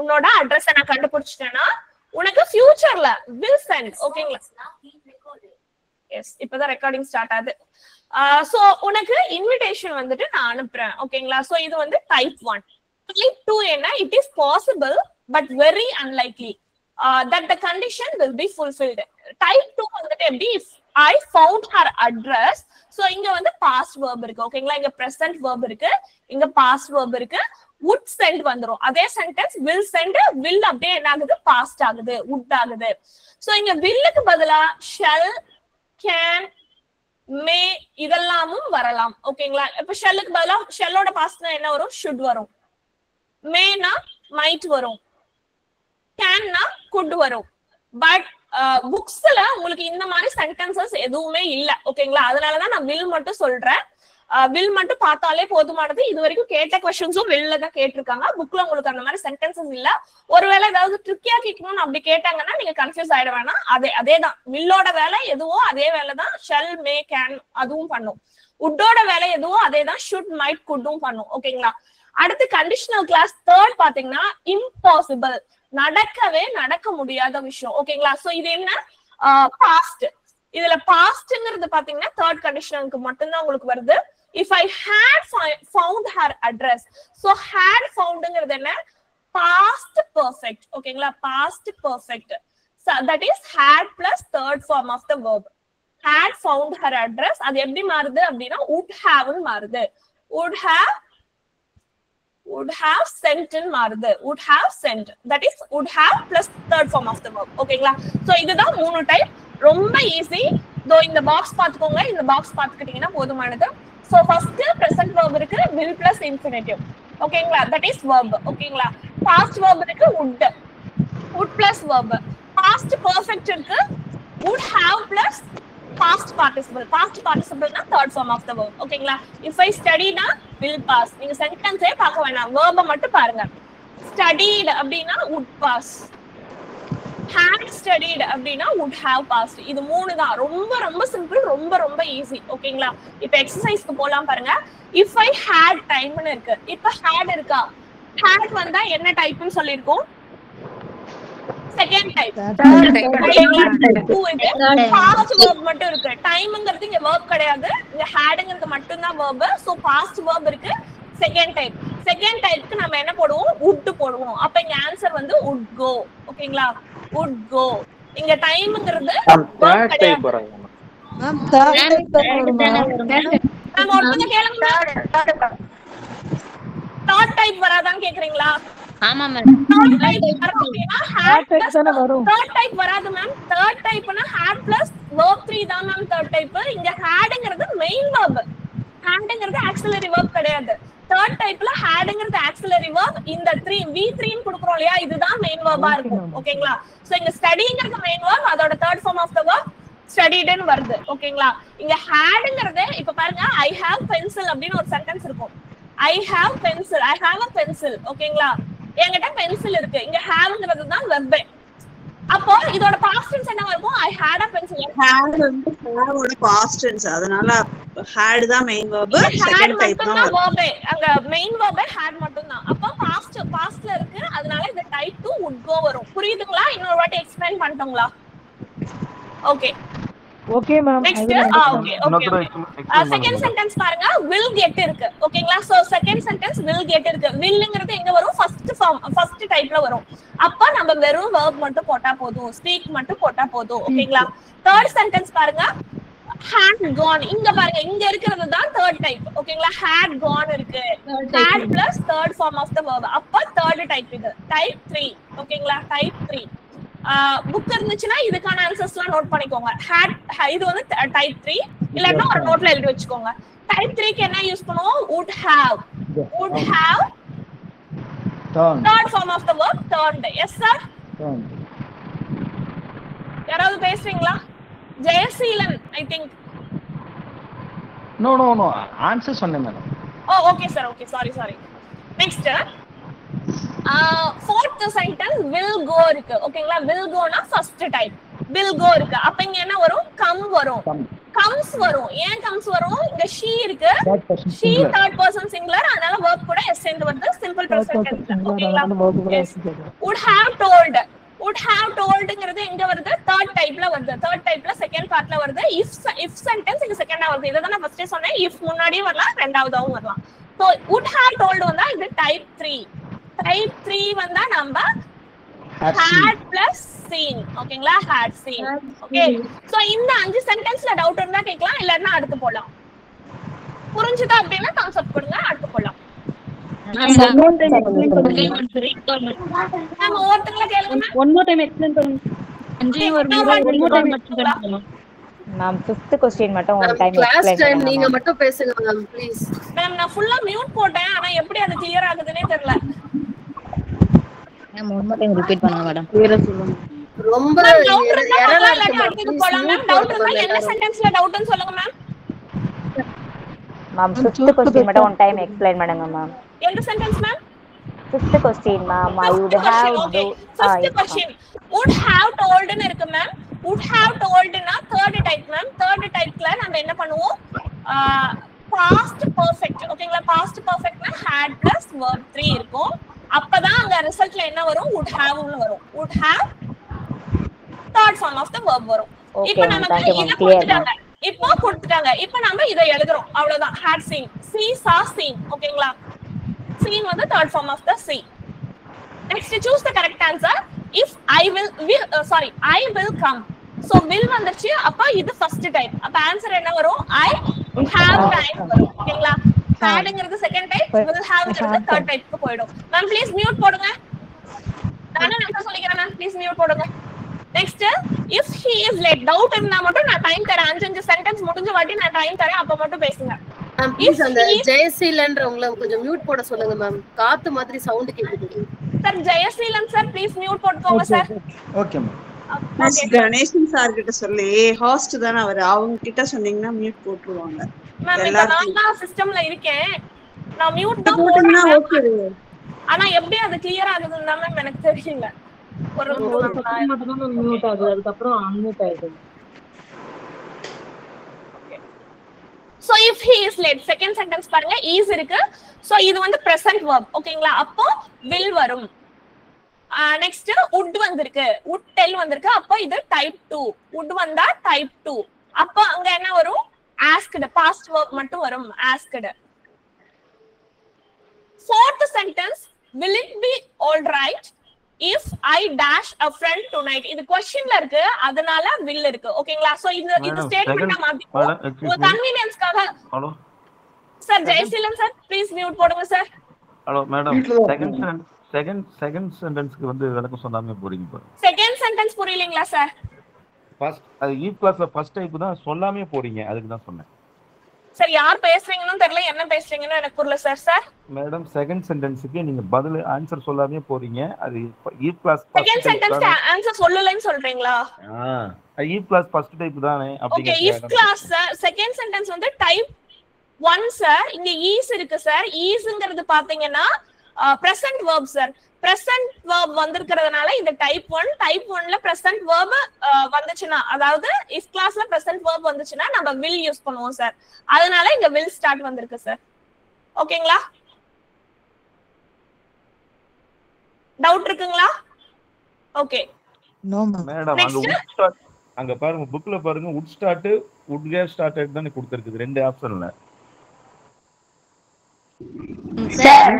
உன்னோட அட்ரஸ் நான் கண்டுபிடிச்சிட்டேன்னா உனக்கு ஃபியூச்சர்ல வில் சென்ட். ஓகேங்களா? எஸ், இப்பதான் ரெக்கார்டிங் ஸ்டார்ட் ஆகுது. சோ உனக்கு இன்விடேஷன் வந்துட்டு நான் அனுப்புறேன். ஓகேங்களா? சோ இது வந்து டைப் 1. டைப் 2 என்ன? It is possible but very unlikely that the condition will be fulfilled. Type 2 வந்துட்டு எப்படி? if I found her address. so இங்க வந்து past verb இருக்கு. ஓகேங்களா? இங்க present verb இருக்கு, இங்க past verb இருக்கு, would send வந்துரும். அதே sentence will send, will அப்படியே என்ன ஆகுது? past ஆகுது, would ஆகுது. சோ இங்க willக்கு பதிலா shall, can, may இதெல்லாமும் வரலாம். ஓகேங்களா? இப்ப shallக்கு பதிலா shallோட pastனா என்ன வரும்? should வரும். mayனா might வரும். கேன்னா could வரும். பட் புக்ஸ்ல உங்களுக்கு இந்த மாதிரி சென்டென்சஸ் எதுவுமே இல்ல. ஓகேங்களா? அதனாலதான் நான் வில் மட்டும் சொல்றேன். வில் மட்டும் பார்த்தாலே போதுமானது. இது வரைக்கும் கேட்ட கொஸ்டின்ஸும் வில்ல தான் கேட்டிருக்காங்க. புக்ல உங்களுக்கு அந்த மாதிரி சென்டென்சஸ் இல்ல. ஒருவேளை ஏதாவது ட்ரிக்கியா கேட்கணும்னு அப்படி கேட்டாங்கன்னா நீங்க கன்ஃபியூஸ் ஆயிட வேணாம். அதேதான் வில்லோட வேலை எதுவோ அதே வேலை தான் ஷெல், மே, கேன் அதுவும் பண்ணும். உட்டோட வேலை எதுவோ அதே தான் ஷுட், மைட், குட்டும் பண்ணும். ஓகேங்களா? அடுத்து கண்டிஷனல் கிளாஸ் 3 பாத்தீங்கன்னா இம்பாசிபிள், நடக்க முடியாத விஷயம். ஓகேங்களா? சோ இது என்ன? பாஸ்ட். இதுல பாஸ்ட்ங்கிறது பாத்தீங்கன்னா தேர்ட் கண்டிஷனுக்கு மட்டும்தான் உங்களுக்கு வருது. If I had found her address. So had ஃபவுண்ட்ங்கிறது என்ன? Past perfect. ஓகேங்களா? Past perfect. That is had plus third form of the verb. Had found her address அது எப்படி மாறுது அப்படின்னா would have மாறுது. would have sent in மாறுது. would have sent, that is would have plus third form of the verb. ஓகேங்களா? So இதுதான் 3 type. ரொம்ப easy. தோ இந்த பாக்ஸ் பாத்துக்கோங்க. இந்த பாக்ஸ் பாத்துக்கிட்டீங்கன்னா போதுமானது. சோ ஃபர்ஸ்ட் present verb இருக்கு, will plus infinitive. ஓகேங்களா? that is verb. ஓகேங்களா? past verb இருக்கு, would plus verb. past perfect இருக்கு, would have plus past participle. past participle na third form of the verb. ஓகேங்களா? if I study na will pass. நீங்க sentence பார்க்க வேணாம், verb மட்டும் பாருங்க. studied அப்படினா would pass, had studied அப்படினா would have passed. இது மூணு தான். ரொம்ப ரொம்ப சிம்பிள், ரொம்ப ரொம்ப ஈஸி. ஓகேங்களா? இப்போ எக்ஸர்சைஸ்க்கு போலாம் பாருங்க. if I had time னு இருக்கு. இப்போ had இருக்கா? had வந்தா என்ன டைப்னு சொல்லிருக்கோம்? Second type. பாஸ்ட் வெர்ப் மட்டும் இருக்கு. டைம்ங்கிறது இங்க வெர்ப் கிடையாது. இங்க ஹேட்ங்கிறது மட்டும் தான் வெர்ப். சோ பாஸ்ட் வெர்ப் இருக்கு. Second type. செகண்ட் டைப்க்கு நம்ம என்ன போடுவோம்? would போடுவோம். அப்ப இங்க ஆன்சர் வந்து would go. ஓகேங்களா? would go. இங்க டைம்ங்கிறது வெர்ப் கிடையாது. மேம் தேர்ட் டைப் வராதான்னு கேக்குறீங்களா? ஆமா மேம். தேர்ட் டைப் வராது மேம். தேர்ட் டைப்னா had plus verb 3 தான் மேம் தேர்ட் டைப். இங்க hadங்கிறது மெயின் verb. hadங்கிறது ஆக்ஸிலரி verb கிடையாது. தேர்ட் டைப்ல hadங்கிறது ஆக்ஸிலரி verb. இந்த 3 v3 ன்னு கொடுக்கிறோம் இல்லையா, இதுதான் மெயின் verb-ஆ இருக்கும். ஓகேங்களா? சோ இங்க studyங்கிறது மெயின் verb, அதோட third form of the verb studied ன்னு வருது. ஓகேங்களா? இங்க hadங்கிறது இப்ப பாருங்க, I have pencil அப்படின்னு ஒரு சென்டென்ஸ் இருக்கும். I have pencil, I have a pencil. ஓகேங்களா? என்கிட்ட பென்சில் இருக்கு. இங்க ஹேவ்ங்கிறது தான் வெர்ப். அப்போ இதோட பாஸ்ட் டென்ஸ் என்ன இருக்கும்? I had a pencil. had வந்து have ஓட பாஸ்ட் டென்ஸ். அதனால had தான் மெயின் வெர்ப், செகண்ட் டைப் தான் வெர்ப். அங்க மெயின் வெர்ப் had மட்டும் தான். அப்போ பாஸ்ட்ல இருக்கு. அதனால இந்த டைப் 2 would go வரும். புரியுதுங்களா? இன்னொரு வாட்டி எக்ஸ்பிளைன் பண்ணட்டுங்களா? Okay okay ma'am. Next okay second sentence பாருங்க. will get இருக்கு. ஓகேங்களா? So second sentence will get இருக்கு. willங்கிறது எங்க வரும்? ஃபர்ஸ்ட் ஃபார்ம், ஃபர்ஸ்ட் டைப்ல வரும். அப்ப நம்ம வெறும் verb மட்டும் போட்டா போதும், speak மட்டும் போட்டா போதும். ஓகேங்களா? தேர்ட் சென்டென்ஸ் பாருங்க. had gone. இங்க பாருங்க, இங்க இருக்கிறது தான் தேர்ட் டைப். ஓகேங்களா? had gone இருக்கு. had plus third form of the verb. அப்ப தேர்ட் டைப் இது. டைப் 3. ஓகேங்களா? டைப் 3. புக் இருந்துச்சுன்னா இதுக்கான ஆன்சர்ஸ்லாம் நோட் பண்ணிக்கோங்க. இது வந்து டைப் 3. இல்லன்னா ஒரு நோட்ல எழுதி வச்சுக்கோங்க. டைப் 3க்கு என்ன யூஸ் பண்ணுவோம்? would have. would have third form of the verb turned. yes sir. யாராவது பேசுறீங்களா? Jeyaseelan I think. No answer சொன்னேன் madam. Oh okay sir. Okay sorry. Next fourth sentence will go இருக்கு. ஓகேங்களா? will go னா first type. will go இருக்கு. அப்ப இங்க என்ன வரும்? come வரும். கம்ஸ் வரும். ஏன் கம்ஸ் வரும்? இங்க she இருக்கு, she third person singular, அதனால verb கூட s சேர்ந்து வருது, simple present tense. ஓகேங்களா? would have toldங்கிறது எங்க வருது? third typeல வருது. third typeல second partல வருது. if sentence இங்க second ஆ வருது. இத நான் ஃபர்ஸ்டே சொன்னேன். if முன்னாடியே வரலாம், ரெண்டாவதாவும் வரலாம். so would have told வந்தா இது type 3. type 3 வந்தா நம்ம had plus seen. ஓகேங்களா? had seen. ஓகே. சோ இந்த 5 சென்டென்ஸ்ல டவுட் இருந்தா கேட்கலாம், இல்லன்னா அடுத்து போலாம். புரிஞ்சுதா அப்படினா thumbs up கொடுங்க, அடுத்து போலாம். நம்ம ஒவ்வொருத்தங்கள கேளுங்க. one more time explain பண்ணுங்க. one more time explain ma'am 5th question மட்டும் ஒரு டைம் கிளாஸ் எக்ஸ்பிளைன் டைம் பண்ணுங்க நீங்க மட்டும் பேசுங்க மேம் ப்ளீஸ். மேம் நான் ஃபுல்லா மியூட் போட்டேன், ஆனா எப்படி அது கிளியர் ஆகுதுன்னே தெரியல. Ma'am one more time repeat பண்ணுங்க மேடம். கிளியரா சொல்லுங்க. ரொம்ப எரரா இருக்கு. அடுத்து போலாம் மேம். டவுட் இருந்தா என்ன சென்டென்ஸ்ல டவுட்னு சொல்லுங்க மேம். மேம் 5th क्वेश्चन மட்டும் ஒரு டைம் எக்ஸ்பிளைன் பண்ணுங்க மேம். எந்த sentence ma'am? 5th question ma'am. I would have do first question would have told ன்னு இருக்கு மேம். would have told னா third type மேம். third typeல நம்ம என்ன பண்ணுவோம்? past perfect. ஓகேங்களா? past perfect னா had plus verb 3 இருக்கும். அப்பதான் அங்க ரிசல்ட்ல என்ன வரும்? would have ன்னு வரும். would have third form of the verb வரும். இப்போ நமக்கு இத கொடுத்துட்டாங்க. இப்போ நம்ம இத எழுதுறோம். அவ்வளவுதான். had seen, see, saw, seen. ஓகேங்களா? seen வந்து third form of the see. Next choose the correct answer. if I will come. so will வந்துச்சு, அப்ப இது first type. அப்ப ஆன்சர் என்ன வரும்? I have time வரும். ஓகேங்களா? hadங்கிறது second type, will haveங்கிறது third type க்கு போய்டும். மேம் ப்ளீஸ் மியூட் போடுங்க. நானே நான் சொல்லிக்கிறேன் மேம், ப்ளீஸ் மியூட் போடுங்க. Next if he is late. Doubt இருந்தா மட்டும் நான் டைம் தரேன். 5 சென்டென்ஸ் முடிஞ்ச வாட்டி நான் டைம் தரேன், அப்ப மட்டும் பேசுங்க. மேம் ப்ளீஸ் அந்த ஜெயசீலன்றவங்கள கொஞ்சம் மியூட் போட சொல்லுங்க மேம். காத்து மாதிரி சவுண்ட் கேக்குது. Sir Jeyaseelan sir please mute போட்டுக்கோங்க sir. Okay ma'am. Ganesan sir கிட்ட சொல்லி ஹோஸ்ட் தான அவர், அவங்க கிட்ட சொன்னீங்கன்னா மியூட் போட்டுருவாங்க. மேம் இப்ப நான் தான் சிஸ்டம்ல இருக்கேன், நான் மியூட் தான் போடுறேன்னா ஓகே. ஆனா எப்படி அது கிளியர் ஆகுதுன்னு தான் மேம் எனக்கு தெரியல. ஒரு மட்டும் தான் மியூட் ஆகுது, அதுக்கு அப்புறம் அன்மியூட் ஆயிடுது. so if he is late, second sentence பாருங்க, is இருக்கு. so இது வந்து present verb. ஓகேங்களா? அப்போ will வரும். நெக்ஸ்ட் would வந்திருக்கு, would tell வந்திருக்கு. அப்போ இது type 2. would வந்தா type 2. அப்போ அங்க என்ன வரும்? asked, past verb மட்டும் வரும். asked. fourth sentence, will it be all right if I dash a friend tonight. இது क्वेश्चनல இருக்கு, அதனால will இருக்கு. ஓகேங்களா? சோ இது ஸ்டேட்மென்ட்டா மாத்திப்போம் உங்க கன்வீனியன்ஸ்க்காக. Hello sir Jeyaseelan sir please mute போடுங்க சார். ஹலோ மேடம், செகண்ட் சென்டென்ஸ்க்கு வந்து விளக்கம் சொல்லாம போறீங்க பாரு. செகண்ட் சென்டென்ஸ் புரியலீங்களா சார்? ஃபர்ஸ்ட் அது ஈ கிளாஸ்ல ஃபர்ஸ்ட் டைப் தான் சொல்லாம போறீங்க, அதுக்கு தான் சொன்னேன். சார் யார் பேசுறீங்கன்னு தெரியல, என்ன பேசுறீங்கன்னு எனக்கு புரியல சார். சார் மேடம் செகண்ட் சென்டென்ஸ்க்கு நீங்க பதில் ஆன்சர் சொல்லாம போறீங்க. அது ஈ கிளாஸ் செகண்ட் சென்டென்ஸ்க்கு ஆன்சர் சொல்லலன்னு சொல்றீங்களா? ஈ கிளாஸ் ஃபர்ஸ்ட் டைப் தானே. Okay, if class sir second sentence வந்து டைப் 1 சார். இங்க ஈஸ் இருக்கு சார். ஈஸ்ங்கிறது பாத்தீங்கன்னா present verb sir. Present verb வந்திருக்கிறதுனால இது டைப் 1. டைப் 1ல பிரசன்ட் verb வந்துச்சுனா, அதாவது if கிளாஸ்ல பிரசன்ட் verb வந்துச்சுனா நம்ம will யூஸ் பண்ணுவோம் சார். அதனால இங்க will ஸ்டார்ட் வந்திருக்கு சார். ஓகேங்களா? டவுட் இருக்குங்களா? Okay no madam. அங்க would start அங்க பாருங்க, புக்ல பாருங்க, would start would get started தான கொடுத்திருக்கு, ரெண்டு ஆப்ஷன்ல. சார்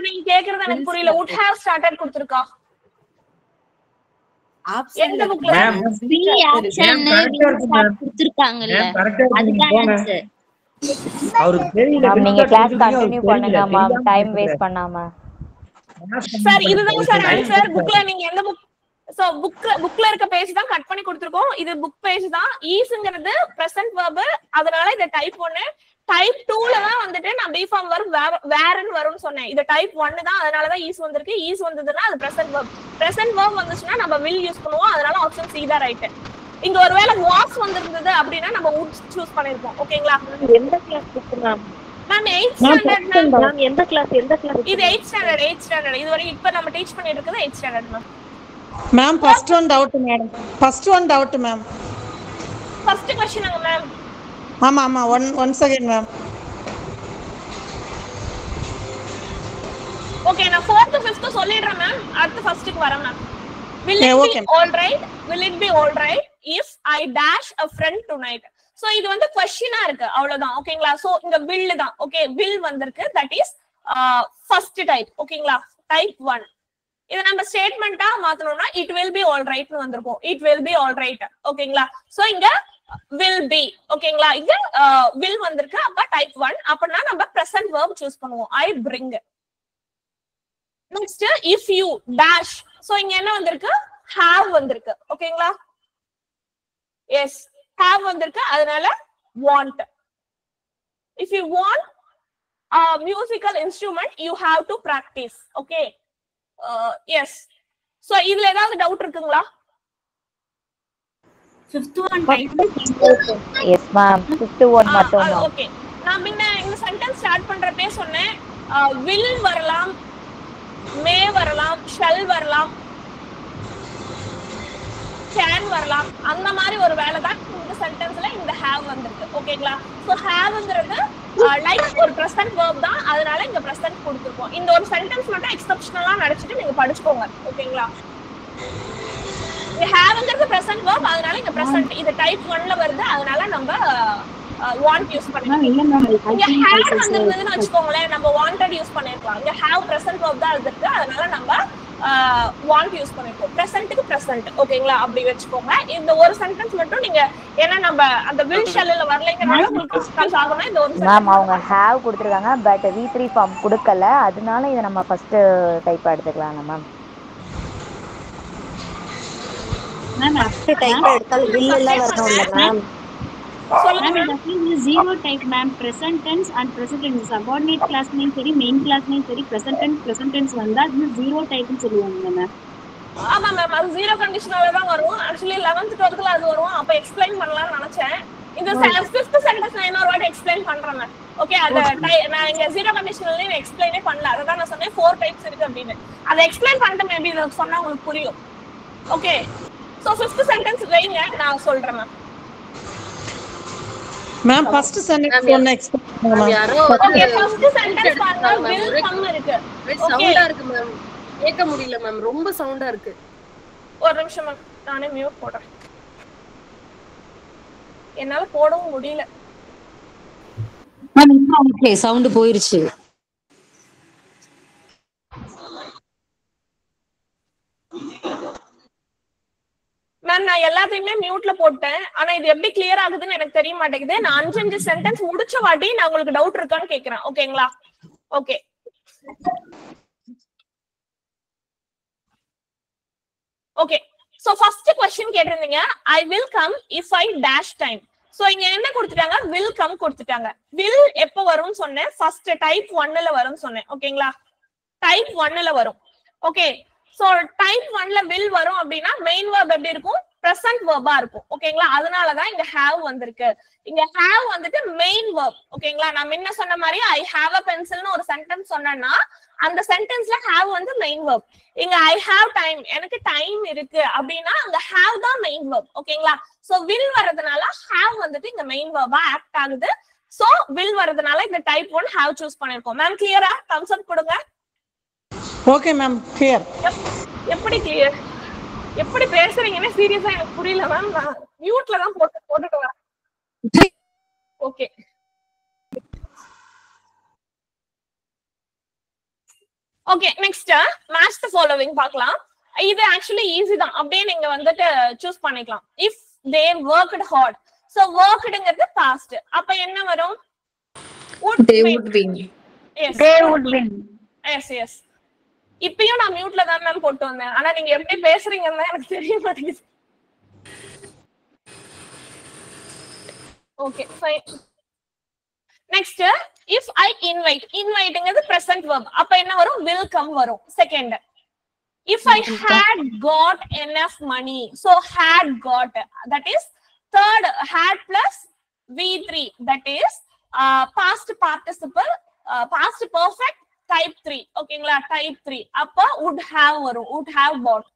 நீங்க கேக்குறது எனக்கு புரியல. would have started கொடுத்திருக்கா? எந்த புக்ல? பி ஆப்ஷன் கொடுத்திருக்காங்கல, அதுதான் ஆன்சர். அவருக்கு தெரியல. நீங்க கிளாஸ் கண்டினியூ பண்ணுங்க மேம், டைம் வேஸ்ட் பண்ணாம. சார் இதுதான் சார் ஆன்சர். புக்ல நீங்க எந்த புக்? சோ புக்ல இருக்க பேஜ் தான் கட் பண்ணி கொடுத்திருக்கோம். இது புக் பேஜ் தான். ஈஸ்ங்கிறது பிரசன்ட் verb, அதனால இது டைப் 1. டைப் 2ல தான் வந்துட்டு நான் பி ஃபார்ம் வரும் வேர்ன்னு வரும்னு சொன்னேன். இது டைப் 1 தான், அதனால தான் ஈஸ் வந்திருக்கு. ஈஸ் வந்ததுன்னா அது பிரசன்ட் verb. பிரசன்ட் verb வந்துச்சுன்னா நம்ம will யூஸ் பண்ணுவோம். அதனால ஆப்ஷன் சி தான் ரைட். இங்க ஒருவேளை வாஸ் வந்திருந்தது அப்படினா நம்ம would சூஸ் பண்ணிருப்போம். ஓகேங்களா? எந்த class book ma'am? Ma'am 8th standard ma'am. எந்த கிளாஸ்? இது 8th ஸ்டாண்டர்ட். இது வரை இப்ப நம்ம டீச் பண்ணிட்டு இருக்குது 8th standard ma'am. Ma'am first one doubt madam. First one doubt ma'am. First क्वेश्चनங்க மேம். ஆமா ஆமா ஒன் செகண்ட் மேம். ஓகே நான் 4th 5th சொல்லிடுறேன் மேம். அடுத்து ஃபர்ஸ்ட்க்கு வரேன் ma'am. Will it be all right? Will it be all right if I dash a friend tonight? So இது வந்து क्वेश्चनா இருக்கு அவ்வளவுதான். ஓகேங்களா? சோ இங்க will தான். ஓகே will வந்திருக்கு. that is first type. ஓகேங்களா? type 1. இத நம்ம ஸ்டேட்மென்ட்டா மாத்தணும்னா it will be all right னு வந்திருக்கும். it will be all right. ஓகேங்களா? சோ இங்க will be. ஓகேங்களா? இங்க will வந்திருக்கு. அப்ப type 1. அப்பனா நம்ம present verb சூஸ் பண்ணுவோம். I bring. next if you dash. So இங்க என்ன வந்திருக்கு? have வந்திருக்கு. ஓகேங்களா? yes have வந்திருக்கு. அதனால want. if you want a musical instrument you have to practice. okay yes. so இதுல ஏதாவது டவுட் இருக்குங்களா? 5th one yes ma'am 5th one மட்டும் தான். ஓகே நான் முன்ன இந்த சென்டென்ஸ் ஸ்டார்ட் பண்றப்பே சொன்னேன் will வரலாம், may வரலாம், shall வரலாம், can வரலாம். அந்த மாதிரி ஒரு வேலை தான் இந்த சென்டென்ஸ்ல இந்த have வந்திருக்கு. ஓகேங்களா? சோ haveங்கிறது லைக் ஒரு present verb தான். அதனால இங்க present கொடுத்திருக்கோம். இந்த ஒரு சென்டென்ஸ் மட்டும் எக்ஸெப்ஷனலா நினைச்சிட்டு நீங்க படிச்சுக்கோங்க. ஓகேங்களா? இந்த haveங்கிறது present verb. அதனால இங்க present இது type 1ல வருது. அதனால நம்ம want யூஸ் பண்ணிக்கலாம். இங்க have வந்திருந்ததுன்னு வெச்சுக்கோங்களேன், நம்ம wanted யூஸ் பண்ணிரலாம். இங்க have present verb தான் இருக்கு. அதனால நம்ம want யூஸ் பண்ணிருக்கோம். presentக்கு present. ஓகேங்களா? அப்படி வெச்சுக்கோங்க. இந்த ஒரு சென்டென்ஸ் மட்டும் நீங்க ஏன்னா நம்ம அந்த will shallல வரலைங்கறனால உங்களுக்கு கன்ஃபியூஸ் ஆகும்னா இந்த ஒரு மேம் அவங்க have கொடுத்திருக்காங்க பட் V3 ஃபார்ம் கொடுக்கல. அதனால இத நம்ம ஃபர்ஸ்ட் டைப் எடுத்துக்கலாம்ங்க மேம். மேம் ஃபர்ஸ்ட் டைப் எடுத்தால் will எல்லாம் வரணும்ல மேம். சொல்லுங்க மேம் இது zero type ma'am. present tense and present tense subordinate class name சரி main class நேம் சரி present tense வந்தா அது zero type னு சொல்லுவாங்க மேம். ஆமா மேம் அது ஜீரோ கண்டிஷனால தான் வரும். एक्चुअली 11th 12thல அது வரும். அப்ப எக்ஸ்பிளைன் பண்ணலாம்னு நினைச்சேன். இந்த 5th சென்டென்ஸ் நான் இன்னொரு வாட்டி எக்ஸ்பிளைன் பண்றேன் மேம். ஓகே அத நான் இங்க ஜீரோ கண்டிஷனல்ல எக்ஸ்பிளைனே பண்ணல. அத தான் நான் சொன்னேன் 4 டைப்ஸ் இருக்கு அப்படினு. அத எக்ஸ்பிளைன் பண்ணிட்டு மேபி இத சொன்னா உங்களுக்கு புரியும். ஓகே சோ 5th சென்டென்ஸ் வைங்க நான் சொல்றேன் மேம். மேம் ஃபர்ஸ்ட் சென்டென்ஸ் ஒன்னு எக்ஸ்பிளைன் பண்ணுங்க மேம். யாரோ ஓகே ஃபர்ஸ்ட் சென்டென்ஸ் பாருங்க will come இருக்கு. சவுண்டா இருக்கு மேம். கேட்க முடியல மேம். ரொம்ப சவுண்டா இருக்கு. ஒரு நிமிஷம் மேம் நானே மியூட் போடுறேன். என்னால போடவும் முடியல. மேம் இப்போ ஓகே சவுண்ட் போயிருச்சு. மேம் நான் எல்லாத்தையுமே மியூட்ல போட்டேன். ஆனா இது எப்படி கிளியர் ஆகுதுன்னு எனக்கு தெரிய மாட்டேங்குது. நான் 5 சென்டென்ஸ் முடிச்ச வாட்டி நான் உங்களுக்கு டவுட் இருக்கான்னு கேக்குறேன். ஓகேங்களா? Okay okay so first question கேட்டிருந்தீங்க I will come if I dash time. So இங்க என்ன கொடுத்துட்டாங்க? will come கொடுத்துட்டாங்க. will எப்ப வரும்னு சொன்னேன்? ஃபர்ஸ்ட் டைப் 1ல வரும்னு சொன்னேன். ஓகேங்களா? டைப் 1ல வரும். ஓகே சோ டைப் 1ல will வரும் அப்படினா மெயின் verb எப்படி இருக்கும்? present verb-ஆ இருக்கும். ஓகேங்களா? அதனால தான் இங்க have வந்திருக்கு. இங்க have வந்துட்டு மெயின் verb. ஓகேங்களா? நான் முன்ன சொன்ன மாதிரி I have a pencil னு ஒரு சென்டென்ஸ் சொன்னேன்னா அந்த சென்டென்ஸ்ல have வந்து மெயின் verb. இங்க I have time எனக்கு டைம் இருக்கு அப்படினா அங்க have தான் மெயின் verb. ஓகேங்களா? சோ will வரதுனால have வந்துட்டு இங்க மெயின் verb-ஆ ஆக்ட் ஆகுது. சோ will வரதுனால இந்த டைப் 1 have சூஸ் பண்ணிருக்கோம். மேம் கிளியரா? thumbs up கொடுங்க. Okay ma'am clear. எப்படி கிளியர்? எப்படி பேசுறீங்கன்னு சீரியஸா எனக்கு புரியல மேம். நான் மியூட்ல தான் போட்டுட்டு வரேன். Okay okay next match the following பார்க்கலாம். இது ஆக்சுவலி ஈஸி தான். அப்படியே நீங்க வந்துட்டு சூஸ் பண்ணிக்கலாம். If they worked hard. So workedங்கிறது past. அப்ப என்ன வரும்? they would win. yes they would win. yes yes இப்பயும் நான் மியூட்ல தான் மேம் போட்டு வந்தேன். ஆனா நீங்க எப்படி பேசுறீங்கன்னு எனக்கு தெரிய மாட்டேங்குது. Okay fine. Next if I inviteங்கிறது present verb. அப்ப என்ன வரும்? will come வரும். Second if I had got enough money. so had got, that is third had plus V3, that is past participle, past perfect type 3. ஓகேங்களா? type 3 அப்ப would have வரும். would have bought.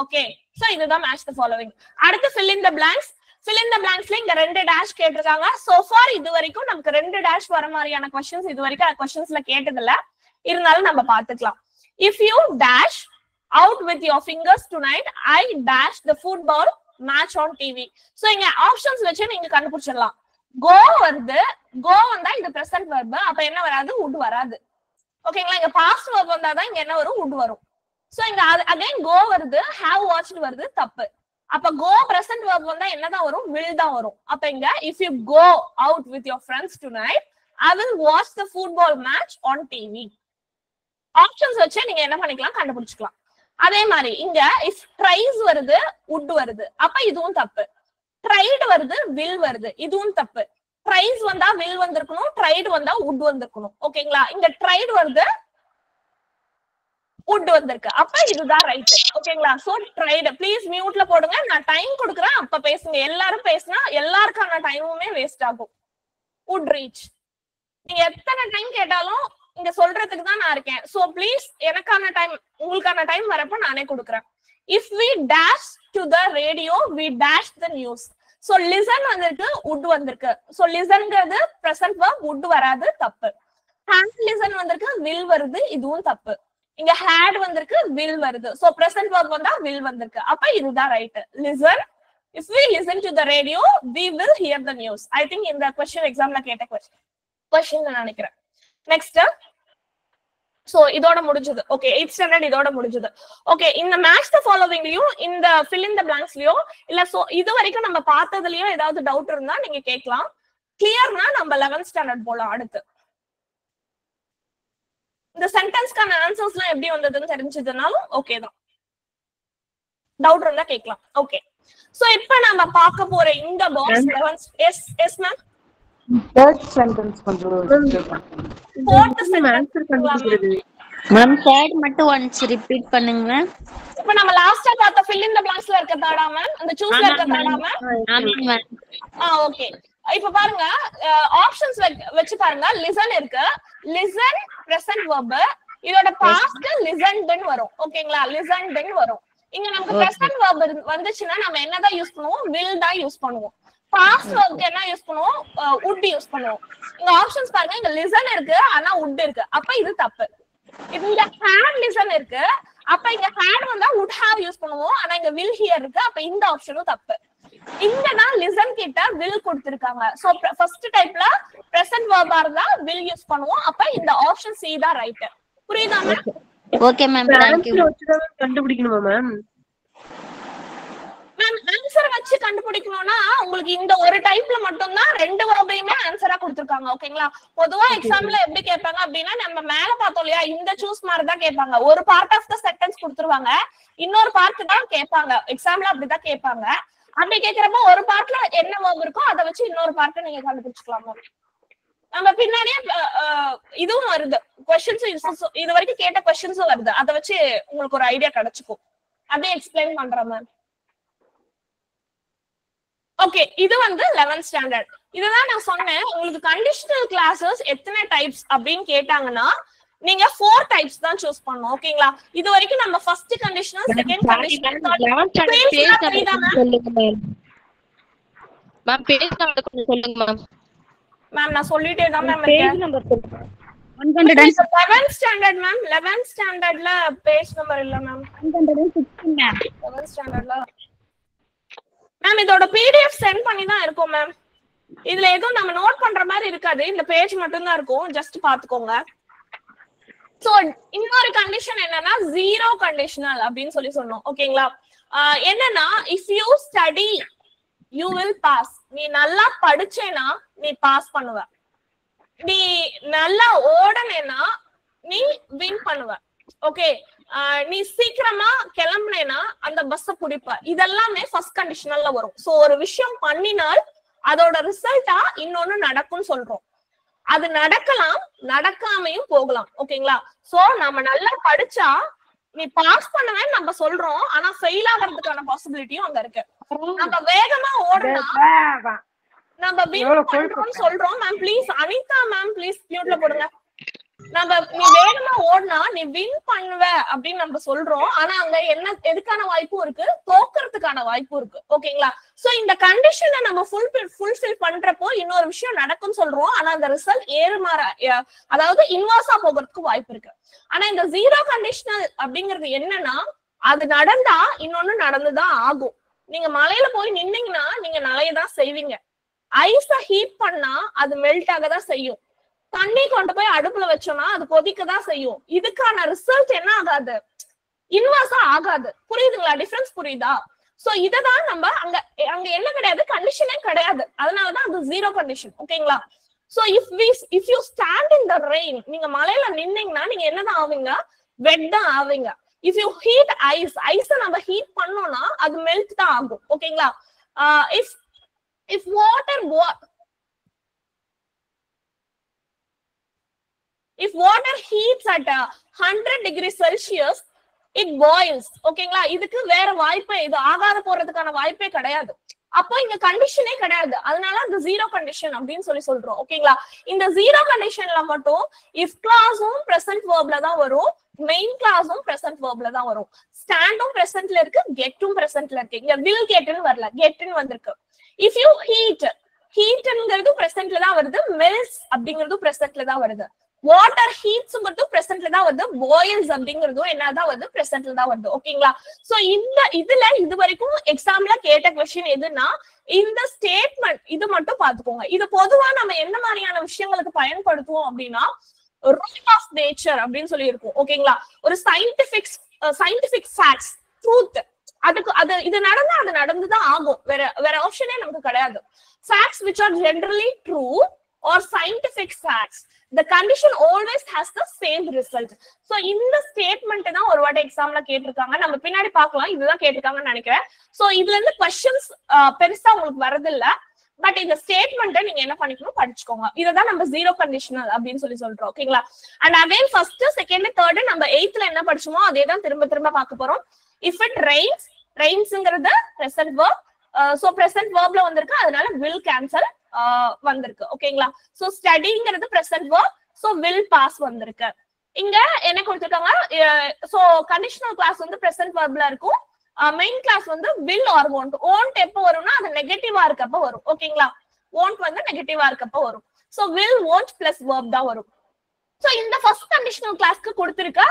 Okay so இதுதான் match the following. அடுத்து fill in the blanks. fill in the blanksல இங்க 2 dash கேட்டிருக்காங்க. so far இது வரைக்கும் நமக்கு 2 டேஷ் வர மாதிரியான क्वेश्चंस இது வரைக்கும் क्वेश्चंसல கேட்டது இல்ல, இருந்தாலும் நம்ம பாத்துக்கலாம். if you dash out with your fingers tonight, I dash the football match on TV. so இங்க ஆப்ஷன்ஸ் வச்சு நீங்க கண்டுபிடிச்சிடலாம். go வருது, go வந்தா இது present verb, அப்ப என்ன வராது, would வராது. ஓகேங்களா, இங்க past verb வந்தாதான் இங்க என்ன வரும், would வரும். சோ இங்க again go வருது, have watched வருது, தப்பு. அப்ப go present verb வந்தா என்னதான் வரும், will தான் வரும். அப்ப இங்க if you go out with your friends tonight, I will watch the football match on TV. Options வச்சு நீங்க என்ன பண்ணிக்கலாம், கண்டுபிடிச்சுக்கலாம். அதே மாதிரி இங்க if tries வருது, would வருது, அப்ப இதுவும் தப்பு. tried வருது, will வருது, இதுவும் தப்பு. tries வந்தா will வந்திருக்கணும், tried வந்தா would வந்திருக்கணும். ஓகேங்களா, இங்க tried வருது, would வந்திருக்கு, அப்ப இதுதான் ரைட். ஓகேங்களா, சோ tried. ப்ளீஸ் மியூட்ல போடுங்க, நான் டைம் கொடுக்குறேன், அப்ப பேசுங்க. எல்லாரும் பேசினா எல்லாருக்கான டைமுமே வேஸ்ட் ஆகும். would reach. நீங்க எத்தனை டைம் கேட்டாலும் இங்க சொல்றதுக்கு தான் நான் இருக்கேன். சோ ப்ளீஸ் எனக்கான டைம், உங்களுக்கான டைம் வரப்ப நானே கொடுக்குறேன். if we dash to the radio, we dash the news. so listen வந்திருக்கு, would வந்திருக்கு. so listenங்கிறது present verb, would வராது, தப்பு. had listen வந்திருக்கு, will வருது, இதுவும் தப்பு. இங்க had வந்திருக்கு, will வருது. so present verb வந்தா will வந்திருக்கு, அப்ப இதுதான் right. listen, if we listen to the radio, we will hear the news. I think இந்த question examல கேட்ட question நான் நினைக்கிறேன். நெக்ஸ்ட், சோ இதோட முடிஞ்சது. ஓகே, 8th ஸ்டாண்டர்ட் இதோட முடிஞ்சது. ஓகே, இந்த மேட்ச் தி ஃபாலோவிங்லயும் இந்த fill in the blanksலயோ இல்ல சோ இது வரைக்கும் நம்ம பார்த்ததுலயோ ஏதாவது டவுட் இருந்தா நீங்க கேட்கலாம். கிளியர்னா நம்ம 11th ஸ்டாண்டர்ட் போலாம். அடுத்து இந்த சென்டென்ஸ்க்கான ஆன்சர்ஸ்லாம் எப்படி வந்ததுன்னு தெரிஞ்சதுனாலும் ஓகே தான். டவுட் இருந்தா கேட்கலாம். ஓகே, சோ இப்போ நம்ம பார்க்க போற இந்த box 11th. Yes ma'am, third sentence கொஞ்சம் fourth sentence மேம் தேர்ட் மட்டும் ஒன்ஸ் ரிப்பீட் பண்ணுங்க. இப்போ நம்ம லாஸ்டா பார்த்த fill in the blanksல இருக்க தாடா மேம், அந்த சூஸ்ல இருக்க தாடா மேம். ஆமாங்க மேம். ஓகே, இப்போ பாருங்க ஆப்ஷன்ஸ் வெச்சு பாருங்க. லிசன் இருக்கு, லிசன் பிரசன்ட் வெர்ப், இதோட பாஸ்ட் லிசன்ட்னு வரும். ஓகேங்களா, லிசன்ட்னு வரும். இங்க நமக்கு பிரசன்ட் வெர்ப் வந்துச்சுன்னா நம்ம என்னதான் யூஸ் பண்ணுவோம், will தான் யூஸ் பண்ணுவோம். பாஸ்ட் வெர்ப்க்கு என்ன யூஸ் பண்ணுவோம், would யூஸ் பண்ணுவோம். இங்க ஆப்ஷன்ஸ் பாருங்க, இங்க லிசன் இருக்கு ஆனா would இருக்கு, அப்ப இது தப்பு. இங்க had listen இருக்கு, அப்ப இங்க had வந்தா would have யூஸ் பண்ணுவோம், ஆனா இங்க will hear இருக்கு, அப்ப இந்த ஆப்ஷனும் தப்பு. இங்க தான் listen கிட்ட will கொடுத்திருக்காங்க. சோ ஃபர்ஸ்ட் டைப்ல பிரசன்ட் வெர்பா இருந்தா will யூஸ் பண்ணுவோம், அப்ப இந்த ஆப்ஷன் C தான் ரைட். புரியுதா ma'am? Okay ma'am, thank you. கண்டுபிடிக்கணுமா மேம்? மேம் ஆன்சர் வச்சு கண்டுபிடிக்கணும்னா உங்களுக்கு இந்த ஒரு டைப்ல மட்டும் தான் ரெண்டு வெர்பையுமே ஆன்சரா கொடுத்திருக்காங்க. ஓகேங்களா, பொதுவா எக்ஸாம்ல எப்படி கேட்பாங்க அப்படின்னா நம்ம மேல பார்த்தோம் இல்லையா, இந்த சூஸ் மாதிரி தான் கேட்பாங்க. ஒரு பார்ட் ஆஃப் த சென்டென்ஸ் கொடுத்துருவாங்க, இன்னொரு பார்ட் தான் கேட்பாங்க. எக்ஸாம்ல அப்படிதான் கேட்பாங்க. அப்படி கேட்கிறப்ப ஒரு பார்ட்ல என்ன வெர்ப் இருக்கோ அதை வச்சு இன்னொரு பார்ட்டை நீங்க கண்டுபிடிச்சுக்கலாம். நம்ம பின்னாடியே இதுவும் வருது, क्वेश्चंस இது வரைக்கும் கேட்ட क्वेश्चंसும் வருது, அதை வச்சு உங்களுக்கு ஒரு ஐடியா கிடைச்சுக்கும். அப்படியே எக்ஸ்பிளைன் பண்றேன் மேம். ஓகே, இது வந்து 11th ஸ்டாண்டர்ட். இதுதான் நான் சொன்னேன், உங்களுக்கு கண்டிஷனல் கிளாसेस எத்தனை டைப்ஸ் அப்படின்னு கேட்டாங்கன்னா நீங்க 4 டைப்ஸ் தான் சூஸ் பண்ணனும். ஓகேங்களா, இது வரைக்கும் நம்ம ஃபர்ஸ்ட் கண்டிஷனல், செகண்ட் கண்டிஷனல், சொல்லுங்க மேம். மேம் பேஜ் நம்பர் கொஞ்சம் சொல்லுங்க மேம். மேம் நான் சொல்லிட்டே தான் மேம் இருக்கேன். பேஜ் நம்பர் சொல்லுங்க. 11th standard ma'am. 11th ஸ்டாண்டர்ட்ல பேஜ் நம்பர் இல்ல மேம். 116 மேம். 11th ஸ்டாண்டர்ட்ல மேம் இதோட PDF சென்ட் பண்ணி தான் இருக்கும் மேம். இதுல எதுவும் நம்ம நோட் பண்ற மாதிரி இருக்காது, இந்த பேஜ் மட்டும் தான் இருக்கும், ஜஸ்ட் பாத்துக்கோங்க. சோ இன்னொரு கண்டிஷன் என்னன்னா ஜீரோ கண்டிஷனல் அப்படின்னு சொல்லி சொன்னோம். ஓகேங்களா, என்னன்னா if you study you will pass. நீ நல்லா படிச்சேனா நீ பாஸ் பண்ணுவ, நீ நல்லா ஓடனேனா நீ வின் பண்ணுவ. ஓகே, நீ சீக்கிரமா கிளம்புனேனா அந்த பஸ்ஸ புடிப்ப. இதெல்லாமே ஃபர்ஸ்ட் கண்டிஷனல்ல வரும். சோ ஒரு விஷயம் பண்ணினால் அதோட ரிசல்ட்டா இன்னொன்னு நடக்கும்னு சொல்றோம். அது நடக்கலாம், நடக்காமையும் போகலாம். ஓகேங்களா, சோ நம்ம நல்லா படிச்சா நீ பாஸ் பண்ணுவேன்னு நம்ம சொல்றோம், ஆனா ஃபெயில் ஆகிறதுக்கான பாசிபிலிட்டியும் அங்க இருக்கு. நம்ம வேகமா ஓடனா நம்ம வின் பண்றோம்னு சொல்றோம். Ma'am please, Anitha ma'am please மியூட்ல போடுங்க. நம்ம நீ வேகமா ஓடினா நீ வின் பண்ணுவ அப்படின்னு நம்ம சொல்றோம். ஆனா அங்க என்ன எதுக்கான வாய்ப்பும் இருக்கு, தோக்கறதுக்கான வாய்ப்பும் இருக்கு. ஓகேங்களா? சோ இந்த கண்டிஷனை நம்ம ஃபுல்ஃபில் பண்றப்போ இன்னொரு விஷயம் நடக்கும்னு சொல்றோம். ஆனா அந்த ரிசல்ட் ஏறுமாற அதாவது இன்வர்ஸா போகிறதுக்கு வாய்ப்பு இருக்கு. ஆனா இந்த ஜீரோ கண்டிஷனல் அப்படிங்கிறது என்னன்னா, அது நடந்தா இன்னொன்னு நடந்துதான் ஆகும். நீங்க மலையில போய் நின்னீங்கன்னா நீங்க நலையதான் செய்வீங்க. ஐஸ ஹீட் பண்ணா அது மெல்ட் ஆகதான் செய்யும். தண்ணி கொண்டு போய் அடுப்புல வச்சோம்னா அது கொதிக்கதான் செய்யும். இதுக்கான ரிசல்ட் என்ன ஆகாது, இன்வர்ஸா ஆகாது. புரியுதுங்களா? டிஃபரன்ஸ் புரியுதா? சோ இததான் நம்ம அங்க அங்க என்ன கிடையாது, கண்டிஷனே கிடையாது. அதனாலதான் அது ஜீரோ கண்டிஷன். ஓகேங்களா? So if you stand in the rain, நீங்க மலையில நின்னீங்கன்னா நீங்க என்னதான் ஆவீங்க, வெட் தான் ஆவீங்க. இஃப் யூ ஹீட் ஐஸ நம்ம ஹீட் பண்ணோம்னா அது மெல்ட் தான் ஆகும். ஓகேங்களா? If water heats at 100 degrees Celsius, it boils. ஓகேங்களா? இதுக்கு வேற வாய்ப்பே, இது ஆகாத போறதுக்கான வாய்ப்பே கிடையாது. அப்போ இங்க கண்டிஷனே கிடையாது. அதனால அந்த ஜீரோ கண்டிஷன் அப்படின்னு சொல்றோம். ஓகேங்களா? இந்த ஜீரோ கண்டிஷன்ல மட்டும் இஃப் கிளாஸும் பிரசன்ட் வேர்ப்ல தான் வரும், மெயின் கிளாஸும் பிரசன்ட் வேர்ப்ல தான் வரும். ஸ்டாண்டும் பிரசன்ட்ல இருக்கு, கெட்டும் பிரசன்ட்ல இருக்கு. இங்க வில் கெட்னு வரல, கெட்னு வந்திருக்கு. இஃப் யூ ஹீட்ங்கிறது பிரசன்ட்ல தான் வருது, மெல்ஸ் அப்படிங்கிறது பிரசன்ட்ல தான் வருது. வாட்டர் ஹீட்ஸ் மட்டும் பிரசன்ட்ல தான் வருது, பாயில்ஸ் அப்படிங்கிறதும் என்னதான் வருது, பிரசன்ட்ல தான் வருது. ஓகேங்களா? சோ இதுல இது வரைக்கும் எக்ஸாம்ல கேட்ட கொஸ்டின் எதுன்னா இந்த ஸ்டேட்மெண்ட், இது மட்டும் பாத்துக்கோங்க. இது பொதுவா நம்ம என்ன மாதிரியான விஷயங்களுக்கு பயன்படுத்துவோம் அப்படின்னா, ரூல் ஆஃப் நேச்சர் அப்படின்னு சொல்லி இருக்கும். ஓகேங்களா? ஒரு சயின்டிபிக் ஃபேக்ட்ஸ், ட்ரூத், அது இது நடந்தா அது நடந்துதான் ஆகும். வேற ஆப்ஷனே நமக்கு கிடையாது. Facts which are generally true or scientific facts, the condition always has the same result. So இந்த ஸ்டேட்மெண்ட் தான் ஒரு வாட்டி எக்ஸாம்ல கேட்டிருக்காங்க. நம்ம பின்னாடி பார்க்கலாம், இதுதான் கேட்டிருக்காங்கன்னு நினைக்கிறேன். சோ இதுல இருந்து क्वेश्चंस பெருசா உங்களுக்கு வரது இல்ல. பட் இந்த ஸ்டேட்மெண்ட்டை நீங்க என்ன பண்ணிக்கணும், படிச்சுக்கோங்க. இததான் நம்ம ஜீரோ கண்டிஷனல் அப்படின்னு சொல்றோம். ஓகேங்களா? And again first, second, third நம்ம 8th என்ன படிச்சோமோ அதே தான் திரும்ப பார்க்க போறோம். If it rains, rainsங்கிறது present verb. சோ present verbல வந்திருக்கு, அதனால will cancel வந்திருக்கு. ஓகேங்களா? சோ ஸ்டடிங்கிறது present verb, so will pass வந்திருக்கு. இங்க என்ன கொடுத்திருக்காங்க, சோ கண்டிஷனல் கிளாஸ் வந்து present verbல இருக்கும், மெயின் கிளாஸ் வந்து will or won't. won't எப்ப வரும்னா அது நெகட்டிவா இருக்கப்ப வரும். ஓகேங்களா? won't வந்து நெகட்டிவா இருக்கப்ப வரும். So will, won't plus verb தான் வரும். சோ இந்த ஃபர்ஸ்ட் கண்டிஷனல் கிளாஸ்க்கு கொடுத்திருக்க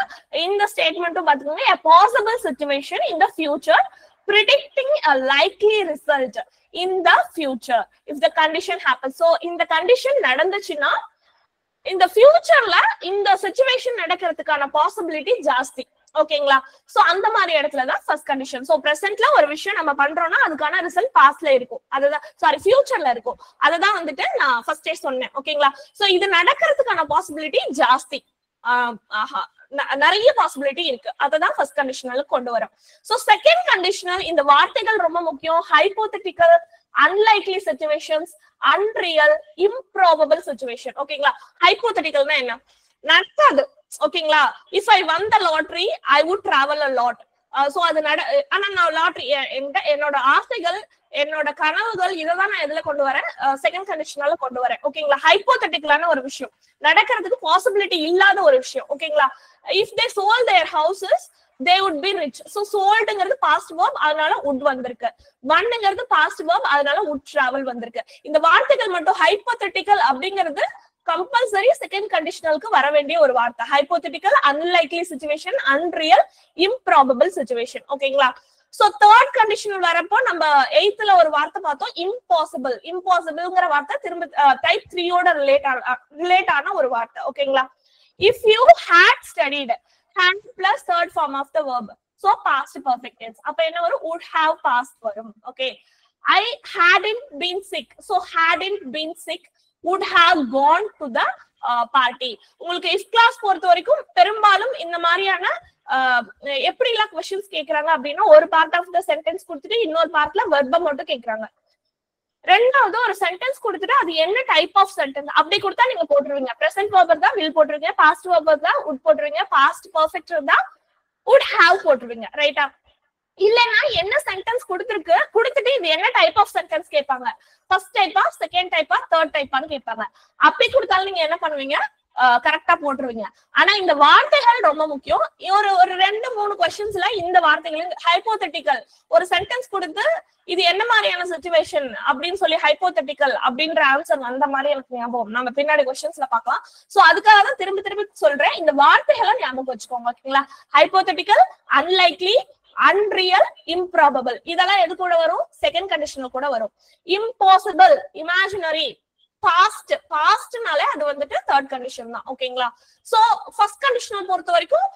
இந்த ஸ்டேட்மெண்ட்டும் பாத்துக்கோங்க. a possible situation in the future predicting a likely result in the future if the condition happens. So இந்த கண்டிஷன் நடந்துச்சுன்னா இந்த ஃபியூச்சர்ல இந்த சிச்சுவேஷன் நடக்கிறதுக்கான பாசிபிலிட்டி ஜாஸ்தி. ஓகேங்களா? சோ அந்த மாதிரி இடத்துலதான் ஃபர்ஸ்ட் கண்டிஷன். சோ பிரசன்ட்ல ஒரு விஷயம் நம்ம பண்றோம்னா அதுக்கான ரிசல்ட் பாஸ்ட்ல இருக்கும், அதுதான் ஃபியூச்சர்ல இருக்கும். அததான் வந்துட்டு நான் ஃபர்ஸ்டே சொன்னேன். ஓகேங்களா? சோ இது நடக்கிறதுக்கான பாசிபிலிட்டி ஜாஸ்தி, நிறைய பாசிபிலிட்டி இருக்கு. அததான் ஃபர்ஸ்ட் கண்டிஷனல் கொண்டு வரோம். சோ செகண்ட் கண்டிஷனல், இந்த வார்த்தைகள் ரொம்ப முக்கியம். Hypothetical, unlikely situations, unreal, improbable situation. ஓகேங்களா? ஹைபோதெட்டிக்கல்னா என்ன, நடக்காது. ஓகேங்களா? If I won the lottery I would travel a lot. So அது ஆனா நான் லாட்டரி, என்னோட ஆசைகள், என்னோட கனவுகள், இததான் நான் எதுல கொண்டு வரேன், செகண்ட் கண்டிஷனால கொண்டு வரேன். ஓகேங்களா? ஹைபோதெட்டிக்கலான ஒரு விஷயம், நடக்கிறதுக்கு பாசிபிலிட்டி இல்லாத ஒரு விஷயம். ஓகேங்களா? If they sold their houses they would be rich. So soldங்கிறது பாஸ்ட் verb, அதனால would வந்திருக்கு. wonங்கிறது பாஸ்ட் verb, அதனால would travel வந்திருக்கு. இந்த வார்த்தைகள் மட்டும் ஹைபோதெட்டிக்கல் அப்படிங்கிறது கம்பல்சரி செகண்ட் கண்டிஷனலுக்கு வர வேண்டிய ஒரு வார்த்தை. Hypothetical, unlikely situation, unreal, improbable situation. ஓகேங்களா? சோ தேர்ட் கண்டிஷனல் வரப்போ நம்ம 8th ஒரு வார்த்தை பார்த்தோம், இம்பாசிபிள். இம்பாசிபிள்ங்கிற வார்த்தை திரும்ப டைப் 3யோட ரிலேட் ஆன ஒரு வார்த்தை. ஓகேங்களா? If you had studied, had plus third form of the verb, so past perfect tense. அப்ப என்ன வரும், would have past வரும். Okay, I hadn't been sick, so hadn't been sick would have gone to the party. உங்களுக்கு if class பொறுத்த வரைக்கும் பெரும்பாலும் இந்த மாதிரியான எப்படி எல்லாம் क्वेश्चंस கேக்குறாங்க அப்படின்னா, ஒரு பார்ட் ஆஃப் த சென்டென்ஸ் கொடுத்துட்டு இன்னொரு பார்ட்ல வெர்ப மட்டும் கேக்குறாங்க. ரெண்டாவது ஒரு சென்டென்ஸ் கொடுத்துட்டு அது என்ன டைப் ஆஃப் சென்டென்ஸ் அப்படி கொடுத்தா நீங்க போட்டுருவீங்க. பிரசன்ட் வெர்ப் தான் will போட்டுருவீங்க, பாஸ்ட் வெர்ப் தான் would போட்டுருவீங்க, பாஸ்ட் பெர்ஃபெக்ட் தான் would have போட்டுருவீங்க. ரைட்டா? இல்லன்னா என்ன சென்டென்ஸ் கொடுத்துட்டு இது என்ன டைப் ஆஃப் சென்டென்ஸ் கேட்பாங்க, ஃபர்ஸ்ட் டைப்பா, செகண்ட் டைப்பா, தேர்ட் டைப்பான்னு கேட்பாங்க. அப்படி கொடுத்தாலும் நீங்க என்ன பண்ணுவீங்க, கரெக்டா போட்டுருவீங்க. ஆனா இந்த வார்த்தைகள் ரொம்ப முக்கியம். ஒரு 2-3 கொஸ்டின்ஸ்ல இந்த வார்த்தைகள் ஹைப்போதெட்டிக்கல் ஒரு சென்டென்ஸ் கொடுத்து இது என்ன மாதிரியான சிச்சுவேஷன் அப்படின்னு சொல்லி ஹைப்போதெட்டிக்கல் அப்படின்ற ஆன்சர் வந்த மாதிரி எனக்கு ஞாபகம். நம்ம பின்னாடி கொஸ்டின்ஸ்ல பார்க்கலாம். சோ அதுக்காக தான் திரும்பி சொல்றேன், இந்த வார்த்தைகளை ஞாபகம் வச்சுக்கோங்க. ஓகேங்களா? ஹைப்போதெட்டிக்கல், அன்லைக்லி, அன்ரியல், இம்ப்ராபபிள் இதெல்லாம் எது கூட வரும்? செகண்ட் கண்டிஷனல் கூட வரும். இம்பாசிபிள், இமேஜினரி, பாஸ்ட்னாலே அது வந்துட்டு தேர்ட் கண்டிஷன் தான். ஓகேங்களா? சோ ஃபர்ஸ்ட் கண்டிஷனல் பொறுத்த வரைக்கும்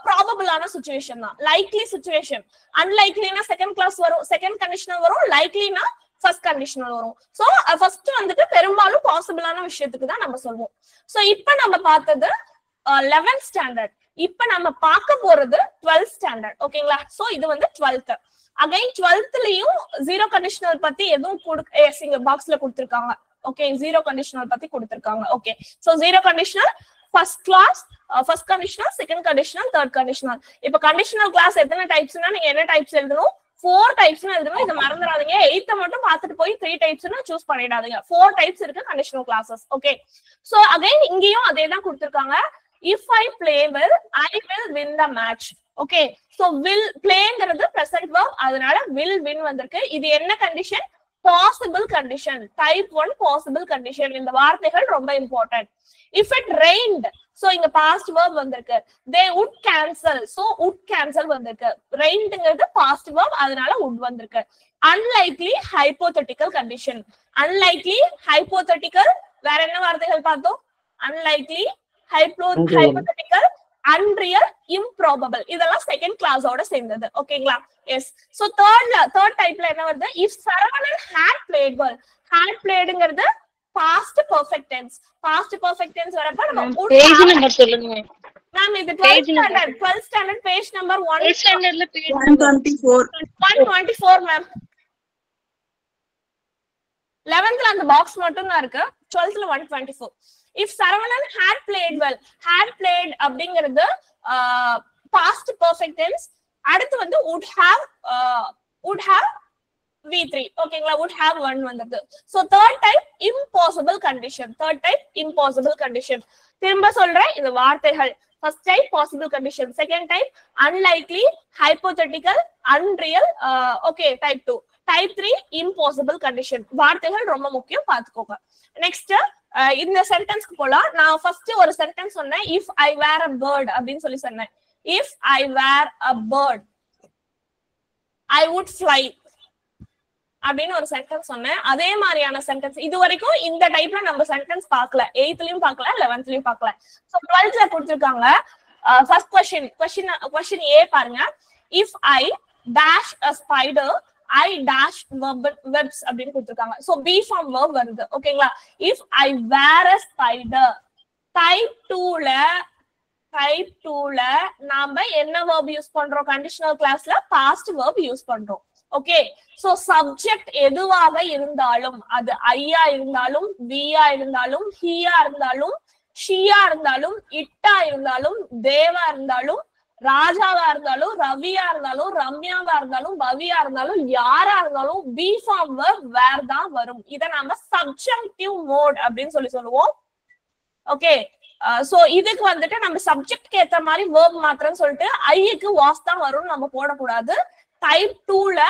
ப்ராபபிளான சிச்சுவேஷன் தான். லைக்லி சிச்சுவேஷன், அன்லைக்லினா செகண்ட் கிளாஸ் வரும், செகண்ட் கண்டிஷனல் வரும். லைக்லினா ஃபர்ஸ்ட் கண்டிஷனல் வரும். சோ ஃபர்ஸ்ட் வந்துட்டு பெரும்பாலும் பாசிபிளான விஷயத்துக்கு தான் நம்ம சொல்லுவோம். சோ இப்ப நம்ம பார்த்தது 11th ஸ்டாண்டர்ட். இப்ப நம்ம பார்க்க போறது 12th ஸ்டாண்டர்ட். ஓகேங்களா? சோ இது வந்து 12th. அகைன் 12thலயும் ஜீரோ கண்டிஷனல் பத்தி எதுவும் இங்க பாக்ஸ்ல கொடுத்திருக்காங்க. ஓகே, ஜீரோ கண்டிஷனல் பத்தி கொடுத்திருக்காங்க. Okay, so zero conditional, first class, first conditional, second conditional, third conditional. இப்ப கண்டிஷனல் கிளாஸ் எத்தனை டைப்ஸ்னா நீங்க என்ன டைப்ஸ் எழுதணும்? 4 டைப்ஸ் எழுதணும். இதை மறந்துடாதீங்க. 8th மட்டும் பார்த்துட்டு போய் 3 டைப்ஸ்னு சூஸ் பண்ணிடாதீங்க. 4 டைப்ஸ் இருக்கு conditional classes. Okay, so again இங்கேயும் அதே தான் கொடுத்திருக்காங்க. If I play well, I will win the match. Okay, so will playங்கிறது present verb, அதனால will win வந்திருக்கு. இது என்ன condition? Possible condition, type 1 possible condition. இந்த வார்த்தைகள் ரொம்ப important. If it rained, so இங்க past verb வந்திருக்கு. They would cancel, so would cancel வந்திருக்கு. rainedங்கிறது past verb, அதனால would வந்திருக்கு. Unlikely, hypothetical condition. Unlikely, hypothetical, வேற என்ன வார்த்தைகள் பார்த்தோம்? Unlikely, hypothetical, unreal, improbable. இதெல்லாம் செகண்ட் கிளாஸோட சேர்ந்தது. ஓகேங்களா? எஸ். சோ தேர்ட் டைப்ல என்ன வருது? If Saravanan had played well. had playedங்கிறது past perfect tense. past perfect tense வரப்ப நம்ம பேஜ் நம்பர் சொல்லுங்க மேம். இது 12th ஸ்டாண்டர்ட் பேஜ் நம்பர் 1 ஸ்டாண்டர்ட்ல பேஜ் 124 மேம். 11th அந்த பாக்ஸ் மட்டும் தான் இருக்கு. 12th 124. If Saravanan had played well. had played அப்படிங்கிறது past perfect tense. அடுத்து வந்து would have V3. ஓகேங்களா? would have 1 வந்தது. So third type impossible condition. third type impossible condition. திரும்ப சொல்றேன், இந்த வார்த்தைகள் first type possible condition, second type unlikely, hypothetical, unreal, okay, type 2. type 3 impossible condition. வார்த்தைகள் ரொம்ப முக்கியம், பாத்துக்கோங்க. நெக்ஸ்ட் இந்த சென்டென்ஸ்க்கு போலாம். நான் ஃபர்ஸ்ட் ஒரு சென்டென்ஸ் சொன்னேன், if I were a bird அப்படின்னு சொல்லி சொன்னேன். if I were a bird I would fly அப்படின்னு ஒரு சென்டென்ஸ் சொன்னேன். அதே மாதிரியான சென்டென்ஸ் இது வரைக்கும் இந்த டைப்ல நம்ம சென்டென்ஸ் பார்க்கல. 8thலயும் பார்க்கல, 11thலயும் பார்க்கல. சோ 12thல கொடுத்திருக்காங்க. ஃபர்ஸ்ட் क्वेश्चन A பாருங்க. if I dash a spider I dash verbs அப்படின்னு கொடுத்திருக்காங்க. சோ B form verb வருது. ஓகேங்களா? if I were a spider. type 2ல நாம என்ன verb யூஸ் பண்றோம்? கண்டிஷனல் கிளாஸ்ல past verb யூஸ் பண்றோம். ஓகே, சோ சப்ஜெக்ட் எதுவாக இருந்தாலும், அது ஐயா இருந்தாலும், வியா இருந்தாலும், ஹியா இருந்தாலும், ஷியா இருந்தாலும், இட்டா இருந்தாலும், தேவா இருந்தாலும், ராஜாவா இருந்தாலும், ரவியா இருந்தாலும், ரம்யாவா இருந்தாலும், பவியா இருந்தாலும், யாரா இருந்தாலும் பி ஃபார்ம் verb வேர் தான் வரும். இத நாம சப்ஜெக்டிவ் மோட் அப்படின்னு சொல்லுவோம். ஓகே, சோ இதுக்கு வந்துட்டு நம்ம சப்ஜெக்ட்க்கு ஏத்த மாதிரி verb மாத்திரம் சொல்லிட்டு ஐக்கு வாஸ் தான் வரும் நம்ம போடக்கூடாது. டைப் 2ல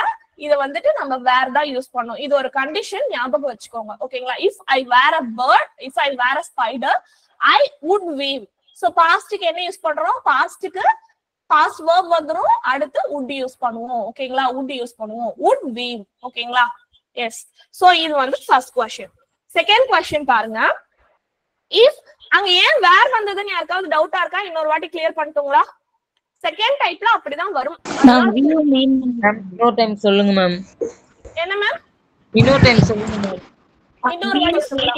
இத வந்துட்டு நம்ம வேர் தான் யூஸ் பண்ணோம். இது ஒரு கண்டிஷன், ஞாபகம் வச்சுக்கோங்க. ஓகேங்களா? if I were a bird, if I were a spider, I would weave. So பாஸ்ட்க்கு என்ன யூஸ் பண்றோம்? பாஸ்ட்க்கு பாஸ்ட் verb வந்துரும், அடுத்து would யூஸ் பண்ணுவோம். ஓகேங்களா? would யூஸ் பண்ணுவோம், would weave. ஓகேங்களா? எஸ். சோ இது வந்து ஃபர்ஸ்ட் क्वेश्चन. செகண்ட் क्वेश्चन பாருங்க. if அங்க ஏன் வேர் வந்ததுன்னு யாருக்காவது டவுட்டா இருக்கா? இன்னொரு வாட்டி கிளியர் பண்ணிட்டோங்களா? செகண்ட் டைப்ல அப்படிதான் வரும். இன்னொரு டைம் சொல்லுங்க மேம். என்ன மேம்? இன்னொரு டைம் சொல்லுங்க மேம். இன்னொரு வாட்டி சொல்லுங்க.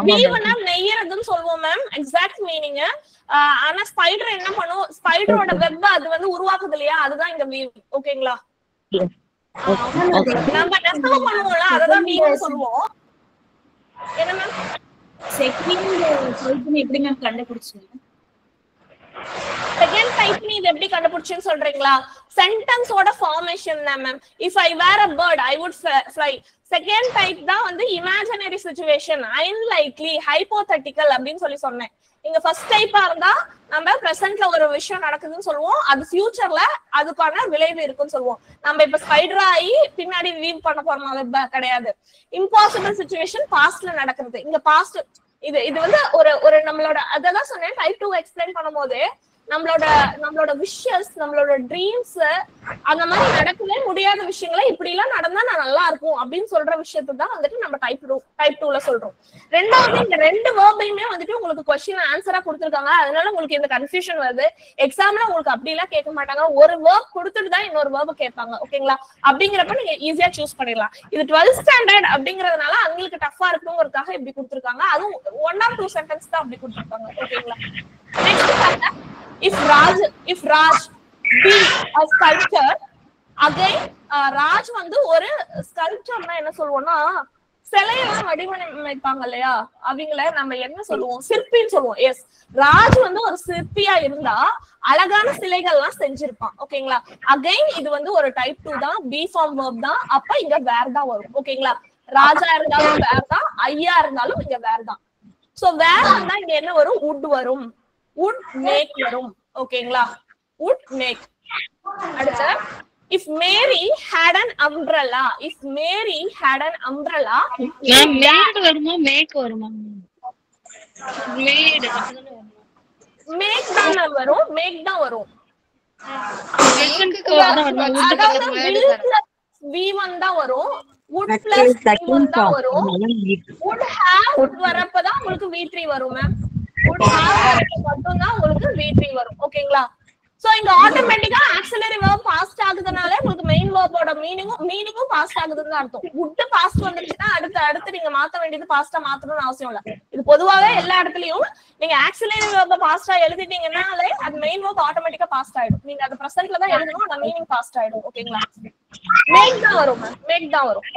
வீவ்னா நெய்யறதுன்னு சொல்வோம் மேம், எக்ஸாக்ட் மீனிங். ஆனா ஸ்பைடர் என்ன பண்ணும்? ஸ்பைடரோட வெப் அது வந்து உருவாக்குது இல்லையா, அதுதான் இந்த வீவ். ஓகேங்களா? நம்ம நெசவு பண்ணுவோம்ல, அததான் வீவ்னு சொல்லுவோம். என்ன மேம்? செகண்ட் சொல்லுங்க, எப்படி மேம் கண்டுபிடிச்சீங்க? செகண்ட் டைப் நீ இது எப்படி கண்டுபிடிச்சேன்னு சொல்றீங்களா? சென்டென்ஸோட ஃபார்மேஷன் தான் ma'am. If I were a bird I would fly. Second type தான் வந்து இமேஜினரி சிச்சுவேஷன், அன்லைக்லி, ஹைப்போதெட்டிக்கல் அப்படின்னு சொல்லி சொன்னேன். இங்க ஃபர்ஸ்ட் டைப்பா இருந்தா நம்ம பிரசன்ட்ல ஒரு விஷயம் நடக்குதுன்னு சொல்லுவோம், அது ஃபியூச்சர்ல அதுக்கான விளைவு இருக்குன்னு சொல்லுவோம். நம்ம இப்ப ஸ்பைடர் ஆகி பின்னாடி வீவ் பண்ண போறோம் கிடையாது. இம்பாசிபிள் சிச்சுவேஷன் பாஸ்ட்ல நடக்கிறது. இங்க பாஸ்ட் இது வந்து ஒரு நம்மளோட அதான் சொன்னேன் டைப் 2 எக்ஸ்பிளைன் பண்ணும்போது நம்மளோட விஷஸ், நம்மளோட ட்ரீம்ஸ், அந்த மாதிரி நடக்கவே முடியாத விஷயங்களை இப்படி எல்லாம் நடந்தா நான் நல்லா இருக்கும் அப்படின்னு சொல்ற விஷயத்தை தான் வந்துட்டு நம்ம டைப் 2ல சொல்றோம். ரெண்டாவது இந்த ரெண்டு வேர்பையுமே வந்துட்டு உங்களுக்கு கொஸ்டின் ஆன்சரா கொடுத்துருக்காங்க, அதனால உங்களுக்கு இந்த கன்ஃபியூஷன் வருது. எக்ஸாம்ல உங்களுக்கு அப்படி எல்லாம் கேட்க மாட்டாங்க, ஒரு வேர்ப் கொடுத்துட்டு தான் இன்னொரு வேர்பை கேட்பாங்க. ஓகேங்களா? அப்படிங்கிறப்ப நீங்க ஈஸியா சூஸ் பண்ணிடலாம். இது 12th ஸ்டாண்டர்ட் அப்படிங்கறதுனால அவங்களுக்கு டஃபா இருக்குங்கிறதுக்காக இப்படி கொடுத்துருக்காங்க. அதுவும் 1 or 2 சென்டென்ஸ் தான் அப்படி கொடுத்துருக்காங்க. ஓகேங்களா? நெக்ஸ்ட் பாருங்க, if Raj be a sculptor, again Raj வந்து ஒரு ஸ்கல்ப்சர்னா என்ன சொல்லுவோம்னா சிலையெல்லாம் வடிவமைப்பாங்க இல்லையா, அவங்கள நம்ம என்ன சொல்லுவோம், சிற்பின்னு சொல்லுவோம். எஸ், ராஜ் வந்து ஒரு சிற்பியா இருந்தா அழகான சிலைகள் எல்லாம் செஞ்சிருப்பான். ஓகேங்களா? அகைன் இது வந்து ஒரு டைப் 2 தான், பி ஃபார்ம் வெர்ப் தான். அப்ப இங்க வேர் தான் வரும். ஓகேங்களா? ராஜா இருந்தாலும் வேர் தான், ஐயா இருந்தாலும் இங்க வேர் தான். சோ வேர் இருந்தா இங்க என்ன வரும், would வரும், would make வரும். ஓகேங்களா? would make. அடுத்து if Mary had an umbrella, if Mary had an umbrella, make வருமா மேக் வருமா? மேட் make தான் வரும், make தான் வரும். v1 தான் வரும், would plus v1 தான் வரும். would have வரப்பதான் உங்களுக்கு v3 வரும் மேம். would have மட்டும் தான் உங்களுக்கு v3 வரும். ஓகேங்களா? சோ இங்க ஆட்டோமேட்டிக்கா ஆக்ஸிலரி வெர்ப் பாஸ்ட் ஆகுதுனால உங்களுக்கு மெயின் வெர்போட மீனிங்கும் பாஸ்ட் ஆகுதுன்னு அர்த்தம். would பாஸ்ட் வந்துருச்சுன்னா அடுத்து நீங்க மாத்த வேண்டியது பாஸ்டா மாத்தணும்னு அவசியம் இல்ல. இது பொதுவாவே எல்லா இடத்துலயும் நீங்க ஆக்ஸிலரி வெர்ப பாஸ்டா எழுதிட்டீங்கன்னாலே அது மெயின் வெர்ப் ஆட்டோமேட்டிக்கா பாஸ்ட் ஆயிடும். நீங்க அது பிரசன்ட்ல தான் எழுதணும், அந்த மீனிங் பாஸ்ட் ஆயிடும். ஓகேங்களா? மேக் தான் வரும் மேம், மேக் தான் வரும்.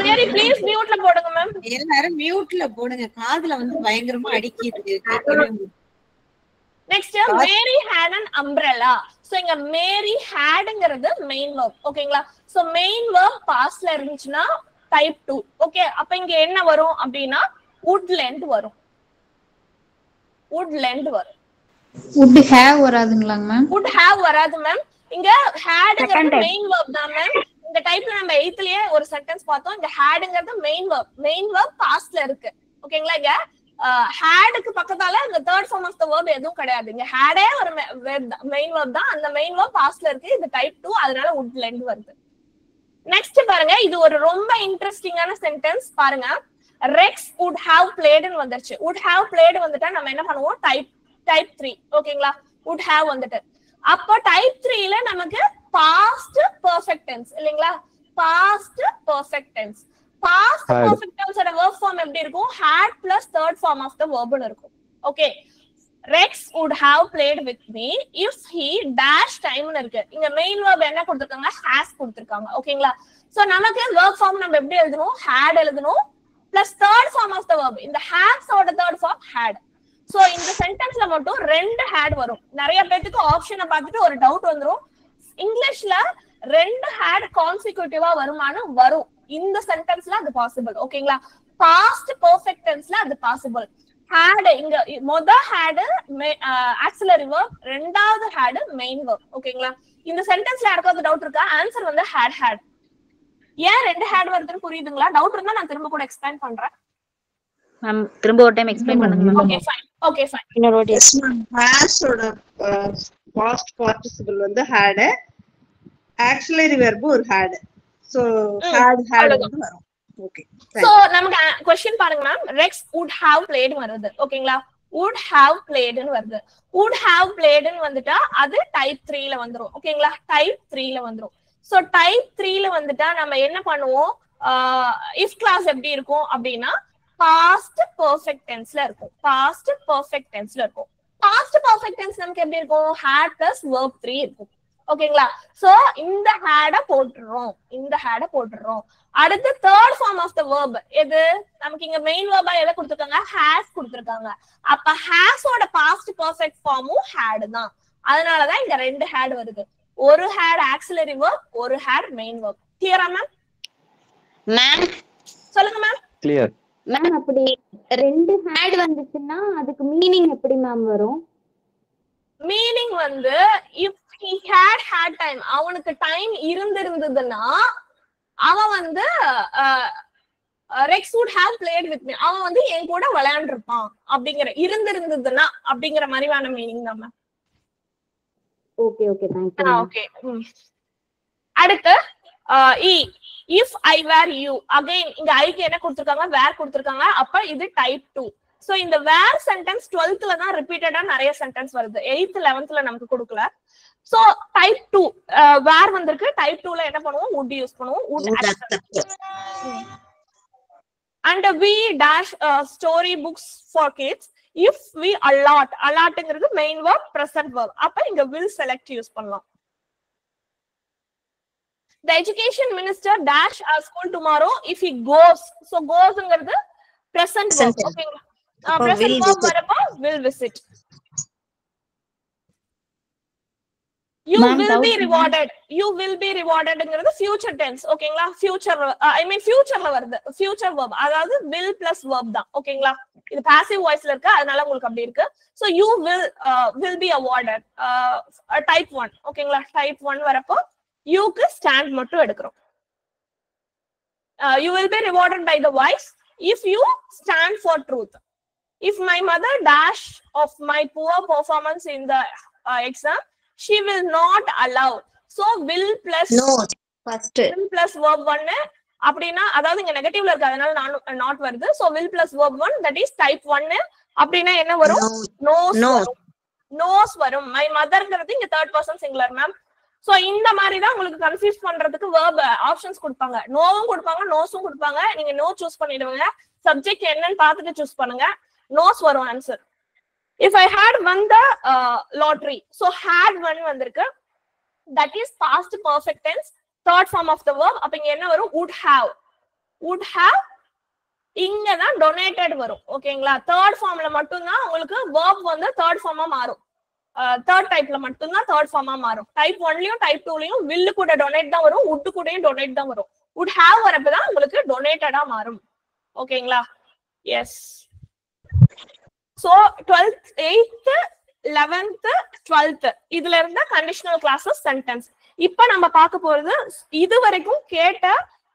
மேரி ப்ளீஸ் மியூட்ல போடுங்க மேம். எல்லாரும் மியூட்ல போடுங்க, காதுல வந்து பயங்கரமா அடிக்கிது. Next Mary had an umbrella. So இங்க மேரி hadங்கிறது மெயின் வெர்ப். ஓகேங்களா? சோ மெயின் வெர்ப் பாஸ்ட்ல இருந்துச்சுன்னா டைப் 2. ஓகே, அப்ப இங்க என்ன வரும் அப்படினா would lend வரும். would lend வரும். would have வராதுங்களாங்க மேம்? would have வராது மேம். இங்க hadங்கிறது மெயின் வெர்ப் தான் மேம். இந்த டைப்ல நம்ம 8thலயே ஒரு சென்டென்ஸ் பார்த்தோம். இந்த hadங்கிறது மெயின் வெர்ப் பாஸ்ட்ல இருக்கு. ஓகேங்களா? இங்க ஹேடுக்கு பக்கத்தால இந்த third form of the verb எதுவும் கிடையாது. இங்க ஹேடே ஒரு மெயின் வெர்ப் தான், அந்த மெயின் வெர்ப் பாஸ்ட்ல இருக்கு. இது டைப் 2, அதனால would lend வருது. நெக்ஸ்ட் பாருங்க, இது ஒரு ரொம்ப இன்ட்ரெஸ்டிங்கான சென்டென்ஸ் பாருங்க. ரெக்ஸ் would have played ன்னு வந்துருச்சு. would have played வந்துட்டா நம்ம என்ன பண்ணுவோம், டைப் 3. ஓகேங்களா? would have வந்துட்டு அப்போ டைப் 3ல நமக்கு பாஸ்ட் பெர்ஃபெக்ட் டென்ஸ் இல்லீங்களா? Past perfect tense. Past perfect டென்ஸோட வெர்ப் ஃபார்ம் எப்படி இருக்கும், had plus third form of the verb னு இருக்கும். Okay, Rex would have played with me if he dash time னு இருக்கு. இங்க மெயின் verb என்ன கொடுத்திருக்காங்க, has கொடுத்திருக்காங்க. ஓகேங்களா? சோ நமக்கு verb form நம்ம எப்படி எழுதணும், had எழுதணும் plus third form of the verb. இந்த has ஓட third form had. சோ இந்த சென்டென்ஸ்ல மட்டும் 2 had வரும். நிறைய பேருக்கு ஆப்ஷனை பார்த்துட்டு ஒரு டவுட் வந்துரும், இங்கிலீஷ்ல 2 had கான்சிக்யூட்டிவா வருமானு வரும். இந்த சென்டென்ஸ்ல அது பாசிபிள். ஓகேங்களா? பாஸ்ட் பெர்ஃபெக்ட் டென்ஸ்ல அது பாசிபிள். had இங்க மொத had ஆக்ஸிலரி வெர்ப், ரெண்டாவது had மெயின் வெர்ப். ஓகேங்களா? இந்த சென்டென்ஸ்ல யாருக்காவது டவுட் இருக்கா? ஆன்சர் வந்து had. ஏன் 2 had வருதுன்னு புரியுதுங்களா? டவுட் இருந்தா நான் திரும்ப கூட எக்ஸ்பிளைன் பண்றேன் மேம். திரும்ப ஒரு டைம் எக்ஸ்பிளைன் பண்ணுங்க ma'am. Okay fine. Okay fine. இன்னொரு வாட்டி எஸ் மேம். has ஓட பாஸ்ட் பார்ட்டிசிபிள் வந்து had, ஆக்ஸிலரி வெர்ப் ஒரு had. சோ had வந்து வரும். ஓகே, சோ நமக்கு क्वेश्चन பாருங்க ma'am. Rex would have played வருது. ஓகேங்களா? would have played னு வருது. would have played னு வந்துட்டா அது டைப் 3ல வந்துரும். ஓகேங்களா? டைப் 3ல வந்துரும். சோ டைப் 3ல வந்துட்டா நம்ம என்ன பண்ணுவோம், if class எப்படி இருக்கும் அப்படினா பாஸ்ட் பெர்ஃபெக்ட் டென்ஸ்ல இருக்கும். பாஸ்ட் பெர்ஃபெக்ட் டென்ஸ்ல இருக்கும். பாஸ்ட் பெர்ஃபெக்ட் டென்ஸ் நமக்கு எப்படி இருக்கும், had plus verb 3 இருக்கும். ஓகேங்களா? சோ இந்த had போட்டுறோம், இந்த had போட்டுறோம். அடுத்து third form of the verb எது, நமக்கு இங்க மெயின் வெர்பா எதை கொடுத்திருக்காங்க, has கொடுத்திருக்காங்க. அப்ப has ஓட பாஸ்ட் பெர்ஃபெக்ட் ஃபார்மும் had தான். அதனால தான் இங்க 2 had வருது. ஒரு had auxiliary verb, ஒரு had main verb. Clear ஆ மேம்? மேம் சொல்லுங்க மேம். கிளியர். மேம் அப்படி ரெண்டு had வந்துச்சுன்னா அதுக்கு மீனிங் எப்படி மேம் வரும்? மீனிங் வந்து if he had time, அவனுக்கு டைம் இருந்திருந்ததுன்னா அவன் வந்து Rex would have played with me, அவன் வந்து என் கூட விளையாண்டிருப்பான் அப்படிங்கிற இருந்திருந்ததுன்னா அப்படிங்கிற மாதிரியான மீனிங் தான் ma'am. Okay okay thank you. Okay. அடுத்து if I were you, again இங்க ஐக்கு என்ன கொடுத்திருக்காங்க, வேர் கொடுத்திருக்காங்க. அப்ப இது டைப் 2. சோ இந்த வேர் சென்டென்ஸ் 12th தான் ரிப்பீட்டடா நிறைய சென்டென்ஸ் வருது, 8th 11th நமக்கு கொடுக்கல. சோ டைப் 2 வேர் வந்திருக்கு. டைப் 2ல என்ன பண்ணுவோம், would யூஸ் பண்ணுவோம். would and we dash story books for kids if we allotங்கிறது மெயின் verb, present verb. அப்ப இங்க will select யூஸ் பண்ணலாம். The education minister dash our school tomorrow if he goes. So goesங்கிறது present verb. ஓகேங்களா? present verb வரப்ப will visit. You will be rewarded. You will be rewardedங்கிறது future tense. ஓகேங்களா? future I mean futureல வருது. future verb. அதாவது will plus verb தான். ஓகேங்களா? இது passive voiceல இருக்கு, அதனால உங்களுக்கு அப்படி இருக்கு. So you will be awarded. type 1. ஓகேங்களா? type 1 வரப்போ யூக்கு ஸ்டாண்ட் மட்டும் எடுக்கிறோம். You will be rewarded by the wise if you stand for truth. If my mother dash of my poor performance in the exam, she will not allow. So will plus will plus verb 1 அப்படினா அதாவது இங்க நெகட்டிவ்ல இருக்கு, அதனால not வருது. So will plus verb 1, that is type 1. அப்படினா என்ன வரும், knows வரும். my motherங்கிறது இங்க third person singular ma'am. So இந்த மாதிரி தான் உங்களுக்கு கன்ஃபியூஸ் பண்றதுக்கு verb ஆப்ஷன்ஸ் கொடுப்பாங்க. நோவும் கொடுப்பாங்க, நோஸும் கொடுப்பாங்க. நீங்க நோ சூஸ் பண்ணிடுங்க. சப்ஜெக்ட் என்னன்னு பார்த்துட்டு சூஸ் பண்ணுங்க. நோஸ் வரும் answer. if I had won the lottery, so had won வந்திருக்கு, that is past perfect tense, third form of the verb. அப்ப இங்க என்ன வரும், would have இங்க தான் donated வரும். ஓகேங்களா? third formல மட்டும் தான் உங்களுக்கு verb வந்து third form மாறும். தேர்ட் டைப்ல மட்டும் தான் தேர்ட் ஃபார்மா மாறும். டைப் 1லயும் டைப் 2லயும் will கூட டொனேட் தான் வரும், would கூடயும் டொனேட் தான் வரும். would have வரப்பதான் உங்களுக்கு டொனேட்டடா மாறும். ஓகேங்களா? S. So 12th 8th 11th 12th இதுல இருந்த கண்டிஷனல் கிளாஸஸ் சென்டென்ஸ். இப்ப நம்ம பார்க்க போறது இது வரைக்கும் கேட்ட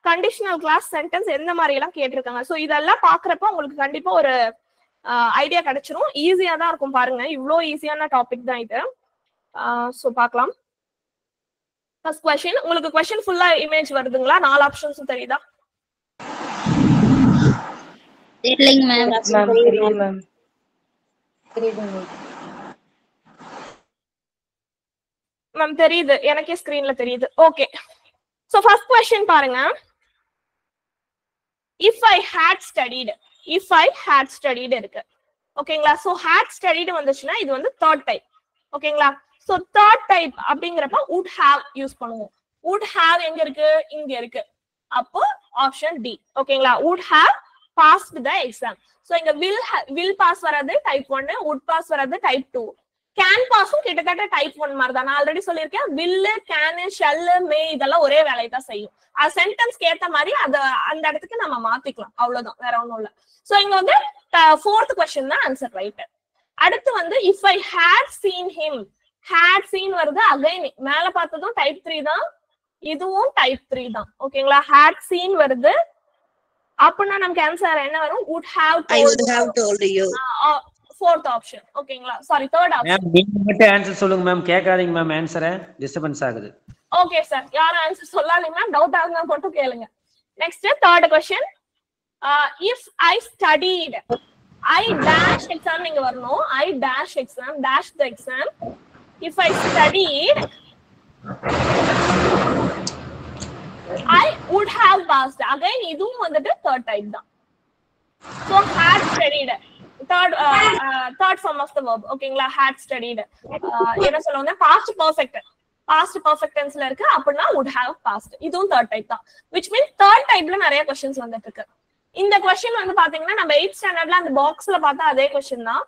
கண்டிஷனல் கிளாஸ் சென்டென்ஸ் எந்த மாதிரி எல்லாம் கேட்டிருக்காங்க. சோ இதெல்லாம் பாக்குறப்ப உங்களுக்கு கண்டிப்பா ஒரு ஐடியா கிடைச்சிரும். ஈஸியா தான் இருக்கும் பாருங்க, இவ்ளோ ஈஸியான டாபிக் தான் இது. சோ பார்க்கலாம். ஃபர்ஸ்ட் क्वेश्चन, உங்களுக்கு क्वेश्चन ஃபுல்லா இமேஜ் வருதுங்களா? 4 ஆப்ஷன்ஸ் தெரியுதா? இல்லைங்க மேம். தெரியுது மேம். தெரியுதுங்க மேம். தெரியுது, எனக்கே ஸ்கிரீன்ல தெரியுது. ஓகே. சோ ஃபர்ஸ்ட் क्वेश्चन பாருங்க. if I had studied இருக்கு. ஓகேங்களா? சோ had studied வந்துச்சுன்னா இது வந்து தேர்ட் டைப். ஓகேங்களா? சோ தேர்ட் டைப் அப்படிங்கறப்ப would have யூஸ் பண்ணுவோம். would have எங்க இருக்கு, இங்க இருக்கு. அப்போ ஆப்ஷன் டி. ஓகேங்களா? would have passed the exam. So இங்க will pass வராது டைப் 1, would pass வராது டைப் 2. can passம் கிட்டத்தட்ட டைப் 1 மாதிரி தான். நான் ஆல்ரெடி சொல்லியிருக்கேன், will, can, shall, may இதெல்லாம் ஒரே வேலையை தான் செய்யும். அது சென்டென்ஸ்க்கு ஏத்த மாதிரி அத அந்த இடத்துக்கு நம்ம மாத்திக்கலாம், அவ்வளவுதான், வேற ஒண்ணும் இல்ல. சோ இங்க வந்து ஃபோர்த் क्वेश्चन தான் ஆன்சர் ரைட். அடுத்து வந்து if I had seen him, had seen வருது. அகைன் மேல பார்த்ததும் டைப் 3 தான், இதுவும் டைப் 3 தான். ஓகேங்களா? had seen வருது. அப்பனா நமக்கு ஆன்சர் என்ன வரும், would have told. I would have told you. fourth option. ஓகேங்களா? Sorry third option. மேம் நீங்க மட்டும் ஆன்சர் சொல்லுங்க மேம், கேட்காதீங்க மேம், ஆன்சரை டிஸ்டர்பன்ஸ் ஆகுது. ஓகே சார், யாரும் ஆன்சர் சொல்லாதீங்க மேம், டவுட் ஆகுங்க மட்டும் கேளுங்க. Next third question. if I studied, I dash exam நீங்க வரணும். I dash exam, dash the exam. if I studied, I would have passed. again இதுவும் வந்துட்டு third type தான். so had studied, third form of the verb. ஓகேங்களா? had studied என்ன சொல்லுவாங்க, past perfect tenseல இருக்கு. அப்படினா would have passed. இதுவும் third type தான். which means third typeல நிறைய questions வந்துட்டு இருக்கு. இந்த question வந்து பாத்தீங்கன்னா நம்ம 8th standardல அந்த பாக்ஸ்ல பார்த்தா அதே question தான்.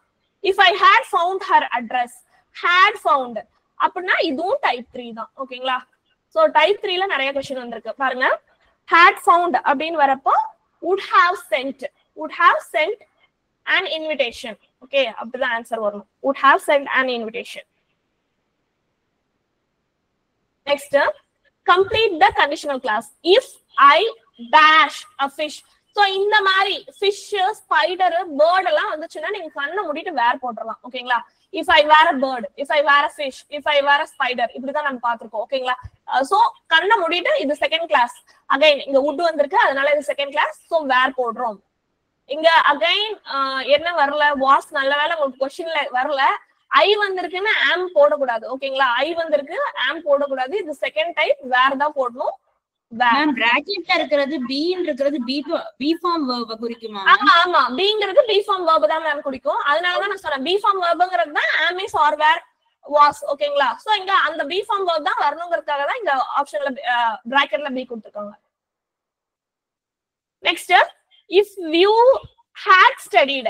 if I had found her address, had found அப்படின்னா இதுவும் டைப் 3 தான். ஓகேங்களா? சோ டைப் 3ல நிறைய क्वेश्चन வந்திருக்கு பாருங்க. had found அப்படின்னு வரப்போ would have sent an invitation. Okay, அப்படிதான் ஆன்சர் வரும். would have sent an invitation. Next, complete the conditional clause. If I dash a fish. So இந்த மாதிரி fish, spider, bird எல்லாம் வந்துச்சுன்னா நீங்க கண்ணை மூடிட்டு வேர் போட்டுறலாம். ஓகேங்களா? if I were a bird, if I were a fish, if I were a spider, இப்படிதான் நம்ம பார்த்திருக்கோம். ஓகேங்களா? சோ கண்ணை மூடிட்டு இது செகண்ட் கிளாஸ். அகைன் இங்க would வந்திருக்கு, அதனால இது செகண்ட் கிளாஸ். சோ வேர் போடுறோம். இங்க அகைன் என்ன வரல, வாஸ் நல்ல வேளை உங்களுக்கு क्वेश्चनல வரல. ஐ வந்திருக்குன்னு ஆம் போடக்கூடாது. ஓகேங்களா? ஐ வந்திருக்கு, ஆம் போடக்கூடாது. இது செகண்ட் டைப், வேர் தான் போடணும். மேம் பிராக்கெட்ல இருக்கிறது பீன் இருக்கிறது பி ஃபார்ம் வெர்ப் குறிக்குமா? ஆமா ஆமா, பீங்கிறது பி ஃபார்ம் வெர்ப் தான் மேம் குறிக்கும். அதனால தான் நான் சொன்னேன் பி ஃபார்ம் வெர்ப்ங்கிறது தான் am is or were was. ஓகேங்களா? சோ இங்க அந்த பி ஃபார்ம் வெர்ப் தான் வரணும்ங்கிறதுக்காக தான் இங்க ஆப்ஷன்ல பிராக்கெட்ல பி கொடுத்திருக்காங்க. Next, if you had studied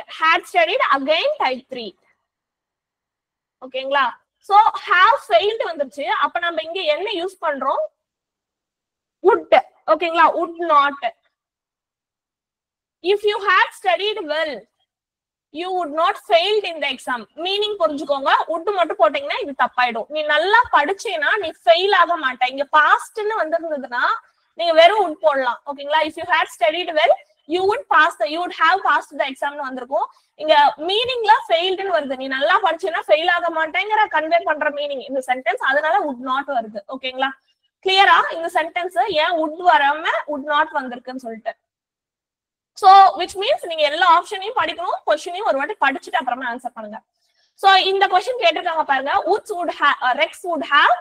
again type 3. ஓகேங்களா? சோ have failed வந்துருச்சு. அப்ப நம்ம இங்க என்ன யூஸ் பண்றோம்? would. ஓகேங்களா? would not. if you had studied well you would not failed in the exam. Meaning புரிஞ்சுக்கோங்க. would மட்டும் போட்டீங்கன்னா இது தப்பாயிடும். நீ நல்லா படிச்சேனா நீ ஃபெயில் ஆக மாட்ட. இங்க பாஸ்ட்னு வந்திருந்ததுன்னா நீங்க வெறும் would போடலாம். ஓகேங்களா? if you had studied well you would have passed the exam னு வந்திருக்கும். இங்க மீனிங்ல ஃபெயில்ட்னு வருது. நீ நல்லா படிச்சேனா ஃபெயில் ஆக மாட்டேங்கற கன்வே பண்ற மீனிங் இந்த சென்டென்ஸ், அதனால would not வருது. ஓகேங்களா? கிளியரா இந்த சென்டென்ஸ் ஏன் would வராம would not வந்திருக்குன்னு சொல்லிட்டு. சோ which means நீங்க எல்லா ஆப்ஷனையும் படிக்கணும், क्वेश्चनையும் ஒரு வாட்டி படிச்சிட்டு அப்புறமா ஆன்சர் பண்ணுங்க. சோ இந்த क्वेश्चन கேட்டிருக்காங்க பாருங்க. Rex would have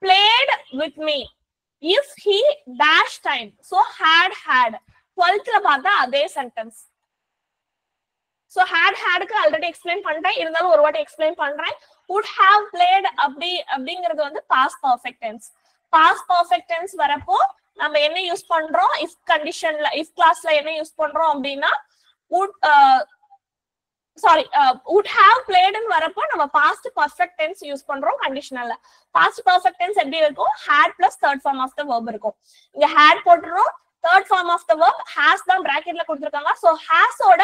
played with me if he dash time. So had 12th ல பார்த்தா அதே sentence. So had already explain பண்ணிட்டேன், இருந்தாலும் ஒரு வாட்டி எக்ஸ்பிளைன் பண்றேன். would have played அப்படிங்கிறது வந்து past perfect tense. past perfect tense வரப்போ நம்ம என்ன யூஸ் பண்றோம்? if கண்டிஷன்ல if கிளாஸ்ல என்ன யூஸ் பண்றோம் அப்படின்னா would have played ன்னு வரப்போ நம்ம past perfect tense யூஸ் பண்றோம் கண்டிஷனல்ல. past perfect tense எப்படி இருக்கும்? had plus third form of the verb இருக்கும். இங்க had போட்டுறோம், third form of the verb has தான் பிராக்கெட்ல கொடுத்திருக்காங்க. சோ has ஓட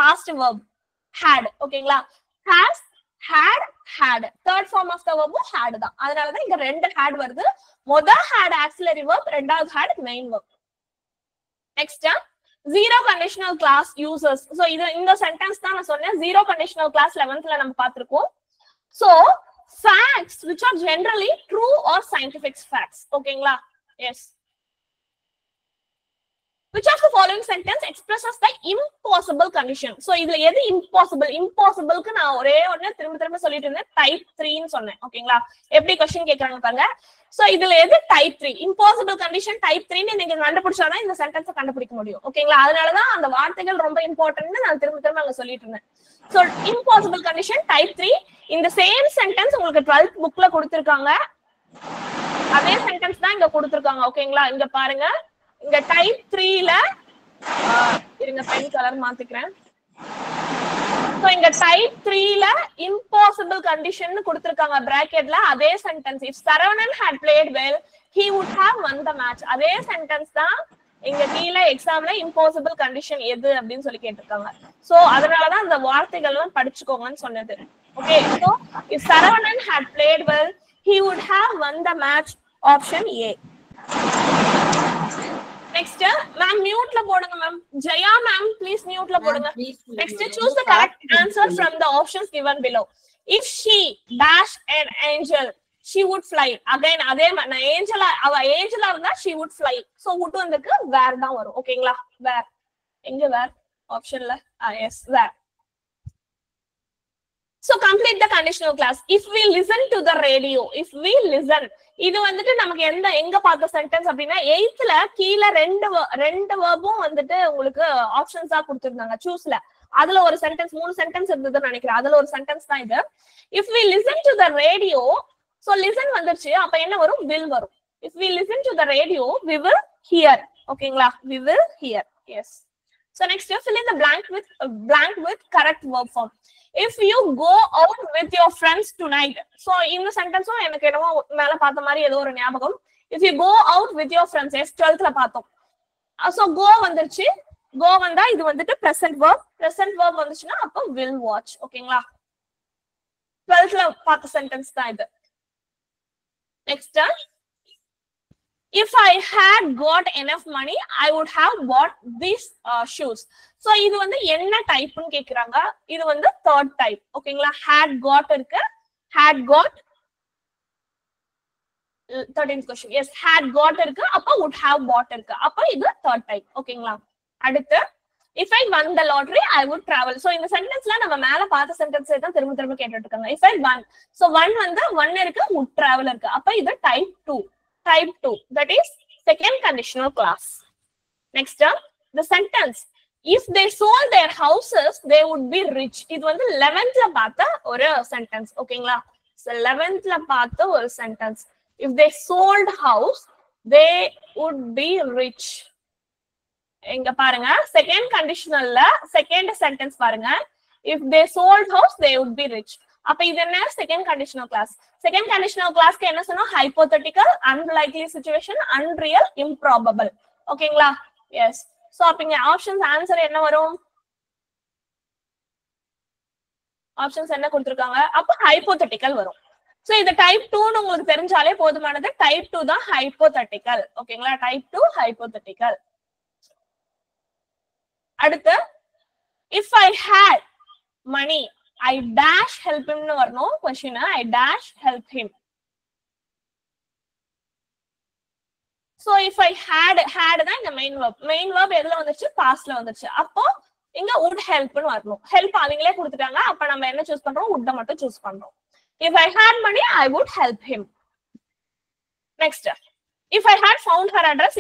past verb had. ஓகேங்களா? has, had third form of the verb had தான். அதனால தான் இங்க ரெண்டு had வருது. முதல் had auxiliary verb, ரெண்டாவது had main verb. next, zero conditional class uses. so இந்த சென்டென்ஸ் தான் நான் சொன்னேன். zero conditional class 11th ல நம்ம பார்த்திருக்கோம். so facts which are generally true or scientific facts. ஓகேங்களா? yes. which of the following sentence expresses the impossible condition? so இதுல எது impossibleக்கு நான் ஒரே ஒண்ணு திரும்ப சொல்லிட்டு இருந்தேன், type 3 ன்னு சொன்னேன். ஓகேங்களா? எப்படி क्वेश्चन கேக்குறாங்க பாருங்க. சோ இதுல எது type 3? impossible condition type 3 ன்னு நீங்க கண்டுபிடிச்சாதான் இந்த சென்டென்ஸை கண்டுபிடிக்க முடியும். ஓகேங்களா? அதனாலதான் அந்த வார்த்தைகள் ரொம்ப இம்பார்ட்டன்ட்னு நான் திரும்ப அங்க சொல்லிட்டு இருந்தேன். So impossible condition type 3. இந்த சேம் சென்டென்ஸ் உங்களுக்கு 12th புக்ல கொடுத்திருக்காங்க. அதே சென்டென்ஸ் தான் இங்க கொடுத்திருக்காங்க. ஓகேங்களா? இங்க பாருங்க, இங்க டைப் 3ல இருங்க பென் கலர் மாத்திக்கிறேன். சோ இங்க டைப் 3ல impossible condition னு கொடுத்திருக்காங்க பிராக்கெட்ல. அதே sentence if Saravanan had played well he would have won the match. அதே சென்டென்ஸ் தான் இங்க கீழ எக்ஸாம்ல impossible condition எது அப்படின்னு சொல்லி கேட்டிருக்காங்க. சோ அதனால தான் அந்த வார்த்தைகள் எல்லாம் படிச்சுக்கோங்கன்னு சொன்னது. Okay, so if Saravanan had played well he would have won the match. option A. next, ma'am mute la podunga ma'am. Jaya ma'am please mute la podunga. next, choose the correct answer from the options given below. if she dash an angel she would fly. again அதே angel அவ angel இருந்தா she would fly. so would வந்துக்கு where தான் வரும். ஓகேங்களா? where எங்க where ஆப்ஷன்ல yes where. so complete the conditional class. if we listen to the radio, if we listen, இது வந்துட்டு நமக்கு எங்க பார்த்த சென்டென்ஸ் அப்படின்னா 8th ல கீழ ரெண்டு வெர்பும் வந்துட்டு உங்களுக்கு ஆப்ஷன்ஸா கொடுத்திருந்தாங்க சூஸ்ல. அதுல ஒரு சென்டென்ஸ் 3 சென்டென்ஸ் இருந்ததுன்னு நினைக்கிறேன். அதுல ஒரு சென்டென்ஸ் தான் இது. if we listen to the radio, so listen வந்துருச்சு, அப்ப என்ன வரும்? will வரும். if we listen to the radio we will hear. ஓகேங்களா? we will hear. yes. So next, fill in the blank with correct verb form. If you go out with your friends tonight. So in the sentence, எனக்கு என்னமோ மேல பார்த்த மாதிரி ஏதோ ஒரு ஞாபகம். If you go out with your friends, yes, 12th ல பார்த்தோம். So go வந்துருச்சு. Go வந்தா இது வந்துட்டு present verb. Present verb வந்துச்சுன்னா அப்போ will watch. ஓகேங்களா? 12th ல பார்த்த sentence தான் இது. Next, if I had got enough money, I would have bought these shoes. So இது வந்து என்ன டைப்னு கேக்குறாங்க. இது வந்து third type. ஓகேங்களா? had got இருக்கு. had got 13th question. Yes, had got இருக்கு. அப்ப would have bought இருக்கு. அப்ப இது third type. ஓகேங்களா? அடுத்து if I won the lottery, I would travel. So இந்த சென்டென்ஸ்ல நம்ம மேல பார்த்த சென்டென்ஸ் தான் திரும்ப திரும்ப கேட்டுட்டு இருக்காங்க. if I won. So one வந்து one இருக்கு, would travel இருக்கு. அப்ப இது type 2. Type 2, that is second conditional clause. Next, the sentence, if they sold their houses, they would be rich. இது வந்து 11th ல பார்த்த ஒரு sentence. ஓகேங்களா? So 11th ல பார்த்த ஒரு sentence. If they sold house, they would be rich. இங்க பாருங்க, second conditionalல second sentence பாருங்க. If they sold house, they would be rich. அப்ப இது என்ன? Second conditional clause. Second conditional கிளாஸ்க்கு என்ன சொன்னோம்? Hypothetical, unlikely situation, unreal, improbable. ஓகேங்களா? எஸ். சோ அப்ப இங்க ஆப்ஷன்ஸ் ஆன்சர் என்ன வரும்? ஆப்ஷன்ஸ் என்ன கொடுத்திருக்காங்க? அப்ப ஹைபோதெட்டிக்கல் வரும். சோ இது டைப் 2 னு உங்களுக்கு தெரிஞ்சாலே போதுமானது. டைப் 2 தான் ஹைபோதெட்டிக்கல். ஓகேங்களா? Type 2 hypothetical. அடுத்து if I had money, I dash help him னு வரணும். Question I dash help him. So if I had தான் இந்த மெயின் verb. மெயின் verb எதுல வந்துருச்சு? பாஸ்ட்ல வந்துருச்சு. அப்போ இங்க would help னு வரணும். help அவங்களே கொடுத்துட்டாங்க. அப்ப நம்ம என்ன சூஸ் பண்றோம்? would மட்டும் சூஸ் பண்றோம். If I had money, I would help him. Next, if I had found her address,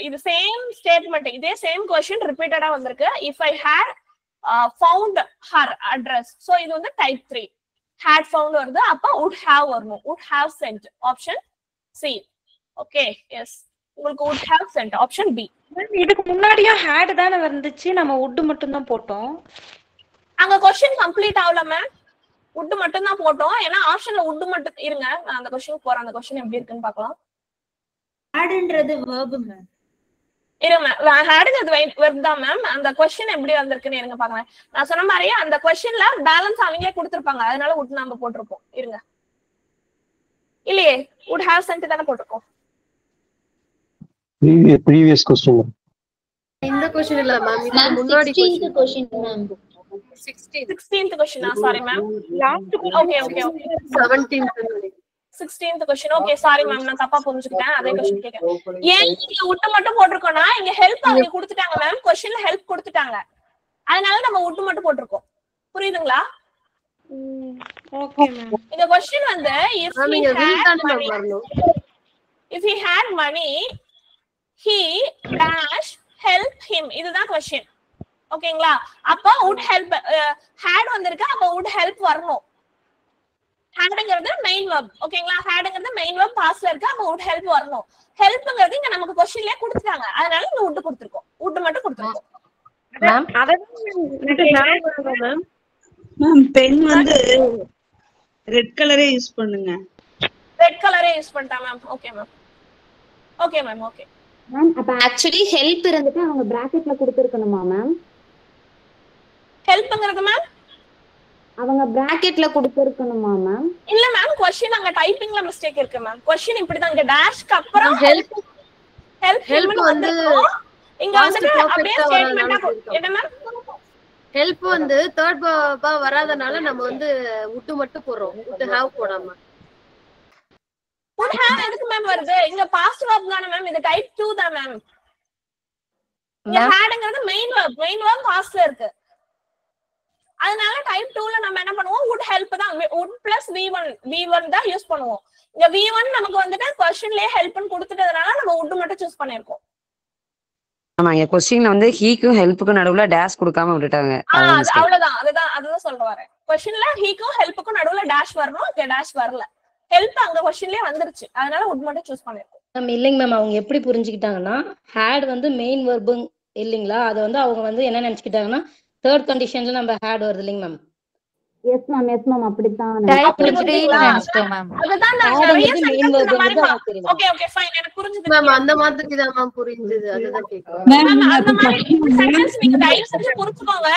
இது சேம் ஸ்டேட்மெண்ட், இதே சேம் क्वेश्चन ரிப்பீட்டடா வந்திருக்கு. if I had found her address. So இது வந்து type 3. had found வருது. அப்ப would have வரணும். would have sent. Option C. Okay, yes. உங்களுக்கு would have sent. Option B. இதுக்கு முன்னாடியே had தான வந்துச்சு. நம்ம would மட்டும் தான் போட்டோம். அங்க क्वेश्चन கம்ப்ளீட் ஆகல மேம். would மட்டும் தான் போட்டோம். ஏன்னா ஆப்ஷன்ல would மட்டும் இருங்க. நான் அந்த क्वेश्चन போறேன். அந்த क्वेश्चन எப்படி இருக்குன்னு பார்க்கலாம். hadன்றது verb மேம். இருங்க, ஹேடுங்கிறது வெர்ப் தான் மேம். அந்த क्वेश्चन எப்படி வந்திருக்குன்னு இருங்க பாருங்க. நான் சொன்ன மாதிரியே அந்த क्वेश्चनல பேலன்ஸ் அவங்களே கொடுத்திருப்பாங்க. அதனால would நம்ம போட்டுருப்போம். இருங்க, இல்லையே would have sent தானே போட்டுருக்கோம். previous question. இந்த क्वेश्चन இல்ல மேம், இதுக்கு முன்னாடி 16th question ma'am. 16th question. Sorry ma'am. Okay okay okay 16th question. Okay sorry ma'am, நான் தப்பா புரிஞ்சுக்கிட்டேன். அதே क्वेश्चन கேக்குறேன். ஏன் இங்க would மட்டும் போட்டுருக்கோம்னா இங்க ஹெல்ப் அவங்க கொடுத்துட்டாங்க மேம். क्वेश्चनல ஹெல்ப் கொடுத்துட்டாங்க. அதனால நம்ம would மட்டும் போட்டுருக்கோம். புரியுதுங்களா? Okay ma'am. இந்த क्वेश्चन வந்து if he had money, he dash help him. இதுதான் क्वेश्चन. ஓகேங்களா? அப்ப would help had வந்திருக்கு. அப்ப would help வரணும். hadங்கிறது மெயின் verb. ஓகேங்களா? hadங்கிறது மெயின் verb பாஸ்ட்ல இருக்கு. அப்ப would help வரணும். helpங்கிறது இங்க நமக்கு क्वेश्चनலயே கொடுத்துட்டாங்க. அதனால இங்க would கொடுத்திருக்கோம். would மட்டும் கொடுத்திருக்கோம். மேம் மேம் மேம் பென் வந்து ரெட் கலரே யூஸ் பண்ணுங்க. ரெட் கலரே யூஸ் பண்ணிட்டா ma'am. Okay ma'am. Okay ma'am. Okay ma'am, அப்ப ஆக்சுவலி ஹெல்ப் இருந்துட்டு அவங்க பிராக்கெட்ல கொடுத்திருக்கணுமா மேம்? ஹெல்ப்ங்கிறது மேம் அவங்க பிராக்கெட்ல கொடுத்திருக்கணுமா மேம்? இல்ல மேம், क्वेश्चन அங்க டைப்பிங்ல மிஸ்டேக் இருக்கு மேம். क्वेश्चन இப்படி தான், இங்க டேஷ்க்கு அப்புறம் ஹெல்ப் வந்து இங்க வந்து அப்படியே ஸ்டேட்மென்ட்டா என்ன மேம்? ஹெல்ப் வந்து தேர்ட் பா வராதனால நம்ம வந்து would மட்டும் போறோம். would have போடாம. would have எதுக்கு மேம் வருது? இங்க பாஸ்ட் verb தான மேம். இது டைப் 2 தான் மேம். இங்க hadங்கிறது மெயின் verb. மெயின் verb பாஸ்ட்ல இருக்கு. அதனால டைப் 2ல நம்ம என்ன பண்ணுவோம்? would help தான். would plus v1 தான் யூஸ் பண்ணுவோம். இங்க v1 நமக்கு வந்துட்டு क्वेश्चनலயே ஹெல்ப்னு கொடுத்துட்டதனால நம்ம would மட்டும் சூஸ் பண்ணிருக்கோம். ஆமா, இங்க क्वेश्चनல வந்து ஹீக்கும் ஹெல்ப்புக்கும் நடுவுல டேஷ் கொடுக்காம விட்டுட்டாங்க. அவ்வளவுதான். அதுதான் சொல்ல வரேன். क्वेश्चनல ஹீக்கும் ஹெல்ப்புக்கும் நடுவுல டேஷ் வரணும். இங்க டேஷ் வரல. ஹெல்ப் அங்க क्वेश्चनலயே வந்துருச்சு. அதனால would மட்டும் சூஸ் பண்ணிருக்கோம். மேம் இல்லைங்க மேம், அவங்க எப்படி புரிஞ்சுக்கிட்டாங்கன்னா had வந்து மெயின் வெர்பும் இல்லைங்களா? அது வந்து அவங்க வந்து என்ன நினைச்சுக்கிட்டாங்கன்னா தேர்ட் கண்டிஷன்ல நம்ம ஹேட் வருது இல்லைங்க மேம். எஸ் மேம் அப்படித்தான் அப்படி புரிஞ்சுங்களா? அதுதான் நான் நிறைய சென்டென்ஸ் இந்த மாதிரி ஓகே ஓகே ஃபைன் எனக்கு புரிஞ்சது மேம் அந்த மாதிரி தான் மேம் புரிஞ்சது. அதுதான் கேக்குறேன். மேம் அந்த மாதிரி சென்டென்ஸ் நீங்க தயவு செஞ்சு புரிஞ்சுக்கோங்க.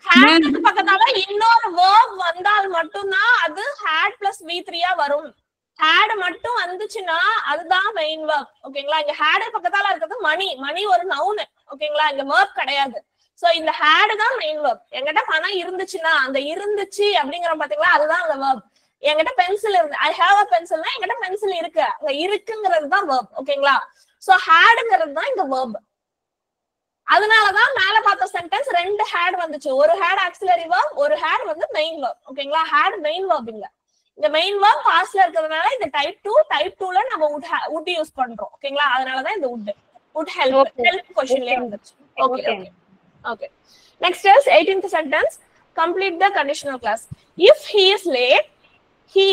ஹேட்க்கு பக்கத்தால இன்னொரு verb வந்தால் மட்டும் தான் அது had plus v3 ஆ வரும். had மட்டும் வந்துச்சுன்னா அதுதான் மெயின் verb. ஓகேங்களா? இங்க had பக்கத்தால இருக்குது மணி ஒரு noun. ஓகேங்களா? இங்க verb கிடையாது. சோ இந்த had தான் மெயின் verb. என்கிட்ட பணம் இருந்துச்சுன்னா அந்த இருந்துச்சு அப்படிங்கற பாத்தீங்களா அதுதான் அந்த verb. என்கிட்ட பென்சில் இருக்கு, I have a pencilனா என்கிட்ட பென்சில் இருக்கு, அங்க இருக்குங்கிறது தான் verb. ஓகேங்களா? சோ hadங்கிறது தான் இங்க verb. அதனாலதான் மேல பார்த்த சென்டென்ஸ் ரெண்டு had வந்துச்சு. ஒரு had ஆக்சிலரி verb, ஒரு had வந்து மெயின் verb. ஓகேங்களா? had மெயின் verb இல்ல. இந்த மெயின் verb பாஸ்ட்ல இருக்கிறதுனால இந்த டைப் 2ல நம்ம would யூஸ் பண்றோம். ஓகேங்களா? அதனாலதான் இந்த would help क्वेश्चनலயே வந்துச்சு. Okay okay okay. Next is 18th sentence. Complete the conditional class. If he is late, he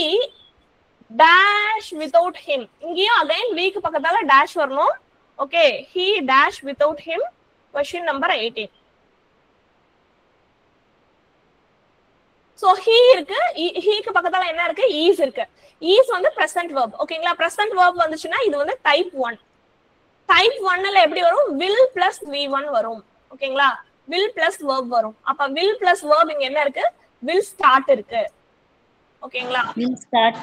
dash without him. இங்கேயும் again v க்கு பக்கத்தால dash வரணும். Okay, he dash without him. Question number 18. So he இருக்கு, he க்கு பக்கத்தால என்ன இருக்கு? is இருக்கு. is வந்து present verb. ஓகேங்களா? present verb வந்துச்சுன்னா இது வந்து type 1. type 1ல எப்படி வரும்? will plus v1 வரும். ஓகேங்களா? will plus verb வரும். அப்ப will plus verb இங்க என்ன இருக்கு? will start இருக்கு. ஓகேங்களா? will start.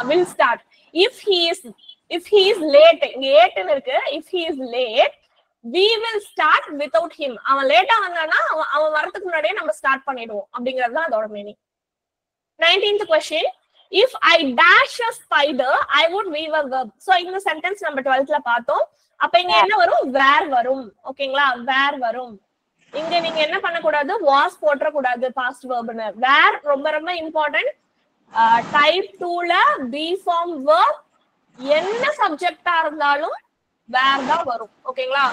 will start. if he is late இங்க late இருக்கு. if he is late we will start without him. அவன் லேட்டா வந்தானா அவன் வரதுக்கு முன்னாடியே நம்ம ஸ்டார்ட் பண்ணிடுவோம் அப்படிங்கிறது தான் அதோட meaning. 19th question. if I dash a spider I would weave a web. so இந்த சென்டென்ஸ் நம்ம 12th பார்த்தோம். அப்ப இங்க என்ன வரும்? where வரும். ஓகேங்களா? where வரும். இங்க நீங்க என்ன பண்ண கூடாது? was போட்ற கூடாது past verbனு. where ரொம்ப ரொம்ப இம்பார்ட்டன்ட். டைப் 2ல be form verb என்ன சப்ஜெக்ட்டா இருந்தாலும் where தான் வரும். ஓகேங்களா?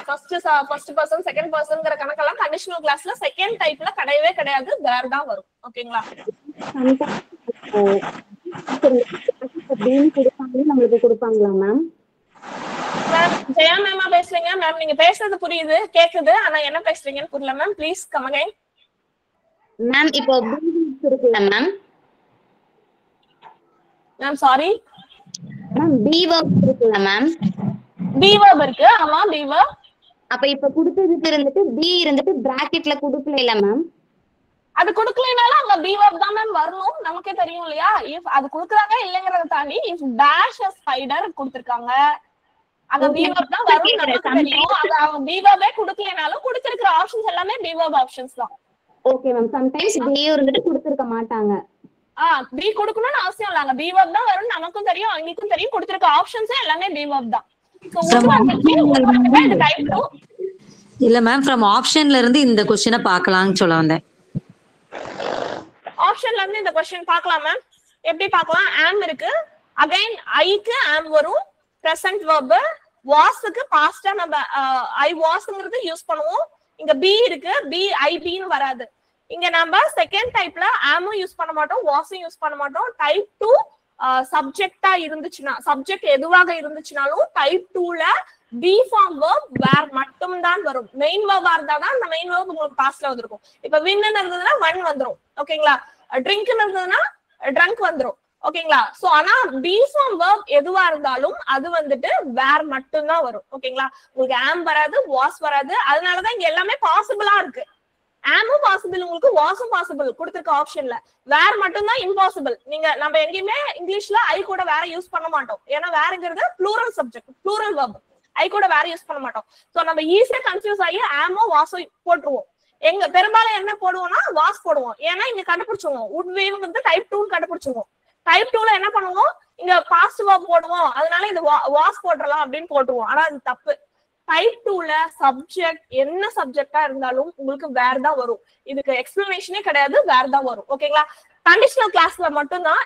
ஃபர்ஸ்ட் பர்சன் செகண்ட் பர்சன்ங்கற கணக்கெல்லாம் கண்டிஷனல் கிளாஸ்ல செகண்ட் டைப்ல கிடையவே கிடையாது. where தான் வரும். ஓகேங்களா? நம்மளுக்கு கொடுப்பாங்களா மேம்? மேம் ஜெயா மேமா பேசுறீங்க. மேம் நீங்க பேசுறது புரியுது, கேக்குது, ஆனா என்ன பேசுறீங்கன்னு புரியல ma'am. Please come again. Ma'am இப்போ இருக்குல்ல ma'am? Ma'am sorry ma'am be verb இருக்குல்ல மேம்? பி verb இருக்கு. ஆமா பி verb. அப்ப இப்ப கொடுத்ததுக்கு இருந்துட்டு பி இருந்துட்டு பிராக்கெட்ல கொடுக்கல இல்ல மேம்? அது கொடுக்கலனாலும் அங்க பி verb தான் மேம் வரணும். நமக்கே தெரியும் இல்லையா? இஃப் அது கொடுக்கறாங்க இல்லங்கறத தாண்டி if dash a spider கொடுத்திருக்காங்க அங்க பி verb தான் வரும். நமக்கு தெரியும். அது அவங்க பி verbே கொடுக்கலனாலும் கொடுத்திருக்கிற ஆப்ஷன்ஸ் எல்லாமே பி verb ஆப்ஷன்ஸ் தான். Okay ma'am. சம்டைம்ஸ் பி இருந்துட்டு கொடுத்திருக்க மாட்டாங்க. பி கொடுக்கணும்னு அவசியம் இல்ல. அங்க பி verb தான் வரும். நமக்கும் தெரியும், அவங்களுக்கும் தெரியும். கொடுத்திருக்க ஆப்ஷன்ஸ் எல்லாமே பி verb தான். இல்ல மேம் ஃப்ரம் ஆப்ஷன்ல இருந்து இந்த क्वेश्चन பார்க்கலாம்னு சொல்ல வந்தேன். ஆப்ஷன்ல இருந்து இந்த क्वेश्चन பார்க்கலாம் மேம். எப்படி பார்க்கலாம்? am இருக்கு. அகைன் I க்கு am வரும். present verb. was க்கு past நம்ம I wasங்கிறது யூஸ் பண்ணுவோம். இங்க be இருக்கு. be I be னு வராது. இங்க நம்ம செகண்ட் டைப்ல am யூஸ் பண்ண மாட்டோம், was யூஸ் பண்ண மாட்டோம். டைப் 2 சப்ஜெக்ட்டா இருந்துச்சுனா, சப்ஜெக்ட் எதுவாக இருந்துச்சுனாலும் டைப் 2ல be form verb where மட்டும் தான் வரும். மெயின் verb இருந்தா தான் அந்த மெயின் verb உங்களுக்கு பாஸ்ட்ல வந்திருக்கும். இப்ப win ன்னு இருந்ததுனா won வந்துரும். ஓகேங்களா? drink ன்னு இருந்ததுனா drunk வந்துரும். ஓகேங்களா? சோ ஆனா be form verb எதுவா இருந்தாலும் அது வந்துட்டு where மட்டும் தான் வரும். ஓகேங்களா? உங்களுக்கு am வராது, was வராது. அதனால தான் இங்க எல்லாமே பாசிபிளா இருக்கு. am பாசிபிள், உங்களுக்கு was பாசிபிள் கொடுத்திருக்க ஆப்ஷன்ல. where மட்டும் தான் இம்பாசிபிள். நீங்க நம்ம எங்கயுமே இங்கிலீஷ்ல I கூட வேற யூஸ் பண்ண மாட்டோம். ஏன்னா வேறங்கிறது plural subject, plural verb. I கூட வேற யூஸ் பண்ண மாட்டோம். சோ நம்ம ஈஸியா கன்ஃபியூஸ் ஆகி am was போட்டுருவோம். எங்க பெரும்பாலும் என்ன போடுவோம்னா was போடுவோம். ஏன்னா இங்க கண்டுபிடிச்சுவோம் would weave வந்து டைப் 2 கண்டுபிடிச்சுவோம். டைப் 2ல என்ன பண்ணுவோம்? இங்க பாஸ்ட் verb போடுவோம். அதனால இந்த was போடலாம் அப்படின்னு போட்டுருவோம். ஆனா அது தப்பு. டைப் 2ல சப்ஜெக்ட் என்ன சப்ஜெக்ட்டா இருந்தாலும் உங்களுக்கு வேர் தான் வரும். இதுக்கு எக்ஸ்பிளனேஷனே கிடையாது, வேர் தான் வரும். ஓகேங்களா? கண்டிஷனல் கிளாஸ்ல மட்டும் தான்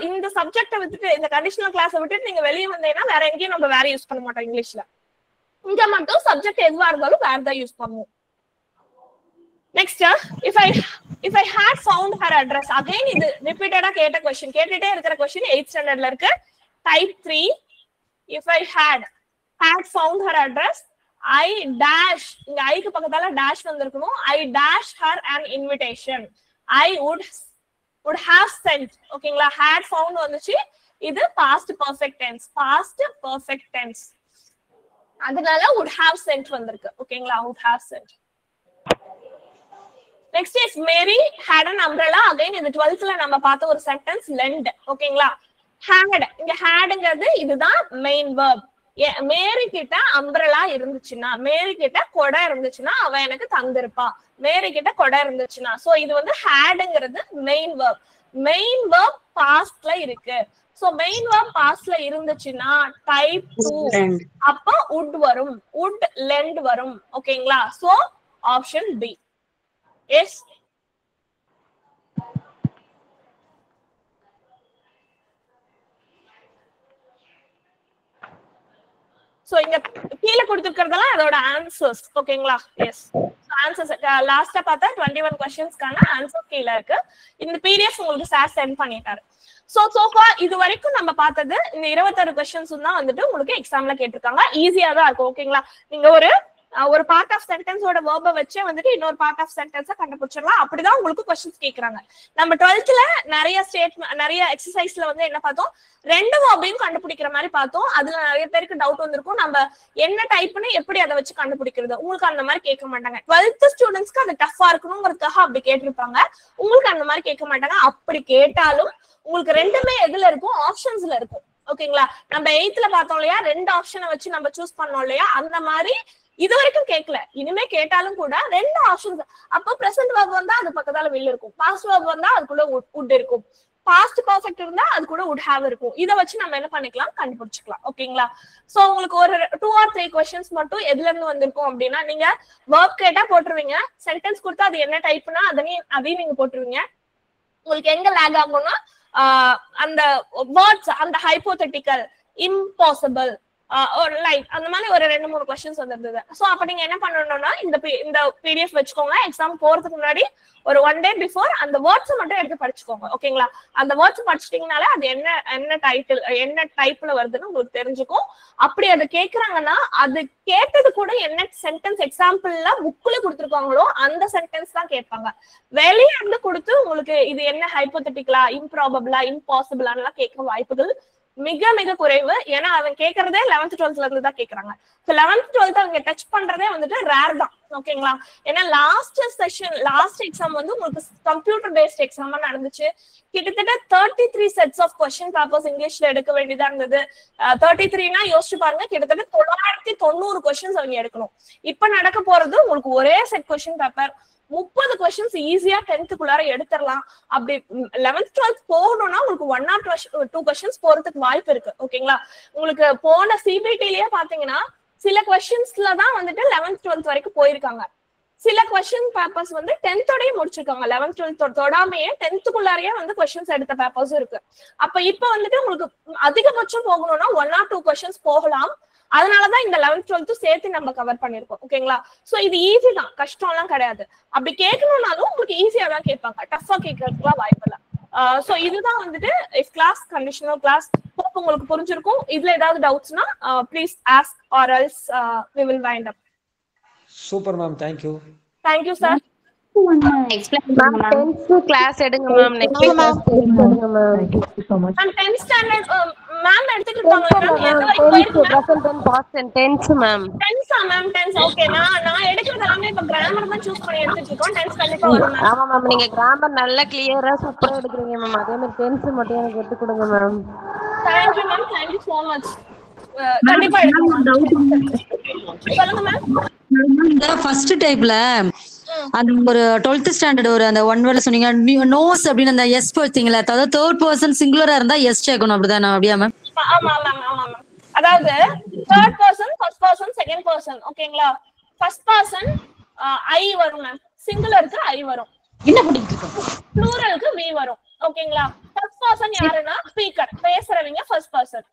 இந்த சப்ஜெக்ட விட்டுட்டு, இந்த கண்டிஷனல் கிளாஸை விட்டுட்டு நீங்க வெளியே வந்தீங்கன்னா வேற எங்கேயும் நம்ம வேற யூஸ் பண்ண மாட்டோம் இங்கிலீஷ்ல. இங்க மட்டும் சப்ஜெக்ட் எதுவா இருந்தாலும் வேர் தான் யூஸ் பண்ணுவோம். Next, if I had found her address. Again இது ரிப்பீட்டடா கேட்ட क्वेश्चन, கேட்டுட்டே இருக்கிற क्वेश्चन 8th ஸ்டாண்டர்ட்ல இருக்கு. Type 3. if I had found her address I dash, இங்க ஐக்கு பக்கத்தால dash வந்திருக்கணும். I dash her an invitation. I would have sent. ஓகேங்களா, had found வந்துச்சு. இது past perfect tense. past perfect tense. அதனால would have sent வந்திருக்கு. ஓகேங்களா, would have sent. Next is Mary had an umbrella. Again இந்த 12th ல நம்ம பார்த்த ஒரு sentence lend. ஓகேங்களா, had, இங்க hadங்கிறது இதுதான் main verb. மேரி கிட்ட அம்பிரலா இருந்துச்சுன்னா, மேரி கிட்ட கொடை இருந்துச்சுன்னா அவ எனக்கு தந்திருப்பா. மேரி கிட்ட கொடை இருந்துச்சுன்னா, சோ இது வந்து ஹேடுங்கிறது மெயின் வெர்ப். மெயின் வெர்ப் பாஸ்ட்ல இருக்கு. சோ மெயின் வெர்ப் பாஸ்ட்ல இருந்துச்சுன்னா டைப் 2 அப்ப would வரும், would lend வரும். ஓகேங்களா, so option B. Yes, so இங்க கீழ கொடுத்திருக்கிறதெல்லாம் அதோட ஆன்சர்ஸ். ஓகேங்களா, எஸ், ஆன்சர்ஸ் லாஸ்டா பார்த்தா 21 क्वेश्चंसக்கான ஆன்சர் கீழ இருக்கு. இந்த PDF உங்களுக்கு சார் சென்ட் பண்ணிட்டாரு. சோ ஃபார் இது வரைக்கும் நம்ம பார்த்தது இந்த 26 क्वेश्चंस தான் வந்துட்டு உங்களுக்கு எக்ஸாம்ல கேட்டிருக்காங்க. ஈஸியா தான் இருக்கும். ஓகேங்களா, நீங்க ஒரு பார்ட் ஆஃப் சென்டென்ஸோட வேர்பை வச்சே வந்துட்டு இன்னொரு பார்ட் ஆஃப் சென்டென்ஸை கண்டுபிடிச்சிடலாம். அப்படிதான் உங்களுக்கு क्वेश्चंस கேக்குறாங்க. நம்ம 12th நிறைய எக்ஸசைஸ்ல வந்து என்ன பார்த்தோம், ரெண்டு வேர்பையும் கண்டுபிடிக்கிற மாதிரி பார்த்தோம். அதுல நிறைய பேருக்கு டவுட் வந்திருக்கும், நம்ம என்ன டைப்னு எப்படி அதை வச்சு கண்டுபிடிக்கிறது. உங்களுக்கு அந்த மாதிரி கேட்க மாட்டாங்க. 12th ஸ்டூடெண்ட்ஸ்க்கு அது டஃபா இருக்கணுங்கிறதுக்காக அப்படி கேட்டிருப்பாங்க. உங்களுக்கு அந்த மாதிரி கேட்க மாட்டாங்க. அப்படி கேட்டாலும் உங்களுக்கு ரெண்டுமே எதுல இருக்கும், ஆப்ஷன்ஸ்ல இருக்கும். ஓகேங்களா, நம்ம 8th பார்த்தோம் இல்லையா, ரெண்டு ஆப்ஷனை வச்சு நம்ம சூஸ் பண்ணோம் இல்லையா, அந்த மாதிரி இது வரைக்கும் கேட்கல. இனிமே கேட்டாலும் கூட ரெண்டு ஆப்ஷன்ஸ். அப்போ பிரசன்ட் வெர்ப் வந்தா அது பக்கத்தால will இருக்கும், பாஸ்ட் வெர்ப் வந்தா அதுக்குள்ள would இருக்கும், பாஸ்ட் பர்ஃபெக்ட் இருந்தா அது கூட would have இருக்கும். இத வச்சு நம்ம என்ன பண்ணிக்கலாம், கண்டுபிடிச்சுக்கலாம். ஓகேங்களா, சோ உங்களுக்கு ஒரு 2 or 3 क्वेश्चंस மட்டும் எதுல இருந்து வந்திருக்கும் அப்படின்னா, நீங்க வெர்ப் கேட்டா போட்டுருவீங்க, சென்டென்ஸ் கொடுத்தா அது என்ன டைப்னா அதையும் நீங்க போட்டுருவீங்க. உங்களுக்கு எங்க லேக் ஆகும்னா அந்த வேர்ட்ஸ், அந்த ஹைப்போதெட்டிக்கல், இம்பாசிபிள், லைக் அந்த மாதிரி ஒரு 2-3 क्वेश्चंस வந்திருந்தது. சோ அப்ப நீங்க என்ன பண்ணணும்னா இந்த PDF வச்சுக்கோங்க. எக்ஸாம் போறதுக்கு முன்னாடி ஒரு 1 day பிஃபோர் அந்த வேர்ட்ஸ் மட்டும் எடுத்து படிச்சுக்கோங்க. ஓகேங்களா, அந்த வேர்ட்ஸ் படிச்சிட்டீங்கனாலே அது என்ன டைட்டில், என்ன டைப்ல வருதுன்னு உங்களுக்கு தெரிஞ்சுக்கும். அப்படி அதை கேக்குறாங்கன்னா அது கேட்டது கூட என்ன சென்டென்ஸ் எக்ஸாம்பிள்ல புக்ல கொடுத்துருக்காங்களோ அந்த சென்டென்ஸ் தான் கேட்பாங்க. வெளியே இருந்து கொடுத்து உங்களுக்கு இது என்ன ஹைப்போதெட்டிக்கலா, இம்ப்ராபபிளா, இம்பாசிபிளான்லாம் கேட்க வாய்ப்புகள் மிக மிக குறைவு. ஏன்னா அவன் கேட்கறதே 11th 12th இருந்து தான் கேக்குறாங்க. 11th 12th அவங்க டச் பண்றதே வந்துட்டு ரேர் தான். ஓகேங்களா, ஏன்னா லாஸ்ட் எக்ஸாம் வந்து உங்களுக்கு கம்ப்யூட்டர் பேஸ்ட் எக்ஸாமா நடந்துச்சு. கிட்டத்தட்ட 33 sets of question papers இங்கிலீஷ்ல எடுக்க வேண்டியதா இருந்தது. 33னா யோசிச்சு பாருங்க, கிட்டத்தட்ட 990 questions அவங்க எடுக்கணும். இப்ப நடக்க போறது உங்களுக்கு ஒரே செட் கொஸ்டின் பேப்பர், 30 questions ஈஸியா 10th குள்ளார எடுத்துடலாம். அப்படி 11th 12th போகணும்னா உங்களுக்கு 1 or 2 questions போறதுக்கு வாய்ப்பு இருக்கு. ஓகேங்களா, உங்களுக்கு போன CBTலயே பாத்தீங்கன்னா சில கொஸ்டின்ஸ்ல தான் வந்துட்டு 11th 12th வரைக்கும் போயிருக்காங்க. சில கொஸ்டின் பேப்பர்ஸ் வந்து 10th ஓடயே முடிச்சிருக்காங்க. 11th 12th தொடாமையே 10th குள்ளாரையே வந்து கொஸ்டின்ஸ் எடுத்த பேப்பர்ஸும் இருக்கு. அப்ப இப்ப வந்துட்டு உங்களுக்கு அதிகபட்சம் போகணும்னா 1 or 2 questions போகலாம். அதனாலதான் இந்த 11th 12th சேர்த்து நம்ம கவர் பண்ணிருக்கோம். ஓகேங்களா, சோ இது ஈஸி தான், கஷ்டம் எல்லாம் கிடையாது. அப்படி கேட்கணும்னாலும் உங்களுக்கு ஈஸியா தான் கேட்பாங்க, டஃபா கேட்கறதுக்குலாம் வாய்ப்பு இல்லை. சோ இதுதான் வந்துட்டு கிளாஸ், கண்டிஷனல் கிளாஸ். ஹோப் உங்களுக்கு புரிஞ்சிருக்கும். இதுல ஏதாவது டவுட்ஸ்னா please ask or else we will wind up. Super ma'am, thank you. Thank you sir. Class எடுங்க மேம். நெக்ஸ்ட் கிளாஸ் எடுங்க ma'am. Thank you so much. And 10th standard ma'am எடுத்துட்டு இருக்காங்க. present past tense ma'am. tense ma'am, tense ஓகே. நான் எடுக்கிறது எல்லாமே இப்ப grammar தான் சூஸ் பண்ணி எடுத்துட்டு இருக்கோம். tense கண்டிப்பா வரும் மேம். ஆமா மேம், நீங்க கிராமர் நல்லா கிளியரா சூப்பரா எடுக்குறீங்க மேம். அதே மாதிரி tense மட்டும் எனக்கு எடுத்து கொடுங்க ma'am. Thank you ma'am, thank you so much. கண்டிப்பா எடுக்கலாம். சொல்லுங்க மேம். இந்த ஃபர்ஸ்ட் டைப்ல அந்த ஒரு 12th ஸ்டாண்டர்ட் ஒரு அந்த ஒன் வேர்ட்ல சொன்னீங்க நோஸ் அப்படின்னு அந்த எஸ் போச்சீங்களா, அதாவது தேர்ட் பர்சன் சிங்குலரா இருந்தா எஸ் சேர்க்கணும், அப்படிதானே? அப்படியா மேம்? ஆமா மேம், ஆமா மேம். அதாவது third person, first person, second person. ஓகேங்களா, ஃபர்ஸ்ட் பர்சன் ஐ வரும் மேம், சிங்குலருக்கு ஐ வரும், என்ன பண்ணிட்டு இருக்கோம், ப்ளூரலுக்கு வி வரும். ஓகேங்களா, ஃபர்ஸ்ட் பர்சன் யாருன்னா ஸ்பீக்கர், பேசுறவங்க ஃபர்ஸ்ட் பர்சன்.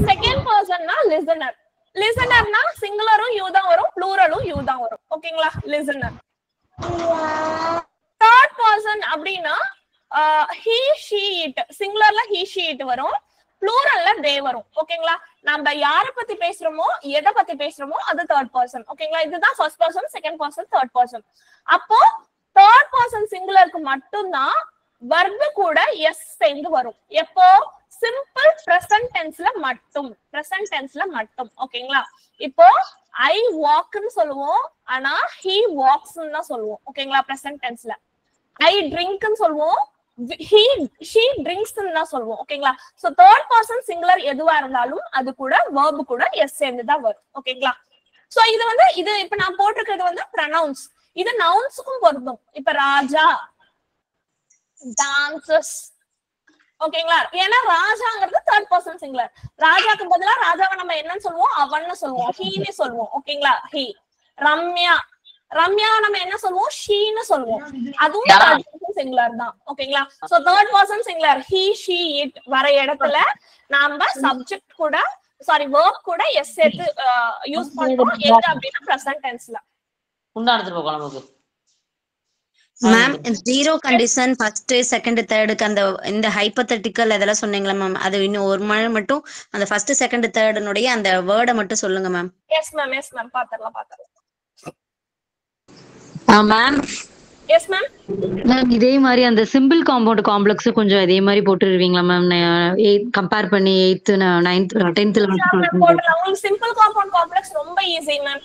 செகண்ட் பர்சன்னா லிசனர். லிசனர்னா சிங்குலரும் யூ தான் வரும், ப்ளூரலும் யூ தான் வரும். ஓகேங்களா, லிசனர். தேர்ட் பர்சன் அப்படின்னா he she it, சிங்குலர்ல he she it வரும், ப்ளூரல்ல தே வரும். ஓகேங்களா? நம்ம யார பத்தி பேசுறோமோ எதை பத்தி பேசுறோமோ அது தேர்ட் பர்சன். ஓகேங்களா? இதுதான் first person, second person, third person. அப்போ தேர்ட் பர்சன் சிங்குலருக்கு மட்டும்தான் வர்பு கூட எஸ் சேர்ந்து வரும். எப்போ? சிம்பிள் பிரசன்ட் டென்ஸ்ல மட்டும். பிரசன்ட் டென்ஸ்ல மட்டும். ஓகேங்களா? இப்போ ஐ வாக்னு சொல்லுவோம், ஆனா he walks தான் சொல்லுவோம். ஓகேங்களா? பிரசன்ட் டென்ஸ்ல. ஐ ட்ரிங்க்னு சொல்லுவோம், she drinks தான் சொல்லுவோம். ஓகேங்களா? சோ தேர்ட் பர்சன் சிங்குலர் எதுவா இருந்தாலும் அது கூட verb கூட எஸ் சேர்ந்து தான் வரும். ஓகேங்களா? சோ இது இப்ப நான் போட்டிருக்கிறது ப்ரொனவுன்ஸ். இது நவுன்ஸுக்கும் பொருந்தும். இப்ப ராஜா, டான்சஸ். ஓகேங்களா? ஏன்னா ராஜாங்கிறது தேர்ட் பர்சன் சிங்குலர். ராஜாக்கு பதிலா ராஜாவை நம்ம என்னன்னு சொல்லுவோம்? அவன்னு சொல்லுவோம், ஹீன்னு சொல்லுவோம். ஓகேங்களா? ஹீ. ரம்யா, ரம்யா நம்ம என்ன சொல்லுவோம்? ஷீன்னு சொல்லுவோம். அதுவும் தேர்ட் பர்சன் சிங்குலர் தான். ஓகேங்களா? So third person singular he, she, it வர இடத்துல நாம சப்ஜெக்ட் கூட verb கூட எஸ் சேர்த்து யூஸ் பண்றோம். எது அப்படின்னா பிரசன்ட் டென்ஸ்ல. Ma'am zero condition first second தேர்டுக்கு அந்த இந்த ஹைப்போதெட்டிக்கல் இதெல்லாம் சொன்னீங்களா மேம்? அது இன்னும் ஒரு மணி மட்டும் அந்த ஃபர்ஸ்ட் செகண்ட் தேர்டுனுடைய அந்த வேர்டை மட்டும் சொல்லுங்க மேம். எஸ் மேம் பாத்தறலாம். Ma'am yes ma'am. மேம் இதே மாதிரி அந்த சிம்பிள் காம்பவுண்ட் காம்ப்ளெக்ஸ் கொஞ்சம் இதே மாதிரி போட்டுருவீங்களா மேம்? கம்பேர் பண்ணி 8th 9th 10th போடலாம். உங்களுக்கு சிம்பிள் காம்பவுண்ட் காம்ப்ளெக்ஸ் ரொம்ப ஈஸி மேம்.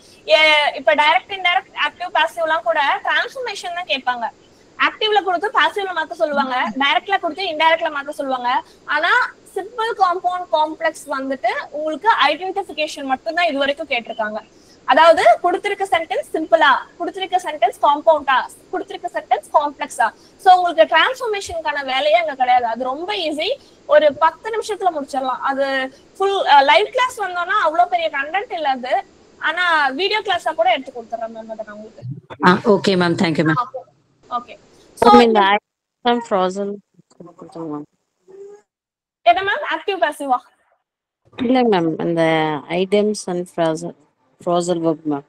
இப்ப டைரக்ட் இன்டைரக்ட் ஆக்டிவ் பாசிவ்லாம் கூட டிரான்ஸ்ஃபர்மேஷன் தான் கேட்பாங்க. ஆக்டிவ்ல கொடுத்து பாசிவ்ல மாத்த சொல்லுவாங்க, டைரக்ட்ல கொடுத்து இன்டைரக்ட்ல மாத்த சொல்லுவாங்க. ஆனா சிம்பிள் காம்பவுண்ட் காம்ப்ளெக்ஸ் உங்களுக்கு ஐடென்டிஃபிகேஷன் மட்டும் தான் இது வரைக்கும் கேட்டிருக்காங்க. அதாவது கொடுத்திருக்க சென்டென்ஸ் சிம்பிளா, கொடுத்திருக்க சென்டென்ஸ் காம்பவுண்டா, கொடுத்திருக்க சென்டென்ஸ் காம்ப்ளெக்ஸா. சோ உங்களுக்கு டிரான்ஸ்ஃபர்மேஷனுக்கான வேலையே அங்க கிடையாது. அது ரொம்ப ஈஸி. ஒரு 10 நிமிஷத்துல முடிச்சிடலாம். அது ஃபுல் லைவ் கிளாஸ் வந்தோம்னா அவ்வளவு பெரிய கண்டென்ட் இல்ல அது. ஆனா வீடியோ கிளாஸா கூட எடுத்து கொடுத்துறேன் மேம் அத நான் உங்களுக்கு. Okay ma'am, thank you ma'am. Okay. So இந்த ஐட்டம் ஃப்ரோசன் கொடுத்துருங்க. என்ன மேம்? ஆக்டிவ் பாசிவா? இல்ல மேம், அந்த items and frozen verb ma'am.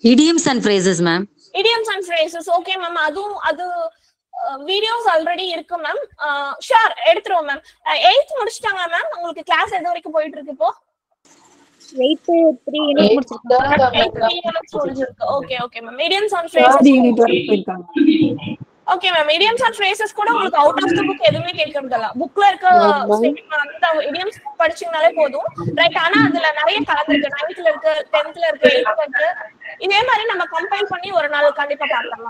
idioms and phrases ma'am. idioms and phrases okay ma'am. அது வீடியோஸ் ஆல்ரெடி இருக்கு மேம். ஷூர் எடுத்துறோம் மேம். 8th முடிச்சிட்டாங்க மேம். உங்களுக்கு கிளாஸ் எது வரைக்கும் போயிட்டு இருக்கு இப்போ? 8 3 யூனிட் முடிச்சிருக்காங்க. Okay ma'am. idioms and phrases unit வரைக்கும் போயிட்டாங்க. Okay ma'am. idioms and phrases கூட உங்களுக்கு அவுட் ஆஃப் தி புக் எதுவுமே கேட்கறது இல்ல. புக்ல இருக்க அந்த idioms படிச்சீங்கனாலே போதும். ரைட்? ஆனா அதுல நிறைய கலந்துருக்கு. 9th ல இருக்கு, 10th ல இருக்கு, 8th ல இருக்கு. இதே மாதிரி நம்ம கம்பைல் பண்ணி ஒரு நாள் கண்டிப்பா பார்க்கலாம்.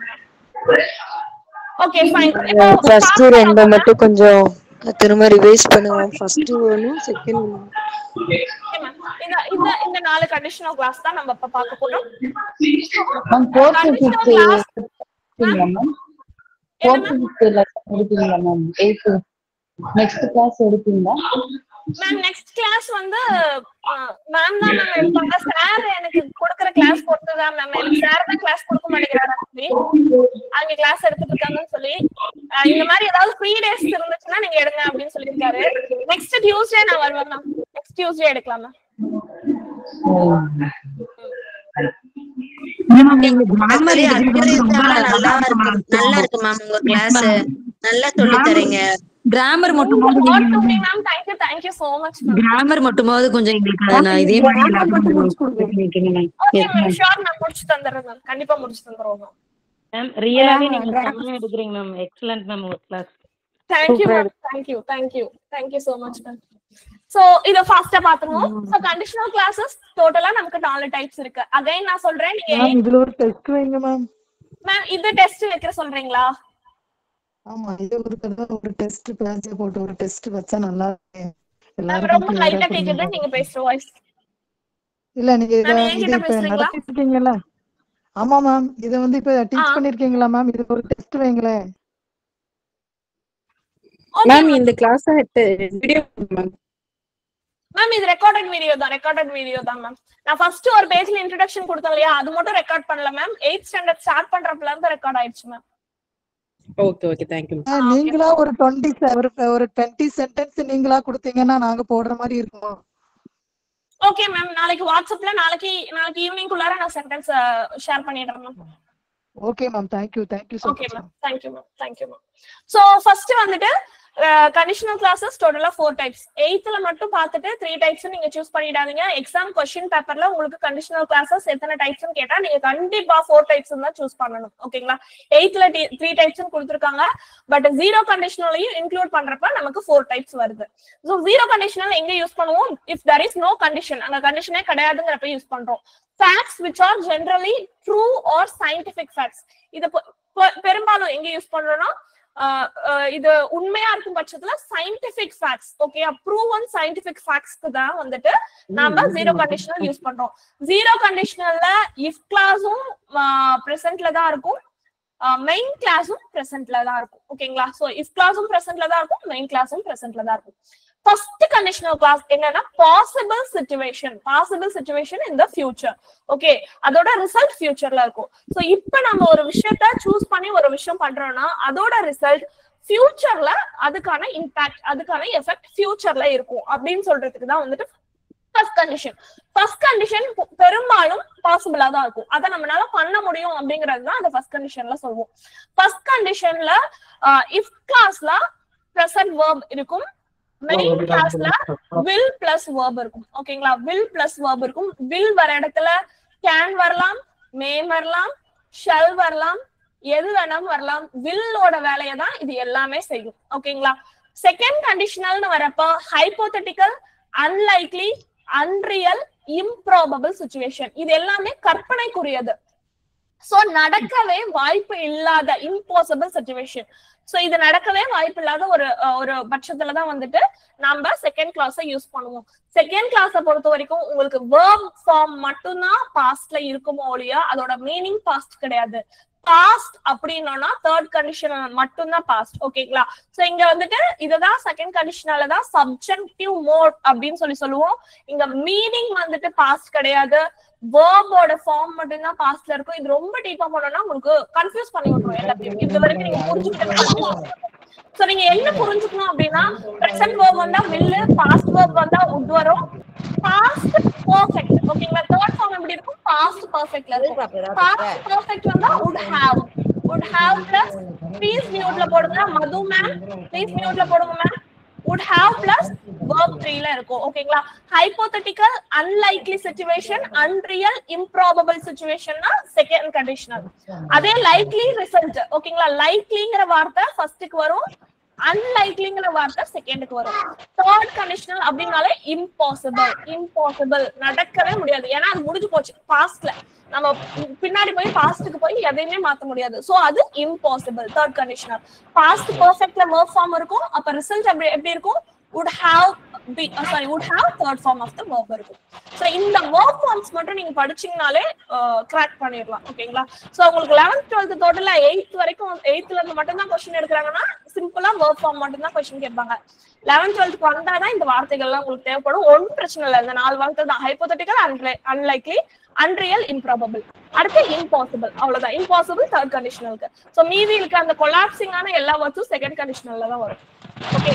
Okay fine. இப்போ ஃபர்ஸ்ட் ரெண்டு மட்டும் கொஞ்சம் திரும்ப ரிவைஸ் பண்ணுங்க. ஃபர்ஸ்ட் ஒன்னு செகண்ட் ஒன்னு. இந்த 4 கண்டிஷனல் கிளாஸ் தான் நம்ம இப்ப பார்க்க போறோம். Ma'am 4th 5th ma'am 4th 5th எடுப்பீங்களா மேம்? 8th நெக்ஸ்ட் கிளாஸ் எடுப்பீங்களா மேம்? நெக்ஸ்ட் கிளாஸ் மேம் தான் மேம் எடுப்பாங்க. சார் எனக்கு கொடுக்குற கிளாஸ் பொறுத்துதான் மேம். எனக்கு சார் தான் கிளாஸ் கொடுக்க மாட்டேங்கிறாரு. அவங்க கிளாஸ் எடுத்துட்டு இருக்காங்கன்னு சொல்லி இந்த மாதிரி ஏதாவது ஃப்ரீ டேஸ் இருந்துச்சுன்னா நீங்க எடுங்க அப்படின்னு சொல்லியிருக்காரு. நெக்ஸ்ட் டியூஸ்டே நான் வருவேன் மேம். நெக்ஸ்ட் டியூஸ்டே எடுக்கலாம் மேம். நல்லா இருக்கு மேம் உங்க கிளாஸ். நல்லா சொல்லி தரீங்க. கிராமர் மட்டும் ma'am. thank you so much ma'am. Grammar மட்டுமாவது கொஞ்சம் எங்களுக்கு இதே மாதிரி ஓகே மேம். ஷூர் நான் முடிச்சு தந்துறேன் மேம். கண்டிப்பா முடிச்சு தந்துறோம் மேம். ரியலாவே நீங்க செமையா எடுக்கறீங்க மேம். எக்ஸலென்ட் மேம் உங்க class. thank you ma'am. thank you so much ma'am. So இத ஃபாஸ்டா பாத்துறோம். சோ கண்டிஷனல் கிளாसेस டோட்டலா நமக்கு 4 டைப்ஸ் இருக்கு. அகைன் நான் சொல்றேன். நீங்க இதுல ஒரு டெஸ்ட் வைங்க மேம். மேம் இது டெஸ்ட் வைக்க சொல்றீங்களா? ஆமா, இது ஒரு டெஸ்ட் பேட்ச் போட்டு ஒரு டெஸ்ட் வச்சா நல்லா இருக்கும். எல்லாரும் ரொம்ப லைட்டா கேக்குது நீங்க பேசுற வாய்ஸ். இல்ல நீங்க இத நடத்திட்டு இருக்கீங்கல? ஆமா மேம். இத இப்ப டீச் பண்ணிருக்கீங்களா மேம்? இது ஒரு டெஸ்ட் வைங்களே மேம். இந்த கிளாஸ் வீடியோ மேம். மேம் இது ரெக்கார்டட் வீடியோ தான் மேம். நான் ஃபர்ஸ்ட் ஒரு பேஜ்ல இன்ட்ரோடக்ஷன் கொடுத்தேன் இல்லையா, அது மட்டும் ரெக்கார்ட் பண்ணல மேம். 8th ஸ்டாண்டர்ட் ஸ்டார்ட் பண்றப்பல இருந்து ரெக்கார்ட் ஆயிடுச்சு மேம். Okay thank you. நீங்களா ஒரு 20 சென்டென்ஸ் நீங்களா கொடுத்தீங்கன்னா நாங்க போடுற மாதிரி இருக்கும். Okay ma'am. நாளைக்கு வாட்ஸ்அப்ல நாளைக்கு ஈவினிங் குள்ளார நான் சென்டென்ஸ் ஷேர் பண்ணிடுறேன் ma'am. Okay ma'am. thank you so much. Okay ma'am. thank you ma'am. So first conditional classes டோட்டலா 4 டைப்ஸ். 8th மட்டும் பார்த்துட்டு 3 டைப்ஸ் நீங்க சூஸ் பண்ணிடாதீங்க. எக்ஸாம் क्वेश्चन பேப்பர்ல உங்களுக்கு கண்டிஷனல் கிளாஸஸ் எத்தனை டைப்ஸ்னு கேட்டா நீங்க கண்டிப்பா 4 டைப்ஸ் தான் சூஸ் பண்ணணும். ஓகேங்களா? 8th 3 டைப்ஸ் கொடுத்திருக்காங்க. பட் ஜீரோ கண்டிஷனலையும் இன்க்ளூட் பண்றப்ப நமக்கு 4 டைப்ஸ் வருது. சோ ஜீரோ கண்டிஷனல் எங்க யூஸ் பண்ணுவோம்? If there is no condition, அந்த கண்டிஷனே கிடையாதுங்கறப்ப யூஸ் பண்றோம். facts which are generally true or scientific facts, இது பெரும்பாலும் எங்க யூஸ் பண்றோம்னா இது உண்மையா இருக்கும் பட்சத்துல scientific facts, okay, proven scientific ஃபேக்ட்ஸ்க்கு தான் வந்துட்டு நாம ஜீரோ கண்டிஷனல் யூஸ் பண்றோம். ஜீரோ கண்டிஷனல்ல இஃப் கிளாஸும் பிரசன்ட்ல தான் இருக்கும், மெயின் கிளாஸும் பிரசன்ட்ல தான் இருக்கும். ஓகேங்களா? சோ இஃப் கிளாஸும் பிரசன்ட்ல தான் இருக்கும், மெயின் கிளாஸும் பிரசன்ட்ல தான் இருக்கும். ஃபர்ஸ்ட் கண்டிஷனல் கிளாஸ் என்னன்னா possible situation in the future. Okay, அதோட ரிசல்ட் ஃபியூச்சர்ல இருக்கும். சோ இப்போ நம்ம ஒரு விஷயத்த சூஸ் பண்ணி ஒரு விஷயம் பண்றோம்னா அதோட ரிசல்ட் ஃபியூச்சர்ல அதுக்கான இம்பாக்ட், அதுக்கான எஃபெக்ட் ஃபியூச்சர்ல இருக்கும் அப்படின்னு சொல்றதுக்கு தான் வந்துட்டு ஃபர்ஸ்ட் கண்டிஷன். ஃபர்ஸ்ட் கண்டிஷன் பெரும்பாலும் பாசிபிளா தான் இருக்கும், அதை நம்மளால பண்ண முடியும் அப்படிங்கிறது தான் அந்த ஃபர்ஸ்ட் கண்டிஷன்ல சொல்லுவோம். ஃபர்ஸ்ட் கண்டிஷன்ல இஃப் கிளாஸ்ல பிரசன்ட் வெர்ப் இருக்கும், மெயின் கிளாஸ்ல will plus verb இருக்கும். ஓகேங்களா? will plus verb இருக்கும். will வர இடத்துல can வரலாம், may வரலாம், shall வரலாம், எது வேணாலும் வரலாம். will-ஓட வேலையை தான் இது எல்லாமே செய்யும். ஓகேங்களா? செகண்ட் கண்டிஷனல்னு வரப்ப hypothetical, unlikely, unreal, improbable situation, இது எல்லாமே கற்பனைக்குரியது. சோ நடக்கவே வாய்ப்பு இல்லாத இம்பாசிபிள் சிச்சுவேஷன். சோ இது நடக்கவே வாய்ப்பு இல்லாத ஒரு பட்சத்துலதான் வந்துட்டு நம்ம செகண்ட் கிளாஸ யூஸ் பண்ணுவோம். செகண்ட் கிளாஸ பொறுத்த வரைக்கும் உங்களுக்கு verb ஃபார்ம் மட்டும்தான் பாஸ்ட்ல இருக்குமோ ஒழிய அதோட மீனிங் பாஸ்ட் கிடையாது. பாஸ்ட் அப்படின்னா தேர்ட் கண்டிஷன் மட்டும்தான் பாஸ்ட். ஓகேங்களா? சோ இங்க வந்துட்டு இதுதான் செகண்ட் கண்டிஷனால தான் சப்ஜெக்டிவ் மோட் அப்படின்னு சொல்லுவோம். இங்க மீனிங் வந்துட்டு பாஸ்ட் கிடையாது, வேர்போட ஃபார்ம் மட்டும் தான் பாஸ்ட்ல இருக்கும். இது ரொம்ப டீப்பா போனோம்னா உங்களுக்கு கன்ஃபியூஸ் பண்ணி விட்டுரும் எல்லாத்தையும். இது வரைக்கும் நீங்க புரிஞ்சுக்கிட்டு சோ நீங்க என்ன புரிஞ்சுக்கணும் அப்படின்னா பிரசன்ட் வேர்ப் வந்தா will, பாஸ்ட் வேர்ப் வந்தா would வரும், பாஸ்ட் பெர்ஃபெக்ட். ஓகேங்களா? தேர்ட் ஃபார்ம் எப்படி இருக்கும்? பாஸ்ட் பெர்ஃபெக்ட்ல இருக்கும். பாஸ்ட் பெர்ஃபெக்ட் வந்தா would have plus ப்ளீஸ் மியூட்ல போடுங்க மது மேம், ப்ளீஸ் மியூட்ல போடுங்க ma'am. would have plus verb 3ல இருக்கும். ஓகேங்களா? Hypothetical, unlikely situation, unreal, improbable சிச்சுவேஷன்னா செகண்ட் கண்டிஷனல். அதே லைக்லி ரிசல்ட். ஓகேங்களா? லைக்லிங்கிற வார்த்தை ஃபர்ஸ்ட்க்கு வரும், அன்லைக்லிங்கிற வார்த்தை செகண்டுக்கு வரும். தேர்ட் கண்டிஷனல் அப்படின்னாலே இம்பாசிபிள், நடக்கவே முடியாது. ஏன்னா அது முடிஞ்சு போச்சு பாஸ்ட்ல, நம்ம பின்னாடி போய் பாஸ்டுக்கு போய் எதையுமே மாத்த முடியாது. சோ அது இம்பாசிபிள் தேர்ட் கண்டிஷனல். பாஸ்ட் பெர்ஃபெக்ட்ல verb ஃபார்ம் இருக்கும், அப்ப ரிசல்ட் எப்படி இருக்கும்? would have third form of the verb இருக்கும். சோ இந்த verb forms மட்டும் நீங்க படிச்சீங்கனாலே கிராக் பண்ணிடலாம். ஓகேங்களா? சோ உங்களுக்கு 11th 12th டோட்டலா 8th வரைக்கும் 8th ல இருந்து மட்டும் தான் क्वेश्चन எடுக்கறாங்கன்னா சிம்பிளா verb form மட்டும் தான் क्वेश्चन கேட்பாங்க. 11th 12th வந்தாதான் இந்த வார்த்தைகள் எல்லாம் உங்களுக்கு தேவைப்படும். ஒன்றும் பிரச்சனை இல்லை, இந்த 4 வார்த்தை தான். Hypothetical, unlikely, unreal, improbable. அடுத்து இம்பாசிபிள். அவ்வளவுதான். இம்பாசிபிள் தேர்ட் கண்டிஷனலுக்கு. சோ மீதி இருக்க அந்த கொலாப்சிங்கான எல்லா வேர்ட்ஸும் செகண்ட் கண்டிஷனல்ல தான் வரும். ஓகே,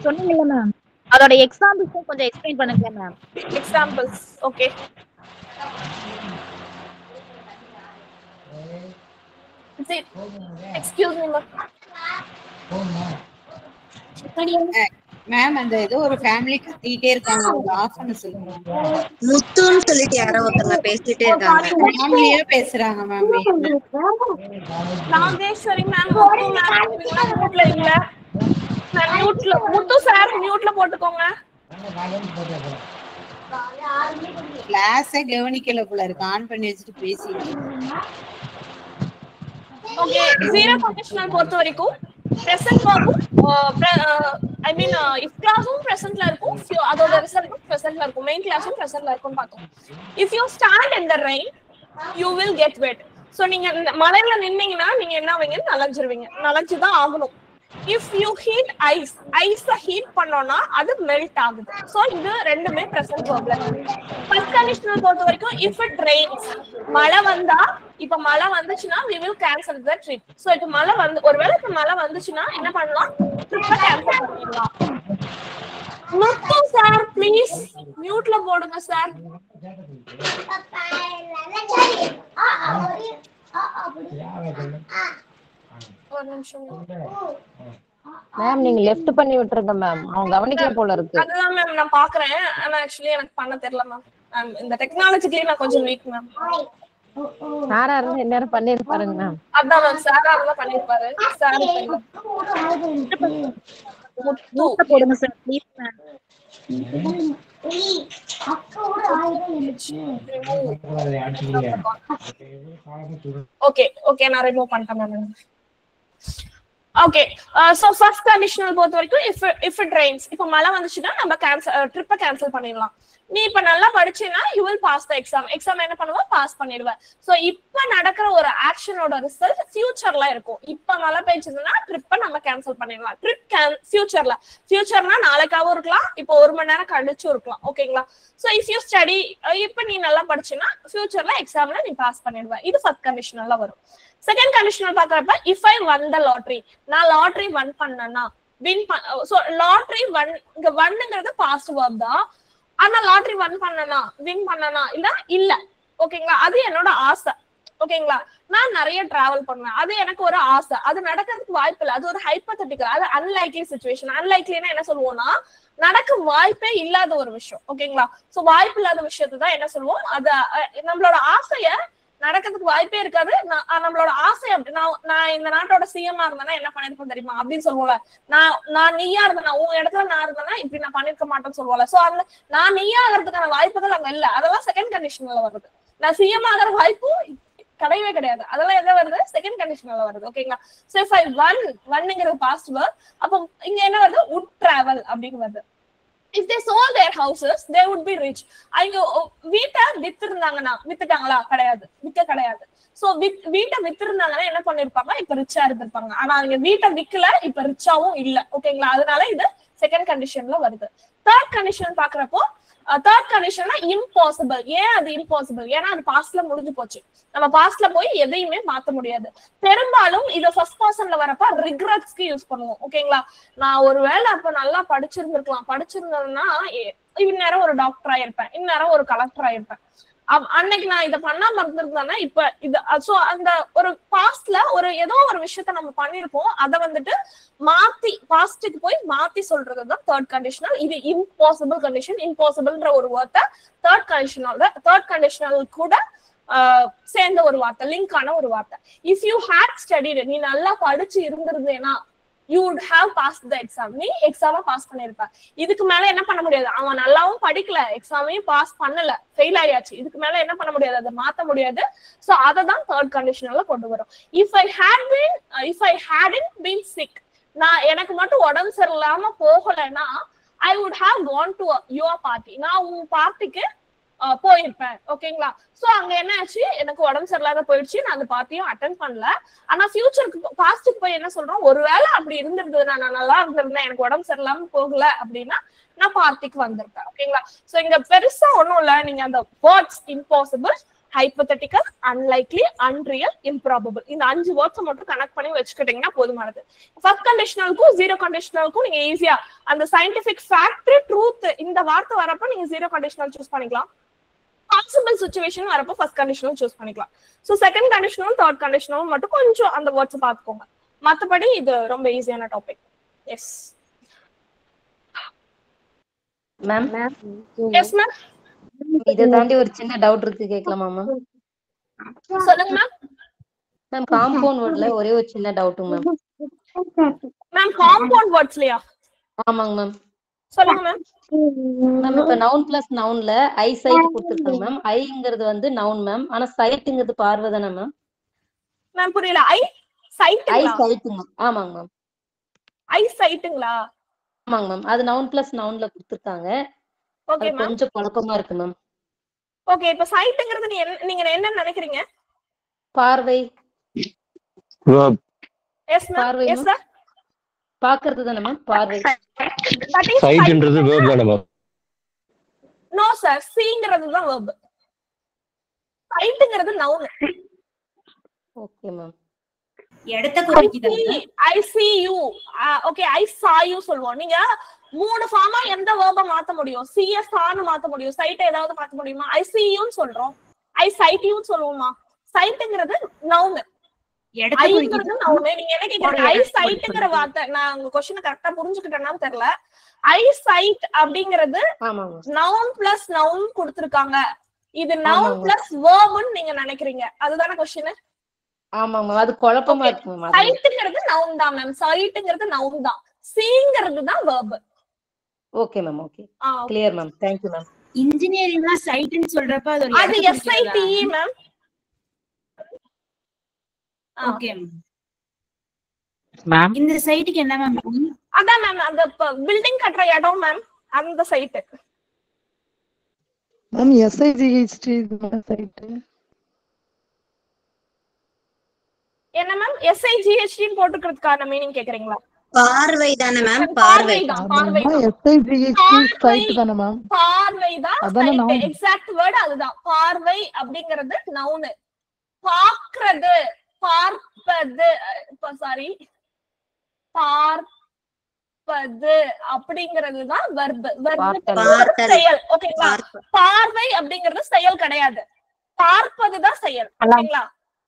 சொன்னீங்கல்ல மேம், அதோட எக்ஸாம்பிள்ஸ் கொஞ்சம் எக்ஸ்பிளைன் பண்ணுங்க ma'am. Examples okay. Excuse me ma'am, அந்த ஏதோ ஒரு ஃபேமிலி கத்திட்டே இருக்காங்க, அவங்க ஆஃப் பண்ண சொல்லுங்க. முத்துன்னு சொல்லிட்டு யாரோ ஒருத்தங்க பேசிட்டே இருக்காங்க. ஃபேமிலியா பேசுறாங்க மேம். நாகேஸ்வரி மேம் மியூட்ல இல்ல. மியூட்ல முத்து சார் மியூட்ல போட்டுக்கோங்க. கிளாஸே கவனிக்கல போல இருக்கு, ஆன் பண்ணி வச்சிட்டு பேசிட்டு. ஓகே, ஜீரோ கண்டிஷனல் பொறுத்த வரைக்கும் பிரசன்ட் வெர்பும் ஐ மீன் இஃப் கிளாஸும் பிரசன்ட்ல இருக்கும், அதோட ரிசல்ட்டும் பிரசன்ட்ல இருக்கும், மெயின் கிளாஸும் பிரசன்ட்ல இருக்கும் பார்த்தோம். If you stand in the rain you will get wet. So நீங்க மழையில நின்னீங்கன்னா நீங்க என்ன ஆவீங்க? நனைஞ்சிருவீங்க, நனைஞ்சுதான் ஆகணும். இஃப் யூ ஹீட் ஐஸ ஹீட் பண்ணோம்னா அது மெல்ட் ஆகுது. சோ இது ரெண்டுமே பிரசன்ட் வெர்ப்ல. ஃபர்ஸ்ட் கண்டிஷனல் பொறுத்த வரைக்கும் இஃப் இட் ரெயின்ஸ், மழை வந்தா, இப்ப மழை வந்துச்சுன்னா we will cancel the trip. So இப்ப மழை வந்து ஒருவேளை இப்ப மழை வந்துச்சுன்னா என்ன பண்ணலாம்? ட்ரிப்பை கேன்சல் பண்ணிடலாம். முத்து சார் ப்ளீஸ் மியூட்ல போடுங்க சார். ஒரு நிமிஷம் மேம் நீங்க லெஃப்ட் பண்ணி விட்டுருங்க மேம். அவன் கவனிக்கல போல இருக்கு. அதுதான் மேம் நான் பாக்குறேன். ஆனா ஆக்சுவலி எனக்கு பண்ண தெரியல மேம். இந்த டெக்னாலஜிக்கலயே நான் கொஞ்சம் வீக் மேம். சாரா இருந்தா எல்லாரும் பண்ணிருப்பாருங்க மேம். அதான் மேம் சாரா இருந்தா பண்ணிருப்பாரு. சார் மூட்ட போடுங்க sir please ma'am. Okay okay நான் ரிமூவ் பண்ணிட்டேன் ma'am. Okay so first conditional பொறுத்த வரைக்கும் if it rains, இப்போ மழை வந்துச்சுன்னா நம்ம ட்ரிப்பை கேன்சல் பண்ணிடலாம். நீ இப்ப நல்லா படிச்சீன்னா you will pass the exam. Exam என்ன பண்ணுவ பாஸ் பண்ணிடுவ. சோ இப்ப நடக்கிற ஒரு ஆக்ஷனோட ரிசல்ட் ஃபியூச்சர்ல இருக்கும். இப்ப மழை பெய்ஞ்சதுன்னா ட்ரிப்பை நம்ம கேன்சல் பண்ணிடலாம். ட்ரிப் ஃபியூச்சர்னா நாளைக்காவும் இருக்கலாம், இப்போ 1 மணி நேரம் கழிச்சும் இருக்கலாம். ஓகேங்களா? சோ இஃப் யூ ஸ்டடி, இப்ப நீ நல்லா படிச்சீன்னா ஃபியூச்சர்ல எக்ஸாம்ல நீ பாஸ் பண்ணிடுவ. இது ஃபர்ஸ்ட் கண்டிஷனல்ல வரும். செகண்ட் கண்டிஷனல் பாக்குறப்ப if I won the lottery, நான் லாட்டரி win பண்ணனா சோ லாட்டரி win, இங்க wonங்கிறது பாஸ்ட் verb தான். ஆனா லாட்டரி win பண்ணனா வின் பண்ணனா இல்ல. ஓகேங்களா? அது என்னோட ஆசை. ஓகேங்களா? நான் நிறைய டிராவல் பண்ணுவேன், அது எனக்கு ஒரு ஆசை. அது நடக்கிறதுக்கு வாய்ப்பு இல்லை, அது ஒரு ஹைப்போதெட்டிக்கல், அது அன்லைக்லி சிச்சுவேஷன். அன்லைக்லினா என்ன சொல்லுவோம்னா நடக்க வாய்ப்பே இல்லாத ஒரு விஷயம். ஓகேங்களா? சோ வாய்ப்பு இல்லாத விஷயத்தை தான் என்ன சொல்லுவோம், அது நம்மளோட ஆசைய நடக்கிறதுக்கு வாய்ப்பே இருக்காது. நம்மளோட ஆசை அப்படி நான் இந்த நாட்டோட சிஎம்மா இருந்தேன்னா என்ன பண்ணிருப்பேன் தெரியுமா அப்படின்னு சொல்லுவோம்ல. நான் நீயா இருந்தேன்னா உன் இடத்துல நான் இருந்தேன்னா இப்படி நான் பண்ணிருக்க மாட்டேன்னு சொல்லுவோம்ல. சோ அந்த நான் நீயா ஆகிறதுக்கான வாய்ப்புகள் அங்க இல்ல. அதெல்லாம் செகண்ட் கண்டிஷன்ல வருது. நான் சிஎம் ஆகிற வாய்ப்பு கிடையவே கிடையாது. அதெல்லாம் எதை வருது? செகண்ட் கண்டிஷன்ல வருது. ஓகேங்களா? சோ if I wonங்கிறது பாஸ்ட் verb. அப்போ இங்க என்ன வருது? would travel அப்படின்னு வருது. If they sold their houses, they would be rich. அவங்க வீட்டை வித்துட்டாங்களா? கிடையாது, விற்க கிடையாது. சோ வீட்டை வித்திருந்தாங்கன்னா என்ன பண்ணிருப்பாங்க? இப்ப ரிச்சா இருந்திருப்பாங்க. ஆனா அவங்க வீட்டை விக்கல, இப்ப ரிச்சாவும் இல்ல. ஓகேங்களா? அதனால இது செகண்ட் கண்டிஷன்ல வருது. தேர்ட் கண்டிஷன் பாக்குறப்போ தேர்ட் கண்டிஷன்னா இம்பாசிபிள். ஏன் அது இம்பாசிபிள்? ஏன்னா அது பாஸ்ட்ல முடிஞ்சு போச்சு. நம்ம பாஸ்ட்ல போய் எதையுமே மாத்த முடியாது. பெரும்பாலும் இதை ஃபர்ஸ்ட் பர்சன்ல வரப்ப ரிக்ரெட்ஸ்க்கு யூஸ் பண்ணுவோம். ஓகேங்களா? நான் ஒருவேளை அப்ப நல்லா படிச்சிருந்தேன்னா இந்நேரம் ஒரு டாக்டர் ஆயிருப்பேன், இந்நேரம் ஒரு கலெக்டர் ஆயிருப்பேன். அன்னைக்கு நான் இதை பண்ணாம இருந்திருந்தேன்னா இப்ப இது. சோ அந்த ஒரு பாஸ்ட்ல ஒரு ஏதோ ஒரு விஷயத்த நம்ம பண்ணிருப்போம், அதை வந்துட்டு மாத்தி பாஸ்டுக்கு போய் மாத்தி சொல்றதுதான் தேர்ட் கண்டிஷனல். இது இம்பாசிபிள் கண்டிஷன். இம்பாசிபிள்ன்ற ஒரு வார்த்தை தேர்ட் கண்டிஷனல் கூட சேர்ந்த ஒரு வார்த்தை, லிங்க் ஆன ஒரு வார்த்தை. இஃப் யூ ஹேட் ஸ்டடிட், நீ நல்லா படிச்சு இருந்திருந்தேன்னா you would have passed the exam. நீ எக்ஸாம பாஸ் பண்ணிருப்ப. இதுக்கு மேல என்ன பண்ண முடியாது? அவன் நல்லாவும் படிக்கல, எக்ஸாமையும் பாஸ் பண்ணல, ஃபெயில் ஆயாச்சு. இதுக்கு மேல என்ன பண்ண முடியாது? அதை மாத்த முடியாது. சோ அததான் தேர்ட் கண்டிஷனல்ல கொண்டு வரும். if I hadn't been sick, நான் எனக்கு மட்டும் உடம்பு சரியில்லாம போகலைன்னா I would have gone to your party, நான் உன் பார்ட்டிக்கு போயிருப்பேன். ஓகேங்களா? சோ அங்க என்ன ஆச்சு? எனக்கு உடம்பு சரியில்லாத போயிடுச்சு, நான் அந்த பார்ட்டியும் அட்டென்ட் பண்ணல. ஆனா ஃபியூச்சருக்கு பாஸ்டுக்கு போய் என்ன சொல்றோம்? ஒருவேளை அப்படி இருந்திருந்தது, நான் நல்லா இருந்திருந்தேன், எனக்கு உடம்பு சரியில்லாம போகல அப்படின்னா நான் பார்ட்டிக்கு வந்திருப்பேன். ஓகேங்களா? சோ இங்க பெருசா ஒண்ணும் இல்ல. நீங்க அந்த words impossible, hypothetical, unlikely, unreal, improbable, இந்த 5 வேர்ட்ஸ் மட்டும் கனெக்ட் பண்ணி வச்சுக்கிட்டீங்கன்னா போதுமானது. ஃபர்ஸ்ட் கண்டிஷனலுக்கும் ஜீரோ கண்டிஷனலுக்கும் நீங்க ஈஸியா அந்த சயின்டிபிக் ஃபேக்ட், ட்ரூத் இந்த வார்த்தை வரப்ப நீங்க ஜீரோ கண்டிஷனல் சூஸ் பண்ணிக்கலாம். பாசிபிள் சிச்சுவேஷன் வரப்போ ஃபர்ஸ்ட் கண்டிஷனல் சூஸ் பண்ணிக்கலாம். So second conditional third conditional மட்டும் கொஞ்சம் அந்த வேர்ட்ஸ் பாத்துக்கோங்க. மத்தபடி இது ரொம்ப ஈஸியான topic. Yes ma'am. Yes ma'am. இத தாண்டி ஒரு சின்ன டவுட் இருக்கு, கேட்கலாமா மேம்? சொல்லுங்க மேம். மேம் காம்பவுண்ட் வேர்ட்ல ஒரே ஒரு சின்ன டவுட் மேம். மேம் காம்பவுண்ட் வேர்ட்ஸ்லயா? ஆமாங்க மேம். சொல்லுங்க மேம். மேம் இப்ப நவுன் பிளஸ் நவுன்ல ஐ சைட் கொடுத்திருக்காங்க மேம். ஐங்கிறது வந்து நவுன் மேம், ஆனா சைட்ங்கிறது பார்வை தானே மேம்? மேம் புரியல. ஐ சைட்டுங்களா? ஐ சைட்டுங்க. ஆமாங்க மேம். ஐ சைட்டுங்களா? ஆமாங்க மேம். அது நவுன் பிளஸ் நவுன்ல கொடுத்திருக்காங்க. Okay ma'am. கொஞ்சம் குழப்பமா இருக்கு மேம். ஓகே, இப்ப சைட்ங்கிறது நீங்க என்ன நினைக்கிறீங்க? பார்வை. Yes ma'am. Yes sir. பாக்குறது தானே மேம் பார்வை? சைட்ன்றது verb தானே மேம்? நோ சார், சீங்கிறது தான் verb. சைட்ங்கிறது நவுன். Okay ma'am. இடத்தை குறிக்குது. I see you. Okay, I saw you சொல்வோம். நீங்க 3 ஃபார்மா எந்த verb மாத்த முடியும்? see ய saw னு மாத்த முடியும். sight ஏதாவது மாத்த முடியுமா? I see you னு சொல்றோம். I sight you னு சொல்லுவோமா? சைட்ங்கிறது நவுன், ஐங்கிறது நவுன். நீங்க என்ன கேக்குறீங்க? ஐ சைட்ங்கிற வார்த்தை நான் உங்க क्वेश्चन கரெக்ட்டா புரிஞ்சுக்கிட்டேனான்னு தெரியல. ஐ சைட் அப்படிங்கிறது நவுன் பிளஸ் நவுன் கொடுத்திருக்காங்க. இது நவுன் பிளஸ் வெர்ப்னு நீங்க நினைக்கிறீங்க, அதுதானே क्वेश्चन? ஆமாங்க, அது குழப்பமா இருக்கு மேம். சைட்ங்கிறது நவுன் தான் மேம், சைட்ங்கிறது நவுன் தான், சீங்கிறது தான் verb. Okay ma'am, okay clear ma'am, thank you ma'am. இன்ஜினியரிங்ல சைட்னு சொல்றப்ப அது SITE மேம். Okay ma'am. இந்த சைட்டுக்கு என்ன மேம்? அதான் மேம் அந்த பில்டிங் கட்டற இடம் மேம், அந்த சைட். மேம் SIGHT சைட் என்ன மேம்? SIGHT ன்னு போட்டுக்கிறதுக்கான மீனிங் கேக்குறீங்களா? பார்வை தானே மேம், பார்வை. SIGHT சைட் தானே மேம்? பார்வை தான் சைட், எக்ஸாக்ட் வேர்ட் அதுதான். பார்வை அப்படிங்கிறது நவுன், பார்க்கிறது, பார்ப்பது, சாரி பார்ப்பது அப்படிங்கிறது தான் வெர்ப். வெர்ப் செயல், ஓகேங்களா? பார்வை அப்படிங்கிறது செயல் கிடையாது, பார்ப்பது தான் செயல், ஓகேங்களா?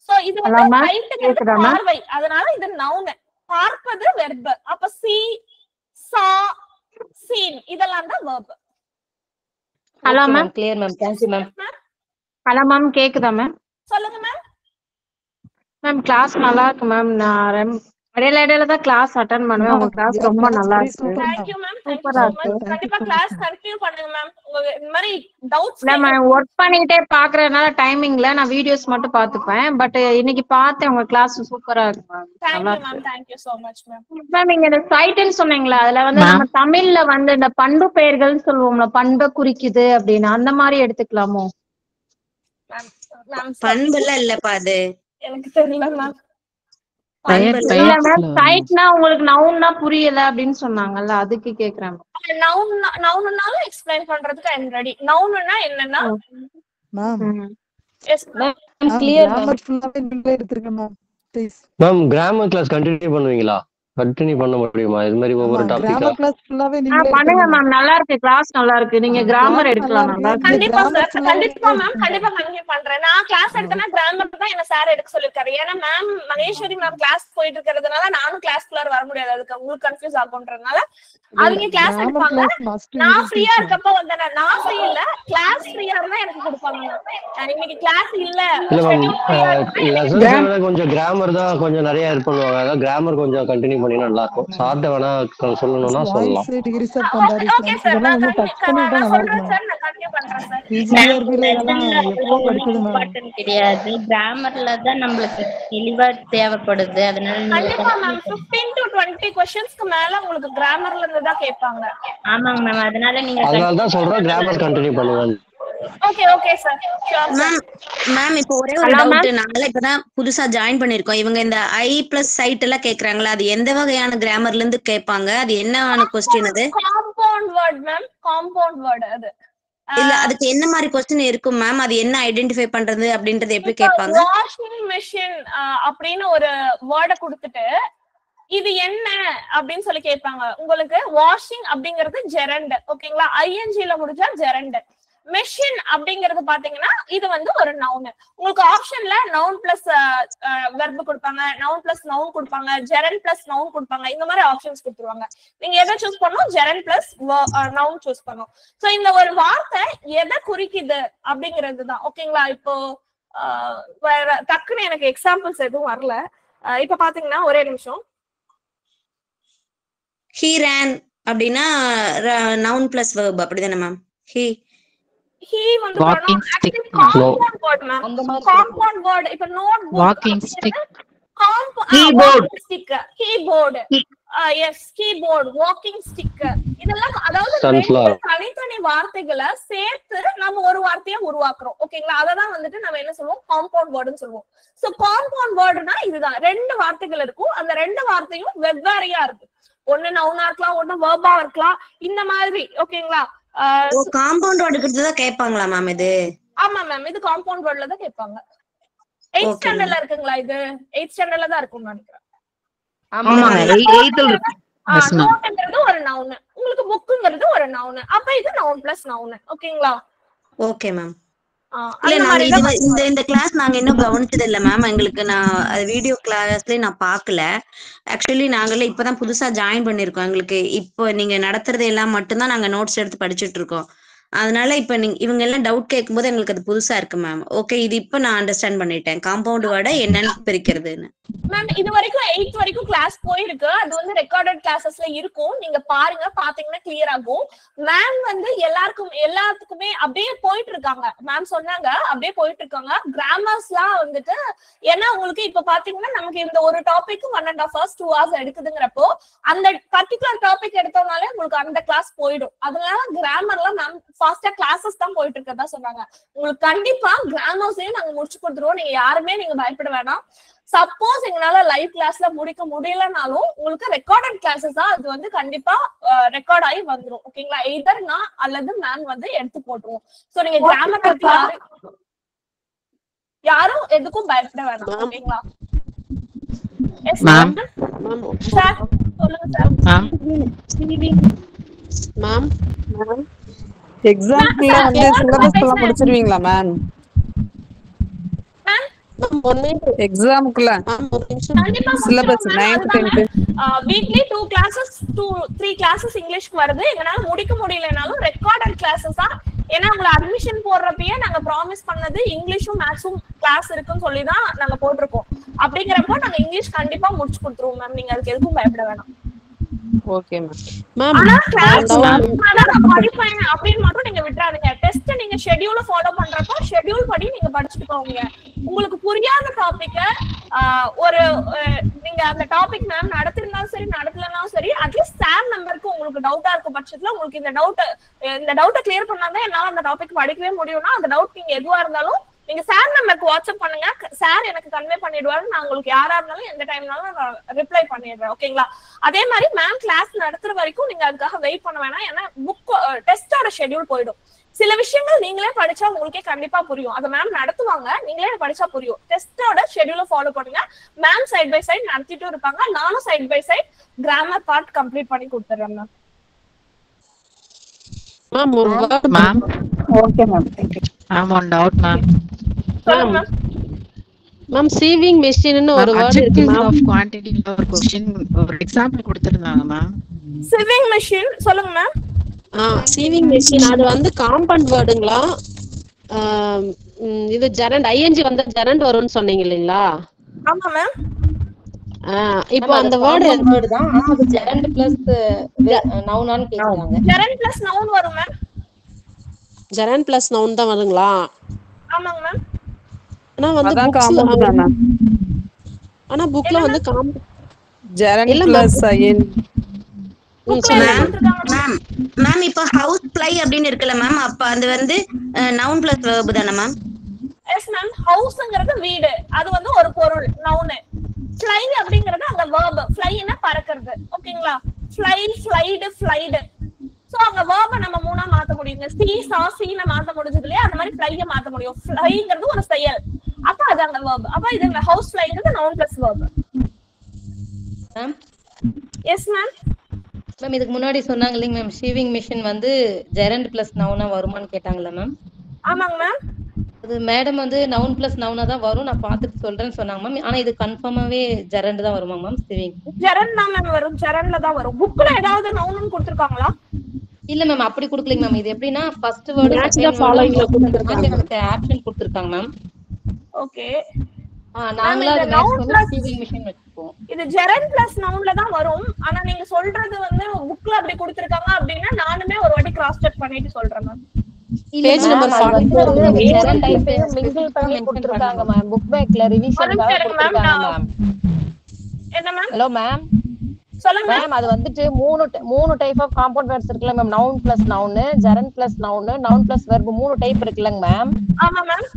சோ இது வந்து சைட்ங்கிறது பார்வை, அதனால இது நவுன், பார்ப்பது வெர்ப். அப்ப see, saw, seen இதெல்லாம் தான் verb. Hello ma'am, clear ma'am, thank you ma'am. Hello ma'am, கேக்குதா மேம்? சொல்லுங்க மேம். மேம் கிளாஸ் நல்லா இருக்கு மேம். நான் இடையில தான் கிளாஸ் அட்டெண்ட் பண்ணுவேன். உங்க கிளாஸ் ரொம்ப நல்லா இருக்கு. Thank you மேம், சூப்பரா இருக்கு. கண்டிப்பா கிளாஸ் கண்டினியூ பண்ணுங்க மேம். உங்க இந்த மாதிரி டவுட்ஸ் நான் வொர்க் பண்ணிட்டே பாக்குறதுனால டைமிங்ல நான் வீடியோஸ் மட்டும் பாத்துப்பேன். பட் இன்னைக்கு பார்த்தேன் உங்க கிளாஸ் சூப்பரா இருக்கு ma'am. Thank you ma'am, thank you so much ma'am. Ma'am நீங்க இந்த சைட்னு சொன்னீங்களா, அதுல வந்து நம்ம தமிழ்ல வந்து இந்த பண்பு பெயர்கள் சொல்லுவோம்ல, பண்பை குறிக்குது அப்படின்னு, அந்த மாதிரி எடுத்துக்கலாமோ? பண்புல இல்லப்பா அது, எனக்கு தெரியல மேம். இல்ல மேம், சைட்னா உங்களுக்கு நவுன்னா புரியல அப்படின்னு சொன்னாங்கல்ல, அதுக்கு கேக்குறேன். நவுன்னாலும் எக்ஸ்பிளைன் பண்றதுக்கு ஐ அம் ரெடி. நவுன்னா என்னன்னா ma'am yes ma'am, clear grammar ஃபுல்லாவே நீங்களே எடுத்துருங்க ma'am please. Ma'am grammar class continue பண்ணுவீங்களா? கண்டினியூ பண்ண முடியுமா? இது மாதிரி ஒவ்வொரு டாபிக்கா? கிராமர் கிளாஸ் ஃபுல்லாவே நீங்களே பண்ணுங்க மேம், நல்லா இருக்கு கிளாஸ், நல்லா இருக்கு. நீங்க கிராமர் எடுக்கலாம். நல்லா இருக்கு. கண்டிப்பா சார், கண்டிப்பா மேம், கண்டிப்பா கண்டினியூ பண்றேன். நான் கிளாஸ் எடுத்தேன்னா கிராமர் தான் என்ன சார் எடுக்க சொல்லிருக்காரு. ஏன்னா மேம் மகேஸ்வரி மேம் கிளாஸ் போயிட்டு இருக்கிறதுனால நானும் கிளாஸ்க்குள்ள வர முடியாது, அதுக்கு உங்களுக்கு கன்ஃபியூஸ் ஆகும்ன்றதுனால அவங்க கிளாஸ் எடுப்பாங்க. நான் ஃப்ரீயா இருக்கப்ப வந்தேன், நான் ஃப்ரீ இல்ல, கிளாஸ் ஃப்ரீயா இருந்தா எனக்கு கொடுப்பாங்க. நான் இன்னைக்கு கிளாஸ் இல்ல, லெசன்ஸ் கொஞ்சம் கிராமர் தான் கொஞ்சம் நிறைய ஹெல்ப் பண்ணுவாங்க. அதான் கிராமர் கொஞ்சம் கண்டினியூ பண்ணி நல்லா இருக்கும். சார்ட்ட வேணா சொல்லணும்னா சொல்லலாம். ஓகே சார், நான் சொல்றேன் சார், நான் கண்டினியூ பண்றேன் சார். கிடையாது, கிராமர்ல தான் நம்மளுக்கு தெளிவா தேவைப்படுது. அதனால கண்டிப்பா மேம் 15 to 20 क्वेश्चंसக்கு மேல உங்களுக்கு கிராமர்ல இருந்து தான் கேட்பாங்க. ஆமாங்க மேம், அதனால நீங்க அதனால தான் சொல்றேன் கிராமர் கண்டினியூ பண்ணுங்க. Okay okay sir, sure ma'am. Ma'am இப்போ ஒரே ஒரு டவுட், நாங்களே இப்பதான் புதுசா ஜாயின் பண்ணிருக்கோம். இவங்க இந்த ஐ பிளஸ் சைட் எல்லாம் கேக்குறாங்களா, அது எந்த வகையான கிராமர்ல இருந்து கேட்பாங்க? அது என்னமான क्वेश्चन? அது compound word ma'am, compound word. அது இல்ல, அதுக்கு என்ன மாதிரி क्वेश्चन இருக்கும் மேம்? அது என்ன ஐடென்டிஃபை பண்றது அப்படின்றது எப்படி கேட்பாங்க? வாஷிங் மெஷின் அப்படின்னு ஒரு வேர்டை கொடுத்துட்டு இது என்ன அப்படின்னு சொல்லி கேட்பாங்க. உங்களுக்கு வாஷிங் அப்படிங்கிறது ஜெரண்ட், ஓகேங்களா? ஐஎன்ஜில முடிஞ்சா ஜெரண்ட். மெஷின் அப்படிங்கறது பாத்தீங்கன்னா இது வந்து ஒரு நவுன். உங்களுக்கு ஆப்ஷன்ல நவுன் பிளஸ் வெர்ப் கொடுப்பாங்க, நவுன் பிளஸ் நவுன் கொடுப்பாங்க, ஜெரண்ட் பிளஸ் நவுன் கொடுப்பாங்க. இந்த மாதிரி ஆப்ஷன்ஸ் கொடுத்துருவாங்க. நீங்க எதை சூஸ் பண்ணணும்? ஜெரண்ட் பிளஸ் நவுன் சூஸ் பண்ணணும். சோ இந்த ஒரு வார்த்தை எதை குறிக்குது அப்படிங்கிறது தான், ஓகேங்களா? இப்போ டக்குன்னு எனக்கு எக்ஸாம்பிள்ஸ் எதுவும் வரல. இப்ப பாத்தீங்கன்னா ஒரே நிமிஷம். he ran அப்படினா noun plus verb அப்படிதானே மேம்? he வந்து compound word ma'am. compound word. இப்ப notebook, walking stick, keyboard, keyboard, yes, keyboard, walking stick. இதெல்லாம் அதாவது தனித்தனி வார்த்தைகளை சேர்த்து நம்ம ஒரு வார்த்தையை உருவாக்குறோம், ஓகேங்களா? அததான் வந்துட்டு நம்ம என்ன சொல்லுவோம்? காம்பவுண்ட் வேர்டுன்னு சொல்லுவோம். சோ காம்பவுண்ட் வேர்டுனா இதுதான், ரெண்டு வார்த்தைகள் இருக்கும், அந்த ரெண்டு வார்த்தையும் வெவ்வேறையா இருக்கு. ஒண்ணு நவுனா இருக்கலாம், ஒண்ணு வெர்பா இருக்கலாம், இந்த மாதிரி, ஓகேங்களா? காம்பவுண்ட் வேர்டுக்கு தான் கேட்பாங்களா மேம் இது? ஆமா மேம், இது காம்பவுண்ட் வேர்ட்ல தான் கேட்பாங்க. 8th ஸ்டாண்டர்ட்ல இருக்குங்களா? இது 8th ஸ்டாண்டர்ட்ல தான் இருக்கும்னு நினைக்கிறேன். ஆமா 8th இருக்கு. நோட்ங்கிறது ஒரு நவுன், உங்களுக்கு புக்குங்கிறது ஒரு நவுன். அப்ப இது நவுன் பிளஸ் நவுன், ஓகேங்களா? Okay ma'am. இல்ல நாங்க இந்த கிளாஸ் நாங்க இன்னும் கவனிச்சது இல்ல மேம். எங்களுக்கு நான் வீடியோ கிளாஸ்லயே நான் பாக்கல. ஆக்சுவலி நாங்களே இப்பதான் புதுசா ஜாயின் பண்ணிருக்கோம். எங்களுக்கு இப்போ நீங்க நடத்துறது எல்லாம் மட்டும்தான் நாங்க நோட்ஸ் எடுத்து படிச்சுட்டு இருக்கோம். அதனால இப்ப இவங்க எல்லாம் டவுட் கேட்கும்போது எங்களுக்கு அது புதுசா இருக்கு மேம். ஓகே, இது இப்ப நான் அண்டர்ஸ்டாண்ட் பண்ணிட்டேன். காம்பவுண்ட் வேர்டை என்னன்னு பிரிக்கிறதுன்னு. மேம் இது வரைக்கும் 8th வரைக்கும் கிளாஸ் போயிருக்கு. அது வந்து ரெக்கார்டட் கிளாஸஸ்ல இருக்கும். நீங்க பாருங்க, பாத்தீங்கன்னா கிளியர் ஆகும். மேம் வந்து எல்லாத்துக்குமே அப்படியே போயிட்டு இருக்காங்க. மேம் சொன்னாங்க அப்படியே போயிட்டு இருக்காங்க. கிராமர்ஸ்லாம் வந்துட்டு ஏன்னா உங்களுக்கு இப்ப பாத்தீங்கன்னா நமக்கு இந்த ஒரு டாபிக் 1.5 hours 2 hours எடுக்குதுங்கிறப்போ அந்த பர்டிகுலர் டாபிக் எடுத்தோம்னாலே உங்களுக்கு அந்த கிளாஸ் போயிடும். அதனால கிராமர்லாம் மேம் ஃபாஸ்டா கிளாஸஸ் தான் போயிட்டு இருக்கதா சொன்னாங்க. உங்களுக்கு கண்டிப்பா கிராமர்ஸையும் நாங்க முடிச்சு கொடுத்துருவோம். நீங்க யாருமே நீங்க பயப்பட வேணாம். சப்போஸ் எங்களால லைவ் கிளாஸ்ல முடிக்க முடியலனாலும் உங்களுக்கு ரெக்கார்டட் கிளாஸஸ் தான் அது வந்து கண்டிப்பா ரெக்கார்ட் ஆகி வந்துரும். ஓகேங்களா? எய்தர் நான் அல்லது மேம் வந்து எடுத்து போட்டுருவோம். சோ நீங்க கிராமர் பத்தி யாரும் எதுக்கும் பயப்பட வேணாம். ஓகேங்களா? மேம் சார் சொல்லுங்க சார். மேம் எக்ஸாம்க்குள்ள வந்து சிலபஸ் எல்லாம் முடிச்சிருவீங்களா மேம்? எக்ஸாம்க்குள்ள syllabus 9th 10th weekly 2 classes 3 classes இங்கிலீஷ்க்கு வருது. எங்கனால முடிக்க முடியலனாலும் ரெக்கார்டட் கிளாஸஸா ஏன்னா உங்களை அட்மிஷன் போடுறப்பயே நாங்க ப்ராமிஸ் பண்ணது இங்கிலீஷும் மேத்ஸும் கிளாஸ் இருக்குன்னு சொல்லி தான் நாங்க போட்டிருக்கோம். அப்படிங்கிறப்போ நாங்க இங்கிலீஷ் கண்டிப்பா முடிச்சு கொடுத்துருவோம் மேம். நீங்க அதுக்கு எதுக்கும் பயப்பட வேணாம். Okay ma'am. அப்படின்னு மட்டும் நீங்க விட்டுறாதீங்க. டெஸ்ட் நீங்க ஷெட்யூல ஃபாலோ பண்றப்போ ஷெட்யூல் படி நீங்க படிச்சுட்டு போவீங்க. உங்களுக்கு புரியாத டாபிக்க நீங்க அந்த டாபிக் மேம் நடத்திருந்தாலும் சரி நடத்தலனாலும் சரி அட்லீஸ்ட் சார் நம்பருக்கு உங்களுக்கு டவுட்டா இருக்க பட்சத்துல உங்களுக்கு இந்த டவுட்டை கிளியர் பண்ணாதான் என்னால அந்த டாபிக் படிக்கவே முடியும்னா அந்த டவுட் நீங்க எதுவா இருந்தாலும் நீங்க சார் நம்பருக்கு வாட்ஸ்அப் பண்ணுங்க. சார் எனக்கு கன்வே பண்ணிடுவாரு. நான் உங்களுக்கு யாரா இருந்தாலும் எந்த டைம்னாலும் ரிப்ளை பண்ணிடுறேன். ஓகேங்களா? அதே மாதிரி மேம் கிளாஸ் நடத்துற வரைக்கும் நீங்க அதுக்காக வெயிட் பண்ண வேணாம். ஏன்னா புக் டெஸ்டோட ஷெட்யூல் போயிடும். சில விஷயங்கள் நீங்களே படிச்சா உங்களுக்கே கண்டிப்பா புரியும். அதை மேம் நடத்துவாங்க, நீங்களே படிச்சா புரியும். டெஸ்டோட ஷெட்யூல ஃபாலோ பண்ணுங்க. மேம் சைட் பை சைட் நடத்திட்டு இருப்பாங்க. நானும் side by side grammar part complete பண்ணி கொடுத்துறேன் ma'am. Ma'am okay ma'am. Thank you ma'am. One doubt ma'am. Ma'am sewing மெஷின்னு ஒரு வேர்ட் இருக்கு மேம். ஆஃப் குவாண்டிட்டில ஒரு क्वेश्चन ஒரு எக்ஸாம்பிள் கொடுத்திருந்தாங்க மேம். சீவிங் மெஷின் சொல்லுங்க மேம். சீவிங் மெஷின் அது வந்து காம்பவுண்ட் வேர்டுங்களா? இது ஜெரண்ட் ஐஎன்ஜி வந்து ஜெரண்ட் வரும்னு சொன்னீங்க இல்லீங்களா? ஆமா மேம். இப்போ அந்த வேர்ட் தான். ஆனா அது ஜெரண்ட் பிளஸ் நவுனான்னு கேக்குறாங்க. ஜெரண்ட் பிளஸ் நவுன் வரும் மேம். ஜெரண்ட் பிளஸ் நவுன் தான் வருங்களா? ஆமாங்க மேம். ஆனா வந்து காம்பவுண்ட் தான் மேம். ஆனா புக்ல வந்து ஜெரண்ட் பிளஸ் ஐஎன் மேம் இப்போ ஹவுஸ் ஃப்ளை அப்படினு இருக்குல மேம். அப்ப அது வந்து நவுன் பிளஸ் வெர்ப் தான மேம்? Yes ma'am. ஹவுஸ்ங்கிறது வீடு. அது வந்து ஒரு பொருள் நவுன். ஃப்ளை அப்படிங்கிறது அந்த வெர்ப். ஃப்ளைனா பறக்கிறது. ஓகேங்களா? ஃப்ளை, ஃளைடு, ஃளைடு. சோ அங்க வெர்ப நம்ம மூணா மாத்த முடியுங்க. சி சா சீன மாத்த முடிஞ்சது இல்லையா? அந்த மாதிரி ஃப்ளைய மாத்த முடியும். ஃப்ளைங்கிறது ஒரு செயல். அப்ப அது அந்த வெர்ப். அப்ப இது ஹவுஸ் ஃப்ளைங்கிறது noun plus verb. Ma'am yes ma'am. Ma'am இதுக்கு முன்னாடி சொன்னாங்க இல்லைங்க மேம் ஷீவிங் மிஷின் வந்து ஜெரண்ட் பிளஸ் நவுனா வருமான்னு கேட்டாங்கல்ல மேம்? ஆமாங்க மேம். அது மேடம் வந்து நவுன் பிளஸ் நவுனா தான் வரும், நான் பாத்துட்டு சொல்றேன்னு சொன்னாங்க மேம். ஆனா இது கன்ஃபார்மாவே ஜெரண்ட் தான் வருமா மேம்? ஷீவிங் ஜெரண்ட் தான் மேம் வரும். ஜெரண்ட்ல தான் வரும். புக்ல ஏதாவது நவுன் கொடுத்திருக்காங்களா? இல்ல மேம் அப்படி கொடுக்கலங்க மேம். இது எப்படின்னா ஃபர்ஸ்ட் வேர்ட் செகண்ட் ஃபாலோயிங்ல கொடுத்திருக்காங்க. நமக்கு ஆப்ஷன் கொடுத்திருக்காங்க மேம். ஓகே. நாங்களா அது மேக்ஸிமம் ஷீவிங் மிஷின் வெச்சுப்போம். இது ஜெரண்ட் பிளஸ் நவுன்ல தான் வரும். ஆனா நீங்க சொல்றது வந்து புக்ல அப்படி கொடுத்திருக்காங்க அப்படினா நானுமே ஒரு வாட்டி கிராஸ் செக் பண்ணிட்டு சொல்றேன் ma'am. Page number 44 gerund type mingle பண்ணி கொடுத்திருக்காங்க மேம். புக் பேக்ல ரிவிஷன்காக கொடுத்திருக்காங்க மேம். என்ன மேம்? Hello ma'am. சொல்லுங்க மேம். அது வந்துட்டு மூணு டைப் ஆஃப் காம்பவுண்ட் வேர்ட்ஸ் இருக்குல்ல ma'am. Noun plus noun, gerund plus noun, noun plus verb 3 type இருக்குல்லங்க மேம். ஆமா மேம்.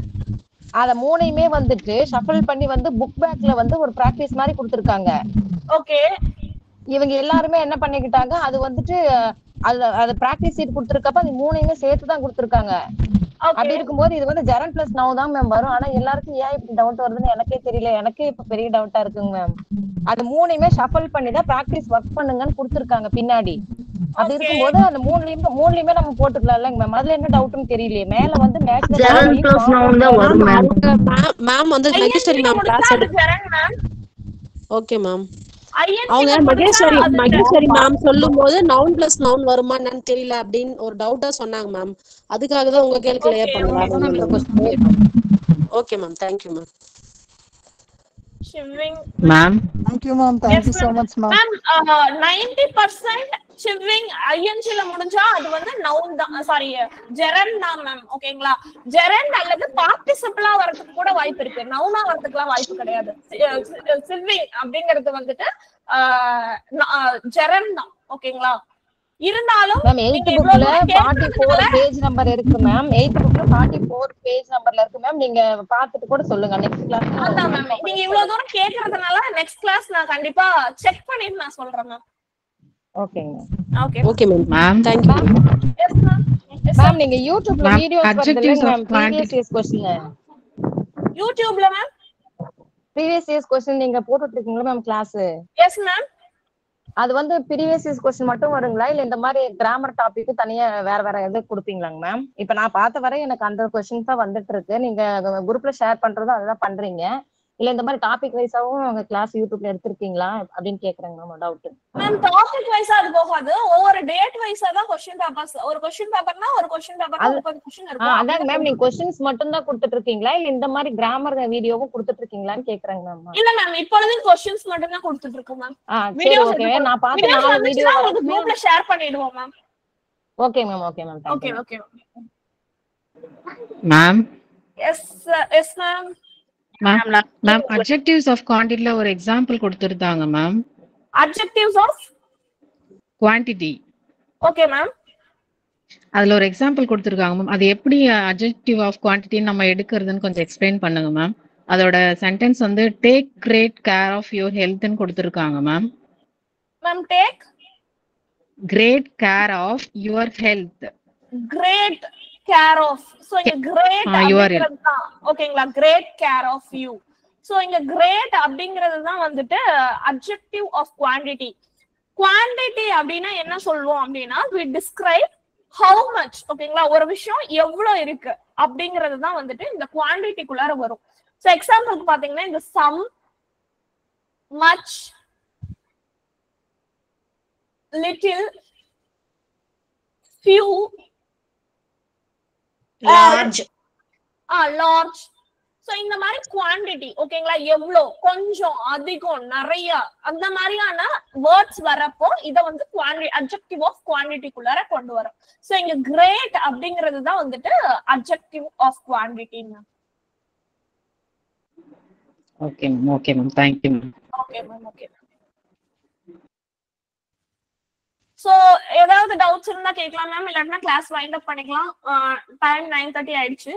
அத மூணையுமே வந்துட்டு ஷஃபிள் பண்ணி வந்து புக் பேக்ல வந்து ஒரு பிராக்டிஸ் மாதிரி கொடுத்திருக்காங்க. ஓகே. இவங்க எல்லாருமே என்ன பண்ணிக்கிட்டாங்க, அது வந்துட்டு அது பிராக்டிஸ் சீட் கொடுத்திருக்கப்ப அது மூணையுமே சேர்த்து தான் கொடுத்திருக்காங்க. அப்படி இருக்கும்போது இது வந்து ஜெரண்ட் பிளஸ் நவுன் தான் மேம் வரும். ஆனா எல்லாருக்கும் ஏன் இப்படி டவுட் வருதுன்னு எனக்கே தெரியல. எனக்கே இப்ப பெரிய டவுட்டா இருக்குங்க மேம். அது மூணையுமே ஷஃபல் பண்ணி தான் பிராக்டிஸ் ஒர்க் பண்ணுங்கன்னு கொடுத்துருக்காங்க பின்னாடி. அப்படி இருக்கும்போது அந்த மூணுலயுமே நம்ம போட்டுக்கலாம் இல்லைங்க மேம். அதுல என்ன டவுட்னு தெரியலையே. மேல வந்து மேம் வந்து Maheswari ma'am class okay ma'am. அவங்க மகேஸ்வரி மேம் சொல்லும் போது நவுன் பிளஸ் நவுன் வருமா என்னன்னு தெரியல அப்படின்னு ஒரு டவுட்டா சொன்னாங்க மேம். அதுக்காக தான் உங்க கேள்வி கிளியர் பண்ணலாம். Okay ma'am, thank you ma'am. Ma'am thank you ma'am, thank you so much ma'am. Ma'am 90% சிவ்விங் ஐஎன்ஜில முடிஞ்சா அது வந்து நவுன் தான், சாரி ஜெரண்ட் தான் மேம். ஓகேங்களா, ஜெரண்ட் அல்லது பார்ட்டிசிபிளா வரதுக்கு கூட வாய்ப்பு இருக்கு, நவுனா வரதுக்குலாம் வாய்ப்பு கிடையாது. சிவ்விங் அப்படிங்கிறது வந்துட்டு ஜெரண்ட் தான். ஓகேங்களா, இருந்தாலும் மேம் 8th புக்ல 44 பேஜ் நம்பர் இருக்கு மேம். 8th புக்ல 44 பேஜ் நம்பர்ல இருக்கு மேம். நீங்க பாத்துட்டு கூட சொல்லுங்க நெக்ஸ்ட் கிளாஸ். அதான் மேம், நீங்க இவ்வளவு தூரம் கேக்குறதுனால நெக்ஸ்ட் கிளாஸ் நான் கண்டிப்பா செக் பண்ணிட்டு நான் சொல்றேன் மேம். ஓகேங்க. Okay ma'am, thank you S ma'am. Ma'am நீங்க யூடியூப்ல வீடியோஸ் வருதுல்ல மேம், ப்ரீவியஸ் இயர்ஸ் क्वेश्चन யூடியூப்ல மேம் ப்ரீவியஸ் இயர்ஸ் क्वेश्चन நீங்க போட்டுட்டு இருக்கீங்களா மேம் கிளாஸ்? Yes ma'am. அது வந்து ப்ரீவியஸ் இயர்ஸ் क्वेश्चन மட்டும் வருங்களா இல்ல இந்த மாதிரி கிராமர் டாபிக் தனியா வேற எது கொடுப்பீங்களாங்க மேம்? இப்ப நான் பார்த்த வரை எனக்கு அந்த क्वेश्चंस தான் வந்துட்டு இருக்கு. நீங்க குரூப்ல ஷேர் பண்றதும் அதுதான் பண்றீங்க இல்ல இந்த மாதிரி டாபிக் வைஸாவும் உங்க கிளாஸ் யூடியூப்ல எடுத்துருக்கீங்களா அப்படின்னு கேக்குறேங்க மேம். டவுட் மேம் டாபிக் வைஸா அது போகாது, ஒவ்வொரு டேட் வைஸா தான் क्वेश्चन பேப்பர்ஸ். ஒரு क्वेश्चन பேப்பர்னா ஒரு क्वेश्चन பேப்பர்ல 30 क्वेश्चन இருக்கும். அதான் மேம் நீங்க क्वेश्चंस மட்டும் தான் கொடுத்துட்டு இருக்கீங்களா இல்ல இந்த மாதிரி கிராமர் வீடியோவும் கொடுத்துட்டு இருக்கீங்களான்னு கேக்குறேங்க மேம். இல்ல மேம், இப்பொழுது क्वेश्चंस மட்டும் தான் கொடுத்துட்டு இருக்கோம் மேம். சரி ஓகே, நான் பார்த்த 4 வீடியோ உங்களுக்கு குரூப்ல ஷேர் பண்ணிடுவோம் ma'am. Okay ma'am, okay ma'am, okay okay ma'am. Yes yes ma'am. Ma'am adjectives of quantity ஒரு எக்ஸாம்பிள் கொடுத்திருந்தாங்க ma'am. adjectives of quantity. Okay ma'am. அதுல ஒரு எக்ஸாம்பிள் கொடுத்திருக்காங்க மேம். அது எப்படி adjective of quantity நம்ம எடுக்கிறதுன்னு கொஞ்சம் எக்ஸ்பிளைன் பண்ணுங்க மேம். அதோட சென்டென்ஸ் வந்து take great care of your health ன்னு கொடுத்திருக்காங்க ma'am. Ma'am take great care of your health. great care of. so இங்க great அப்படிங்கிறது தான் ஓகேங்களா, great care of you. so இங்க great அப்படிங்கிறது தான் வந்துட்டு adjective of quantity. quantity அப்படினா என்ன சொல்வோம் அப்படினா we describe how much. ஓகேங்களா, ஒரு விஷயம் எவ்வளவு இருக்கு அப்படிங்கிறது தான் வந்துட்டு இந்த quantity குள்ளார வரும். so எக்ஸாம்பிளுக்கு பாத்தீங்கன்னா இந்த some, much, little, few, large. large. so இந்த மாதிரி குவாண்டிட்டி ஓகேங்களா, எவ்வளவு, கொஞ்சம், அதிகம், நிறைய, அந்த மாதிரியான வேர்ட்ஸ் வரப்போ இத வந்து adjective of quantity குள்ளார கொண்டு வரும். சோ இங்க great அப்படிங்கிறது தான் வந்துட்டு adjective of quantity. Okay ma'am, okay ma'am, thank you ma'am. Okay ma'am, okay. So ஏதாவது டவுட்ஸ் இருந்தா கேட்கலாம் மேம், இல்லன்னா கிளாஸ் வைண்ட் அப் பண்ணிக்கலாம். டைம் 9:30 ஆயிடுச்சு.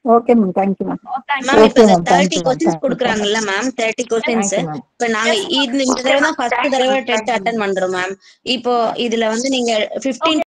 Okay ma'am, thank you ma'am. Ma'am இப்ப 30 क्वेश्चंस கொடுக்கறாங்கல்ல மேம், 30 क्वेश्चंस இப்ப நாங்க இந்த தடவை தான் ஃபர்ஸ்ட் தடவை டெட் அட்டெண்ட் பண்றோம் மேம். இப்போ இதுல வந்து நீங்க 15